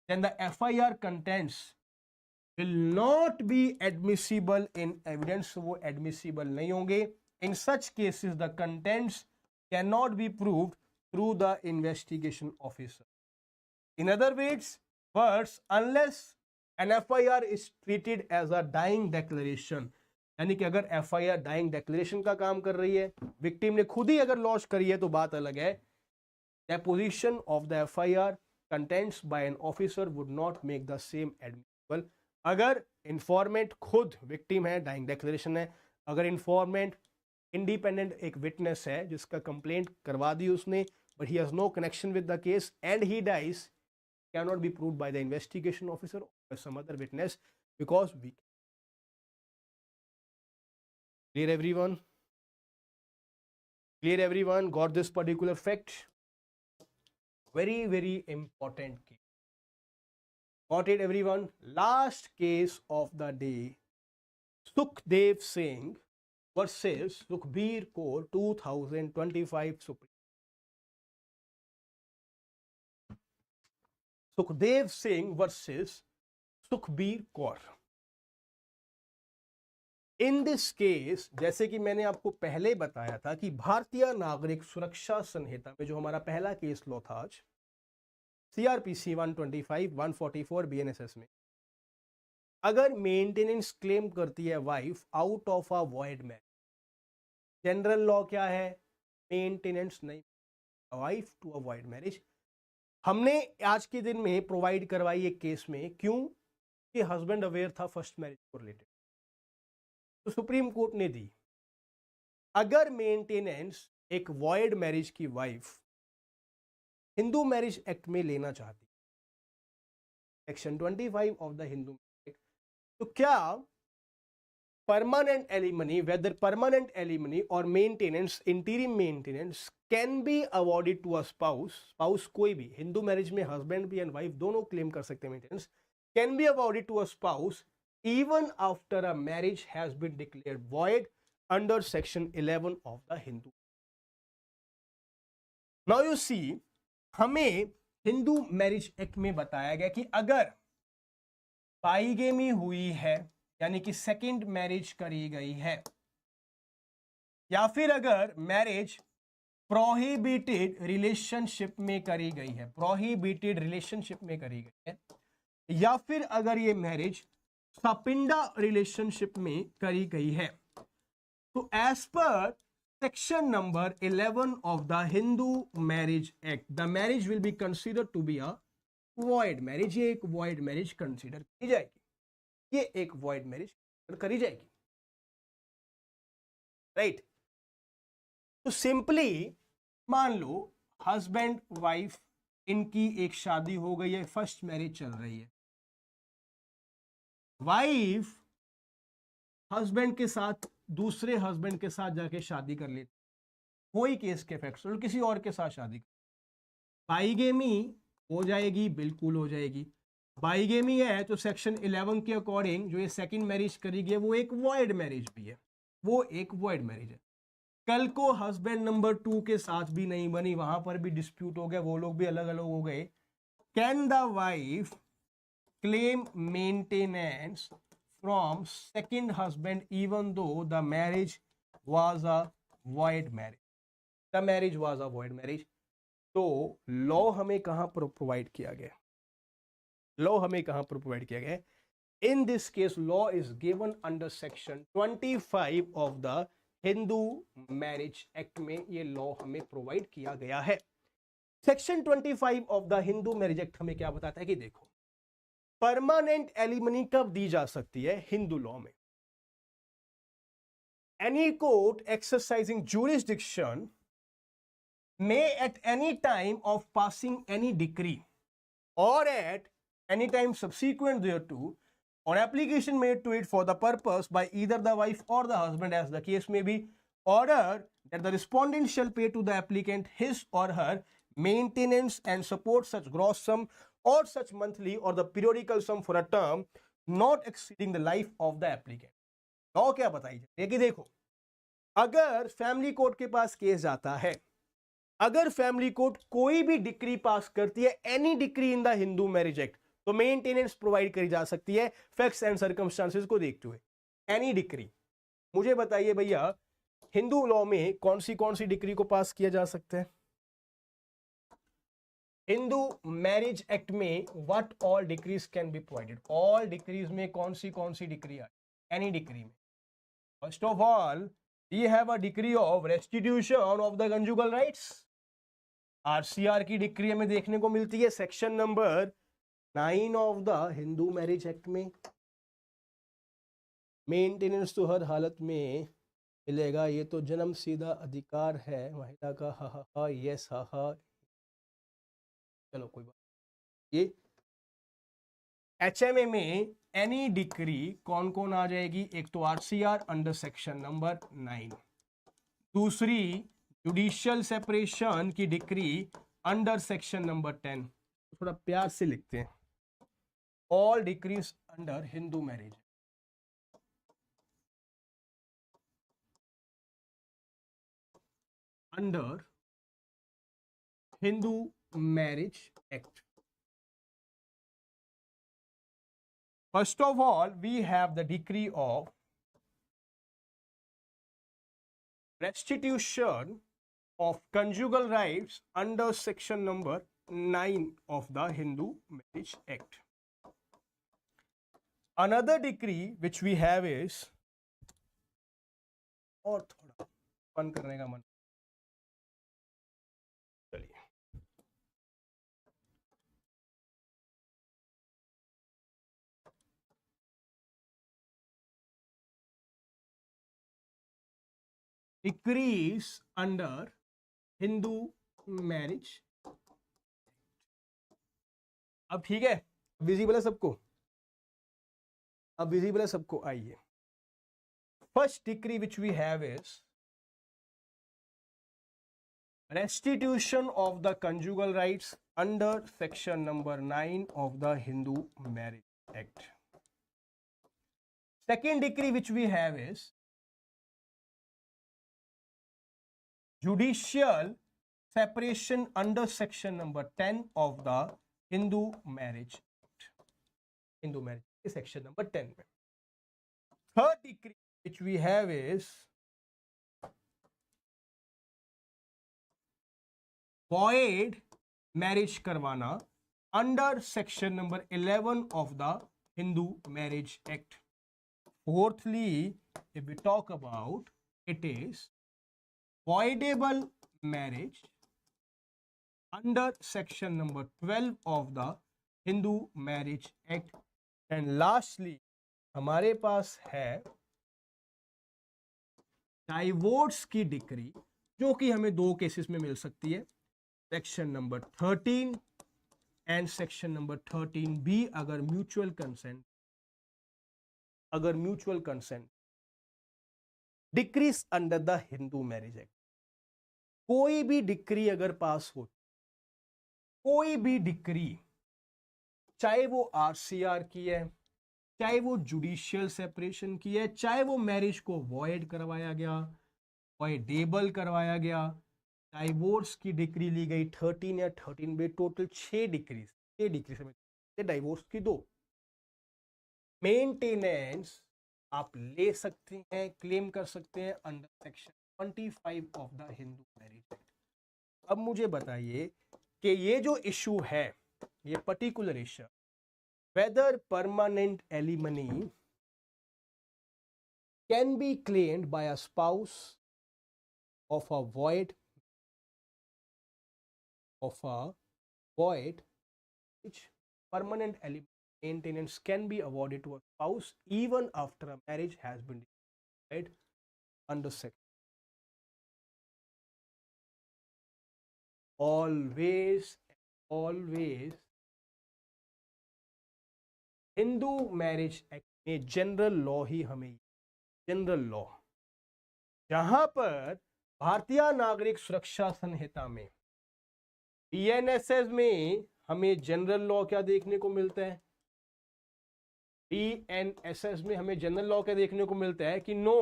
then the FIR contents will not be admissible in evidence, वो admissible नहीं होंगे. In such cases the contents cannot be proved through the investigation officer. In other words, unless an FIR is treated as a dying declaration, यानी कि अगर FIR dying declaration का काम कर रही है, विक्टिम ने खुद ही अगर लॉन्च करी है तो बात अलग है. Deposition of the FIR contents by an officer would not make the same admissible. अगर इंफॉर्मेंट खुद विक्टिम है, डाइंग डिक्लेरेशन है, अगर इंफॉर्मेंट इंडिपेंडेंट एक विटनेस है जिसका कंप्लेंट करवा दी उसने, but he has no connection with the case and he dies, can not be proved by the investigation officer और some other witness because we. Clear everyone? Clear everyone? Got this particular fact? Very very important case. Got it everyone? Last case of the day, Sukhdev Singh versus Sukhbir Kaur 2025 Supreme. Sukhdev Singh versus Sukhbir Kaur. In this case, जैसे कि मैंने आपको पहले बताया था कि भारतीय नागरिक सुरक्षा संहिता में जो हमारा पहला केस लॉ था आज, CRPC 125, 144 BNSS में, अगर मेंटेनेंस क्लेम करती है wife out of a void marriage, general law क्या है? मेंटेनेंस नहीं, wife to a void marriage. हमने आज के दिन में प्रोवाइड करवाई एक केस में, क्यों कि हस्बैंड अवेयर था फर्स्ट मैरिज को रिलेटेड, तो सुप्रीम कोर्ट ने दी. अगर मेंटेनेंस एक वॉइड मैरिज की वाइफ हिंदू मैरिज एक्ट में लेना चाहती, section 25 of the Hindu act, तो क्या permanent alimony, whether permanent alimony और maintenance, interim maintenance can be awarded to a spouse. Spouse कोई भी, हिंदू मैरिज में हस्बैंड भी एंड वाइफ दोनों क्लेम कर सकते हैं maintenance, can be awarded to a spouse even after a marriage has been declared void under section 11 of the Hindu. Now you see, हमें हिंदू मैरिज एक्ट में बताया गया कि अगर बाइगेमी हुई है, यानी कि सेकंड मैरिज करी गई है, या फिर अगर मैरिज प्रोहिबिटेड रिलेशनशिप में करी गई है, प्रोहिबिटेड रिलेशनशिप में करी गई है, या फिर अगर ये मैरिज सपिंडा रिलेशनशिप में करी गई है, तो as per Section number 11 of the Hindu Marriage Act, the marriage will be considered to be a void marriage. ये एक void marriage consider की जाएगी, ये एक void marriage करी जाएगी, राइट? तो सिंपली मान लो हस्बैंड वाइफ इनकी एक शादी हो गई है, फर्स्ट मैरिज चल रही है, वाइफ हस्बैंड के साथ दूसरे हस्बैंड के साथ जाके शादी कर लेती, कोई केस के इफेक्ट और किसी और के साथ शादी, बाइगेमी हो जाएगी, बिल्कुल हो जाएगी. बाइगेमी है तो सेक्शन 11 के अकॉर्डिंग जो ये सेकंड मैरिज करेगी वो एक वॉइड मैरिज भी है, वो एक वॉइड मैरिज है. कल को हस्बैंड नंबर 2 के साथ भी नहीं बनी, वहां पर भी डिस्प्यूट हो गया, वो लोग भी अलग अलग हो गए, can the wife claim maintenance from second husband even though the marriage was a void marriage, the marriage was a void marriage. तो लॉ हमें कहां पर प्रोवाइड किया गया, लॉ हमें कहां पर प्रोवाइड किया गया? इन this case law is given under section 25 of the Hindu marriage act में, ये लॉ हमें प्रोवाइड किया गया है. Section 25 of the Hindu marriage act हमें क्या बताता है कि देखो, परमानेंट एलिमनी कब दी जा सकती है हिंदू लॉ में? Any court exercising jurisdiction may at any time of passing any decree or at any time subsequent thereto on application made to it for the purpose by either the wife or the husband as the case may be, order that the respondent shall pay to the applicant his or her maintenance and support such gross sum or such monthly or the periodical sum for a term not exceeding the life of the applicant. Law क्या बताई जाए कि देखो, अगर फैमिली कोर्ट के पास केस जाता है, अगर फैमिली कोर्ट कोई भी डिक्री पास करती है, any decree in the Hindu marriage act, तो मेंटेनेंस प्रोवाइड करी जा सकती है फैक्ट्स एंड सर्कमस्टांसेस को देखते हुए। एनी डिक्री, मुझे बताइए भैया हिंदू लॉ में कौन सी डिक्री को पास किया जा सकता है? हिंदू मैरिज एक्ट में what all decrees can be provided? All decrees में कौन सी डिक्री है? एनी डिक्री में first of all we have a decree of restitution of the conjugal rights. RCR की डिक्री हमें देखने को मिलती है section number 9 of the Hindu marriage act में। मेंटेनेंस तो हर हालत में मिलेगा, ये तो जन्म सीधा अधिकार है महिला का। हा हा हा, यस हा हा, चलो कोई बात। ये एचएमए में एनी डिक्री कौन कौन आ जाएगी? एक तो आरसीआर अंडर सेक्शन नंबर 9, दूसरी जुडिशियल सेपरेशन की डिक्री अंडर सेक्शन नंबर 10। थोड़ा प्यार से लिखते हैं, all decrease under Hindu marriage, under Hindu marriage act. First of all, we have the decree of restitution of conjugal rights under section number 9 of the Hindu Marriage Act. Another decree which we have is, और थोड़ा फन करने का मन, चलिए डिक्रीज अंडर हिंदू मैरिज। अब ठीक है, विजिबल है सबको? अब विजिबल है सबको? आइए, first decree which we have is restitution of the conjugal rights under section number 9 of the Hindu Marriage Act. Second decree which we have is judicial separation under section number 10 of the Hindu Marriage Act. Hindu Marriage section number 10 में. Third decree which we have is void marriage करवाना under section number 11 of the Hindu marriage act. Fourthly if we talk about it is voidable marriage under section number 12 of the Hindu marriage act. And lastly हमारे पास है डाइवोर्स की डिक्री, जो कि हमें दो केसेस में मिल सकती है, section number 13 and section number 13B। अगर mutual consent decrease under the Hindu marriage act. कोई भी डिक्री अगर पास हो, कोई भी डिक्री, चाहे वो आरसीआर की है, चाहे वो जुडिशियल सेपरेशन की है, चाहे वो मैरिज को वॉइड करवाया गया, वॉइडेबल करवाया गया, डाइवोर्स की डिक्री ली गई 13 या 13B, टोटल 6 डिक्री से डाइवोर्स की 2। मेंटेनेंस आप ले सकते हैं, क्लेम कर सकते हैं under section 25 of the Hindu marriage act. अब मुझे बताइए कि ये जो इशू है, ये particular issue, whether permanent alimony can be claimed by a spouse of a void which permanent maintenance can be awarded to a spouse even after a marriage has been decided under section. Always Hindu marriage act में जनरल लॉ ही हमें, जनरल लॉ, जहां पर भारतीय नागरिक सुरक्षा संहिता में बीएनएसएस में हमें जनरल लॉ क्या देखने को मिलता है? बीएनएसएस में हमें जनरल लॉ क्या देखने को मिलता है कि नो,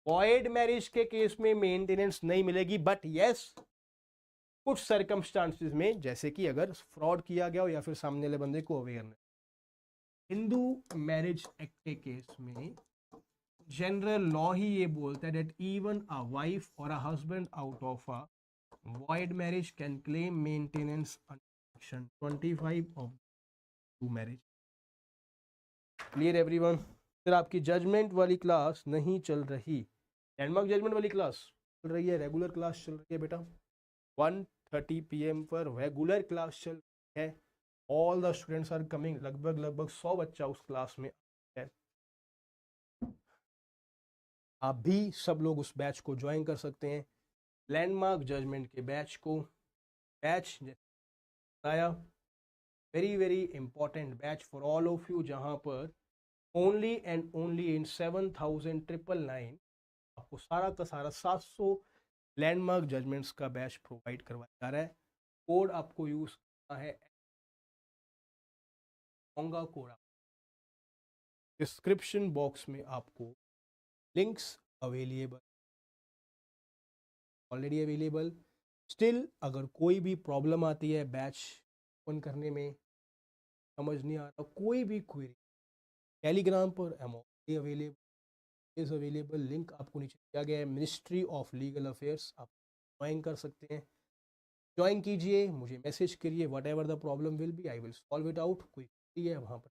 वॉइड मैरिज के केस में मेंटेनेंस नहीं मिलेगी, बट यस कुछ सर्कमस्टांसेस में, जैसे कि अगर फ्रॉड किया गया हो या फिर सामने वाले बंदे को अवेयरनेस। हिंदू मैरिज एक्ट के केस में जनरल लॉ ही ये बोलता है दैट इवन अ वाइफ और a husband out of a void marriage can claim maintenance under section 25 of to marriage. Clear everyone? Sir आपकी जजमेंट वाली क्लास नहीं चल रही, लैंडमार्क जजमेंट वाली क्लास चल रही है, रेगुलर क्लास चल रही है बेटा, 1:30 PM पर रेगुलर क्लास चल रही है। All the students are coming, लगभग 100 बच्चा उस क्लास में है। आप भी सब लोग उस बैच को ज्वाइन कर सकते हैं, लैंडमार्क जजमेंट के बैच को। बैच बताया very very important batch for all of you, जहां पर ओनली एंड ओनली इन 7,999 आपको सारा का सारा 700 लैंडमार्क जजमेंट्स का बैच प्रोवाइड करवाया जा रहा है। कोड आपको यूज करना है कोड, डिस्क्रिप्शन बॉक्स में आपको links available, already available. Still अगर कोई भी प्रॉब्लम आती है बैच ओपन करने में, समझ नहीं आ रहा, कोई भी क्वेरी, टेलीग्राम पर अवेलेबल इज अवेलेबल, लिंक आपको नीचे दिया गया है, मिनिस्ट्री ऑफ लीगल अफेयर्स, आप ज्वाइन कर सकते हैं। ज्वाइन कीजिए, मुझे मैसेज करिए, whatever the problem will be I will solve it out. कोई है वहाँ पर,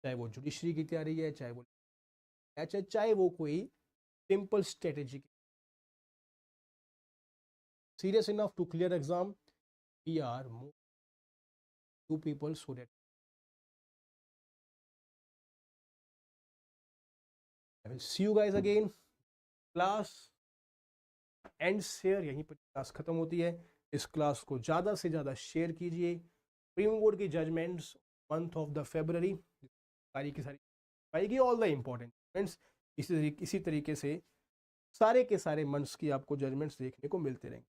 चाहे वो जुडिशरी की तैयारी है, चाहे वो चाहे वो कोई simple strategy, serious enough to clear exam, we are more two people so that I will see you guys again. Class ends here, यहीं पर क्लास खत्म होती है। इस क्लास को ज़्यादा से ज़्यादा शेयर कीजिए। सुप्रीम कोर्ट की judgments month of the February सारी की सारी पाएगी, ऑल द इम्पोर्टेंट जजमेंट्स। इसी तरीके से सारे के सारे मंथ्स की आपको जजमेंट्स देखने को मिलते रहेंगे।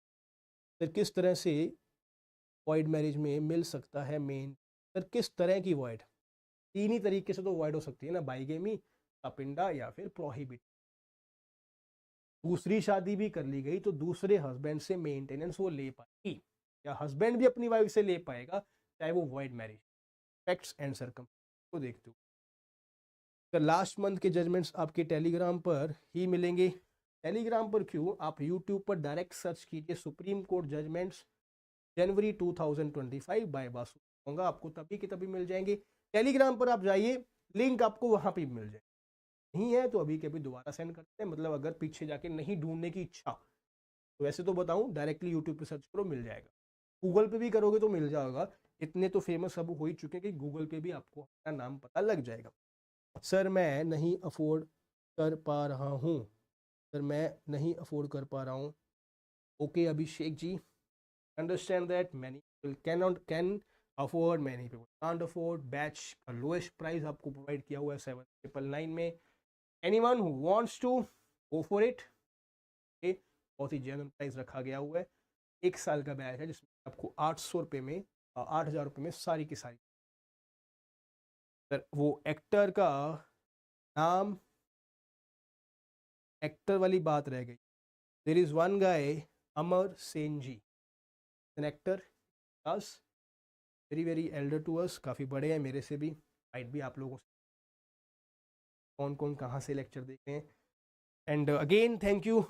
सर किस तरह से वॉइड मैरिज में मिल सकता है मेन, सर किस तरह की वॉइड, 3 ही तरीके से तो वॉइड हो सकती है ना, बाइगेमी, अपिंडा या फिर प्रोहिबिट। दूसरी शादी भी कर ली गई तो दूसरे हस्बैंड से मेंटेनेंस वो ले पाएगी, या हस्बैंड भी अपनी वाइफ से ले पाएगा, चाहे वो वॉइड मैरिज। फैक्ट्स एंड सरकम को देखते हो। तो लास्ट मंथ के जजमेंट्स आपके टेलीग्राम पर ही मिलेंगे। टेलीग्राम पर क्यों, आप यूट्यूब पर डायरेक्ट सर्च कीजिए सुप्रीम कोर्ट जजमेंट्स जनवरी 2025 बाय बासु होगा, आपको तभी के तभी मिल जाएंगे। टेलीग्राम पर आप जाइए, लिंक आपको वहां पे मिल जाए, नहीं है तो अभी के अभी दोबारा सेंड करते हैं, मतलब अगर पीछे जाके नहीं ढूंढने की इच्छा, तो वैसे तो बताऊं डायरेक्टली यूट्यूब पे सर्च करो मिल जाएगा, गूगल पे भी करोगे तो मिल जाएगा, इतने तो फेमस अब हो ही चुके हैं कि गूगल पे भी आपको अपना नाम पता लग जाएगा। सर मैं नहीं अफोर्ड कर पा रहा हूँ, सर मैं नहीं अफोर्ड कर पा रहा हूँ। Okay Abhishek ji, understand that many people can afford, many people can't afford. Batch का लोएस्ट प्राइस आपको प्रोवाइड किया हुआ है 7,999 में। Anyone who wants to go for it, बहुत ही जेन्युइन प्राइस रखा गया हुआ है। 1 साल का बैच है जिसमें आपको 800 रुपये में 8,000 रुपये में सारी की सारी। सर वो एक्टर का नाम, एक्टर वाली बात रह गई। There is one guy Amar Sen ji, an actor, very very elder to us, काफ़ी बड़े हैं मेरे से भी, हाइट भी आप लोगों से, कौन कौन कहाँ से लेक्चर देख रहे हैं। And again thank you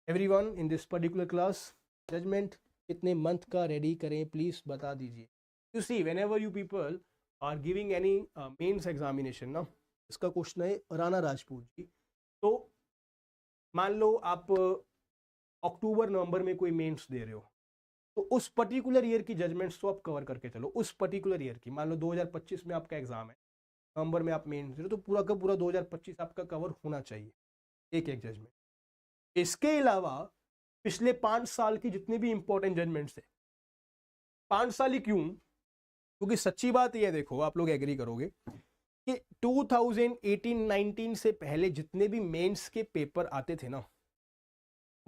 everyone in this particular class. Judgment कितने मंथ का रेडी करें प्लीज़ बता दीजिए। You see whenever you people are giving any mains examination ना, इसका क्वेश्चन है राणा राजपूत जी, तो मान लो आप अक्टूबर नवंबर में कोई मेंस दे रहे हो, तो उस पर्टिकुलर ईयर की जजमेंट्स तो आप कवर करके चलो, उस पर्टिकुलर ईयर की। मान लो 2025 में आपका एग्जाम है, नवंबर में आप मेंस दे रहे हो, तो पूरा का पूरा 2025 आपका कवर होना चाहिए एक एक जजमेंट। इसके अलावा पिछले 5 साल की जितने भी इंपॉर्टेंट जजमेंट्स थे, 5 साल ही क्यों, क्योंकि सच्ची बात यह है, देखो आप लोग एग्री करोगे कि 2018-19 से पहले जितने भी मेंस के पेपर आते थे ना,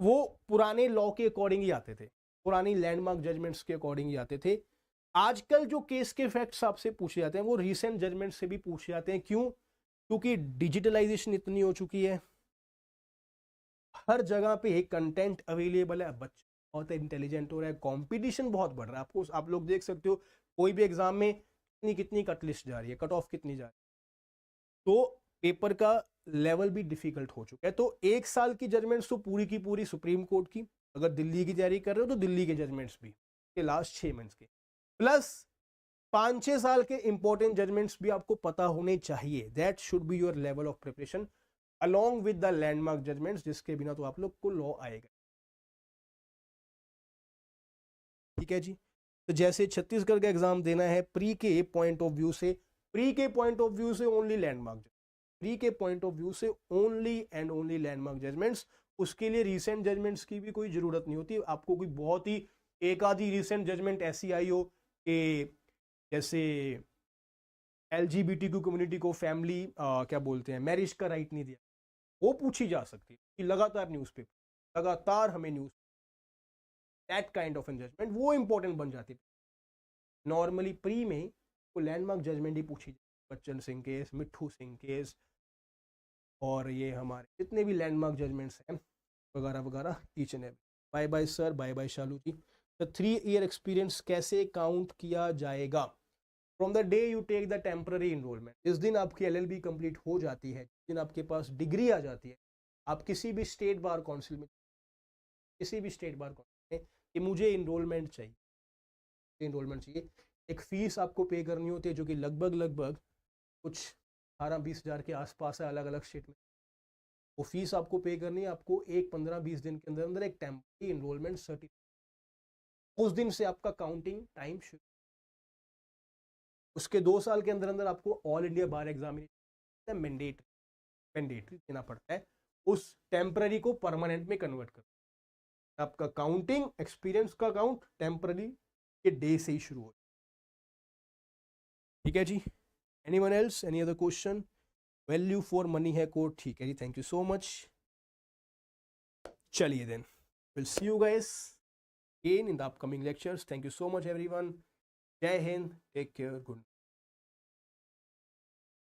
वो पुराने लॉ के अकॉर्डिंग ही आते थे, पुरानी लैंडमार्क जजमेंट्स के अकॉर्डिंग ही आते थे। आजकल जो केस के फैक्ट्स आपसे पूछे जाते हैं वो रीसेंट जजमेंट से भी पूछे जाते हैं। क्यों, क्योंकि डिजिटलाइजेशन इतनी हो चुकी है, हर जगह पे एक कंटेंट अवेलेबल है, बच्चे बहुत इंटेलिजेंट हो रहा है, कंपटीशन बहुत बढ़ रहा है। आपको आप लोग देख सकते हो कोई भी एग्जाम में कितनी कट लिस्ट जा रही है, कट ऑफ कितनी जा रही है, तो पेपर का लेवल भी डिफिकल्ट हो चुका है। तो एक साल की जजमेंट्स तो पूरी की पूरी सुप्रीम कोर्ट की, अगर दिल्ली की तैयारी कर रहे हो तो दिल्ली के जजमेंट्स भी के लास्ट 6 मंथ्स के, प्लस 5-6 साल के इंपॉर्टेंट जजमेंट्स भी आपको पता होने चाहिए। That should be your level of preparation along with the landmark judgments, जिसके बिना तो आप लोग को लॉ आएगा। ठीक है जी। तो जैसे छत्तीसगढ़ का एग्जाम देना है प्री के पॉइंट ऑफ व्यू से, प्री के पॉइंट ऑफ व्यू से ओनली लैंडमार्क, प्री के पॉइंट ऑफ व्यू से only and only landmark judgments. उसके लिए रीसेंट जजमेंट्स की भी कोई जरूरत नहीं होती। आपको कोई बहुत ही एक आधी रीसेंट जजमेंट ऐसी आई हो कि जैसे एलजीबीटी कम्युनिटी को फैमिली क्या बोलते हैं मैरिज का राइट नहीं दिया, वो पूछी जा सकती है कि लगातार न्यूज़पेपर, लगातार हमें news, that kind of judgment वो इंपॉर्टेंट बन जाती है। नॉर्मली प्री में वो लैंडमार्क जजमेंट ही पूछी जाती है, बच्चन सिंह केस, मिट्ठू सिंह केस, और ये हमारे जितने भी लैंडमार्क जजमेंट्स हैं वगैरह वगैरह, each and every. Bye bye sir, bye bye Shalu ji. तो 3 ईयर एक्सपीरियंस कैसे काउंट किया जाएगा? From the day you take the temporary enrolment, जिस दिन आपकी एलएलबी कंप्लीट हो जाती है, जिस दिन आपके पास डिग्री आ जाती है, आप किसी भी स्टेट बार काउंसिल में, किसी भी स्टेट बार काउंसिल में कि मुझे इनरोलमेंट चाहिए, इनरोलमेंट चाहिए, एक फीस आपको पे करनी होती है जो कि लगभग कुछ 18-20 हज़ार के आसपास है अलग अलग स्टेट में। वो फीस आपको पे करनी है, आपको 15-20 दिन के अंदर अंदर एक टेम्पररी इनरोलमेंट सर्टिफिकेट, उस दिन से आपका काउंटिंग टाइम शुरू। उसके 2 साल के अंदर अंदर आपको ऑल इंडिया बार एग्जामिनेशन मैंडेटरी देना पड़ता है, उस टेम्पररी को परमानेंट में कन्वर्ट कर। आपका काउंटिंग एक्सपीरियंस का काउंट टेम्पररी के डे से ही शुरू हो। ठीक है जी। Anyone else, any other question? Value for money है कोड, ठीक है जी, थैंक यू सो मच। चलिए then, will see you guys again in the upcoming lectures. Thank you so much everyone. Jai Hind, take care, good night.